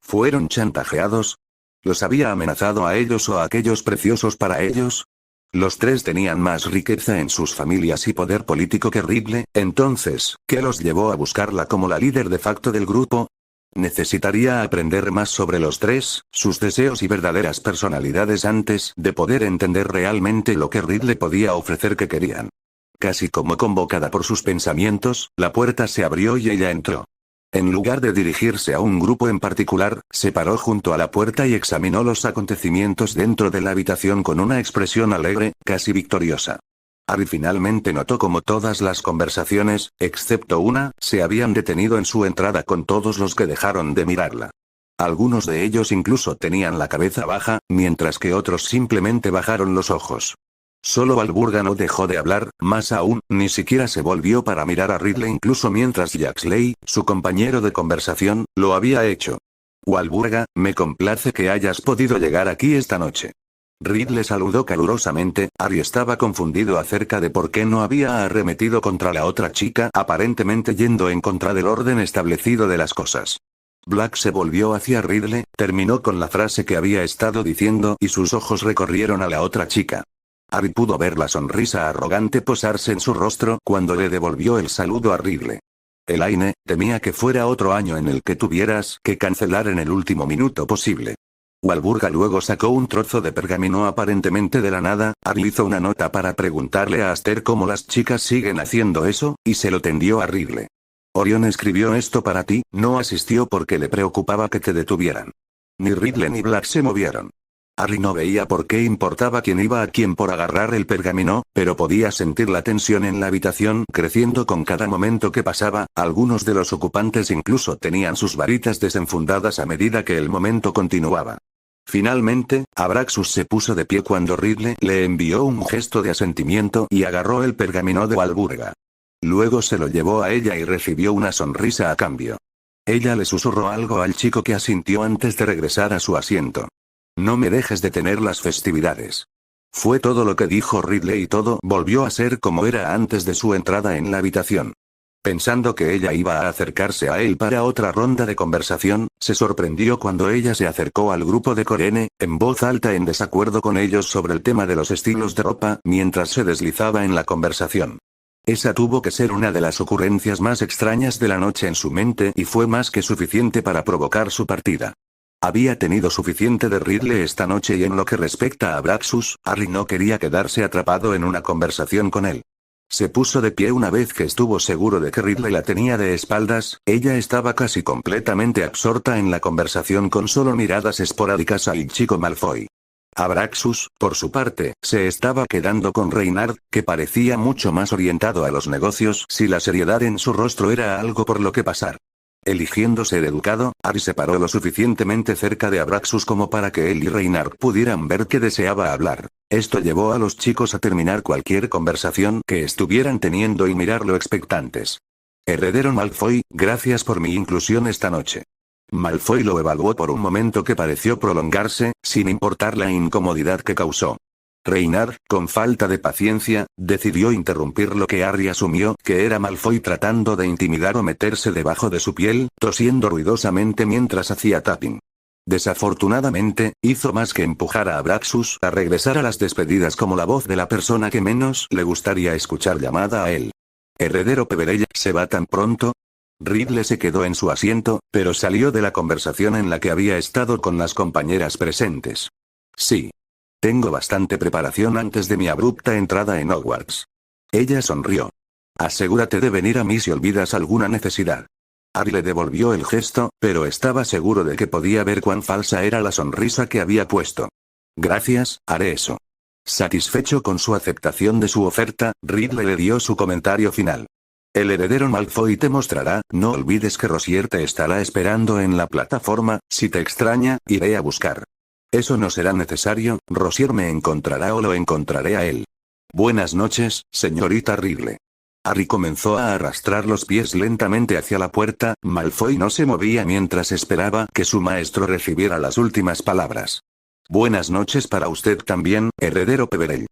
¿Fueron chantajeados? ¿Los había amenazado a ellos o a aquellos preciosos para ellos? Los tres tenían más riqueza en sus familias y poder político que Ridley, entonces, ¿qué los llevó a buscarla como la líder de facto del grupo? Necesitaría aprender más sobre los tres, sus deseos y verdaderas personalidades antes de poder entender realmente lo que Ridley podía ofrecer que querían. Casi como convocada por sus pensamientos, la puerta se abrió y ella entró. En lugar de dirigirse a un grupo en particular, se paró junto a la puerta y examinó los acontecimientos dentro de la habitación con una expresión alegre, casi victoriosa. Harry finalmente notó como todas las conversaciones, excepto una, se habían detenido en su entrada con todos los que dejaron de mirarla. Algunos de ellos incluso tenían la cabeza baja, mientras que otros simplemente bajaron los ojos. Solo Walburga no dejó de hablar, más aún, ni siquiera se volvió para mirar a Ridley incluso mientras Jaxley, su compañero de conversación, lo había hecho. Walburga, me complace que hayas podido llegar aquí esta noche. Ridley saludó calurosamente. Harry estaba confundido acerca de por qué no había arremetido contra la otra chica, aparentemente yendo en contra del orden establecido de las cosas. Black se volvió hacia Ridley, terminó con la frase que había estado diciendo y sus ojos recorrieron a la otra chica. Harry pudo ver la sonrisa arrogante posarse en su rostro cuando le devolvió el saludo a Ridley. Elaine, temía que fuera otro año en el que tuvieras que cancelar en el último minuto posible. Walburga luego sacó un trozo de pergamino aparentemente de la nada. Harry hizo una nota para preguntarle a Aster cómo las chicas siguen haciendo eso, y se lo tendió a Ridley. Orion escribió esto para ti, no asistió porque le preocupaba que te detuvieran. Ni Ridley ni Black se movieron. Harry no veía por qué importaba quién iba a quién por agarrar el pergamino, pero podía sentir la tensión en la habitación creciendo con cada momento que pasaba. Algunos de los ocupantes incluso tenían sus varitas desenfundadas a medida que el momento continuaba. Finalmente, Abraxus se puso de pie cuando Ridley le envió un gesto de asentimiento y agarró el pergamino de Walburga. Luego se lo llevó a ella y recibió una sonrisa a cambio. Ella le susurró algo al chico que asintió antes de regresar a su asiento. No me dejes detener las festividades. Fue todo lo que dijo Ridley y todo volvió a ser como era antes de su entrada en la habitación. Pensando que ella iba a acercarse a él para otra ronda de conversación, se sorprendió cuando ella se acercó al grupo de Corene, en voz alta en desacuerdo con ellos sobre el tema de los estilos de ropa, mientras se deslizaba en la conversación. Esa tuvo que ser una de las ocurrencias más extrañas de la noche en su mente y fue más que suficiente para provocar su partida. Había tenido suficiente de Ridley esta noche y en lo que respecta a Abraxus, Harry no quería quedarse atrapado en una conversación con él. Se puso de pie una vez que estuvo seguro de que Ridley la tenía de espaldas. Ella estaba casi completamente absorta en la conversación con solo miradas esporádicas al chico Malfoy. Abraxus, por su parte, se estaba quedando con Reynard, que parecía mucho más orientado a los negocios si la seriedad en su rostro era algo por lo que pasar. Eligiendo ser educado, Harry se paró lo suficientemente cerca de Abraxus como para que él y Reynard pudieran ver que deseaba hablar. Esto llevó a los chicos a terminar cualquier conversación que estuvieran teniendo y mirarlo expectantes. Heredero Malfoy, gracias por mi inclusión esta noche. Malfoy lo evaluó por un momento que pareció prolongarse, sin importar la incomodidad que causó. Reynard, con falta de paciencia, decidió interrumpir lo que Harry asumió que era Malfoy tratando de intimidar o meterse debajo de su piel, tosiendo ruidosamente mientras hacía tapping. Desafortunadamente, hizo más que empujar a Abraxus a regresar a las despedidas como la voz de la persona que menos le gustaría escuchar llamada a él. Heredero Peverell, ¿se va tan pronto? Ridley se quedó en su asiento, pero salió de la conversación en la que había estado con las compañeras presentes. Sí. Tengo bastante preparación antes de mi abrupta entrada en Hogwarts. Ella sonrió. Asegúrate de venir a mí si olvidas alguna necesidad. Harry le devolvió el gesto, pero estaba seguro de que podía ver cuán falsa era la sonrisa que había puesto. Gracias, haré eso. Satisfecho con su aceptación de su oferta, Ridley le dio su comentario final. El heredero Malfoy te mostrará, no olvides que Rosier te estará esperando en la plataforma, si te extraña, iré a buscar. Eso no será necesario, Rosier me encontrará o lo encontraré a él. Buenas noches, señorita Ridley. Harry comenzó a arrastrar los pies lentamente hacia la puerta. Malfoy no se movía mientras esperaba que su maestro recibiera las últimas palabras. Buenas noches para usted también, heredero Peverell.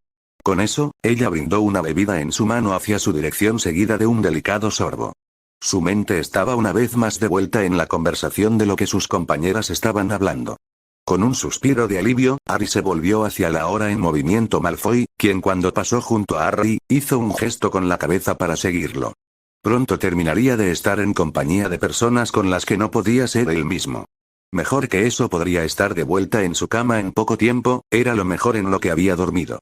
Con eso, ella brindó una bebida en su mano hacia su dirección seguida de un delicado sorbo. Su mente estaba una vez más de vuelta en la conversación de lo que sus compañeras estaban hablando. Con un suspiro de alivio, Harry se volvió hacia la ahora en movimiento Malfoy, quien cuando pasó junto a Harry, hizo un gesto con la cabeza para seguirlo. Pronto terminaría de estar en compañía de personas con las que no podía ser él mismo. Mejor que eso podría estar de vuelta en su cama en poco tiempo, era lo mejor en lo que había dormido.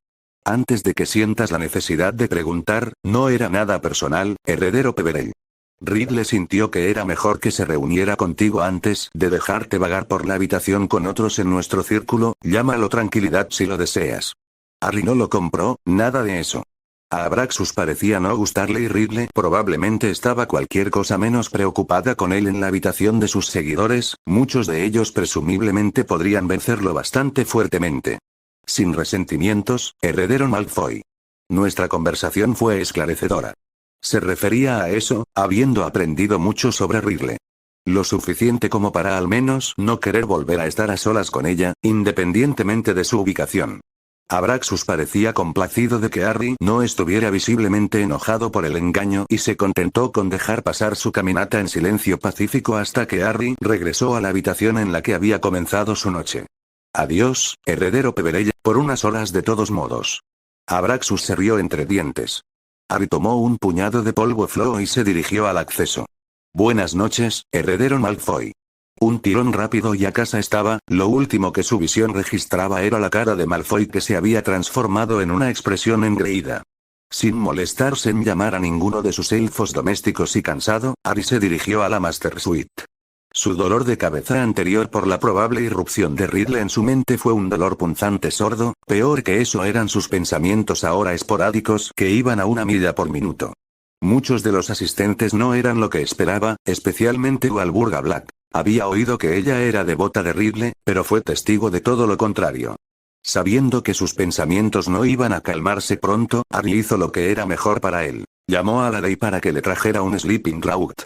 Antes de que sientas la necesidad de preguntar, no era nada personal, heredero Peverell. Ridley sintió que era mejor que se reuniera contigo antes de dejarte vagar por la habitación con otros en nuestro círculo, llámalo tranquilidad si lo deseas. Harry no lo compró, nada de eso. A Abraxus parecía no gustarle y Ridley probablemente estaba cualquier cosa menos preocupada con él en la habitación de sus seguidores, muchos de ellos presumiblemente podrían vencerlo bastante fuertemente. Sin resentimientos, heredero Malfoy. Nuestra conversación fue esclarecedora. Se refería a eso, habiendo aprendido mucho sobre Ridley. Lo suficiente como para al menos no querer volver a estar a solas con ella, independientemente de su ubicación. Abraxus parecía complacido de que Harry no estuviera visiblemente enojado por el engaño y se contentó con dejar pasar su caminata en silencio pacífico hasta que Harry regresó a la habitación en la que había comenzado su noche. Adiós, heredero Peverell, por unas horas de todos modos. Abraxus se rió entre dientes. Harry tomó un puñado de polvo Flow y se dirigió al acceso. Buenas noches, heredero Malfoy. Un tirón rápido y a casa estaba, lo último que su visión registraba era la cara de Malfoy que se había transformado en una expresión engreída. Sin molestarse en llamar a ninguno de sus elfos domésticos y cansado, Harry se dirigió a la Master Suite. Su dolor de cabeza anterior por la probable irrupción de Riddle en su mente fue un dolor punzante sordo, peor que eso eran sus pensamientos ahora esporádicos que iban a 1 milla por minuto. Muchos de los asistentes no eran lo que esperaba, especialmente Walburga Black. Había oído que ella era devota de Riddle, pero fue testigo de todo lo contrario. Sabiendo que sus pensamientos no iban a calmarse pronto, Harry hizo lo que era mejor para él. Llamó a la ley para que le trajera un sleeping draught.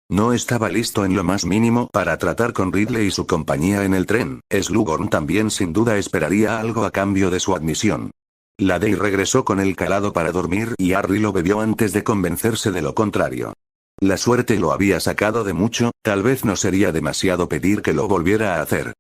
No estaba listo en lo más mínimo para tratar con Riddle y su compañía en el tren. Slughorn también sin duda esperaría algo a cambio de su admisión. La Ley regresó con el calado para dormir y Harry lo bebió antes de convencerse de lo contrario. La suerte lo había sacado de mucho, tal vez no sería demasiado pedir que lo volviera a hacer.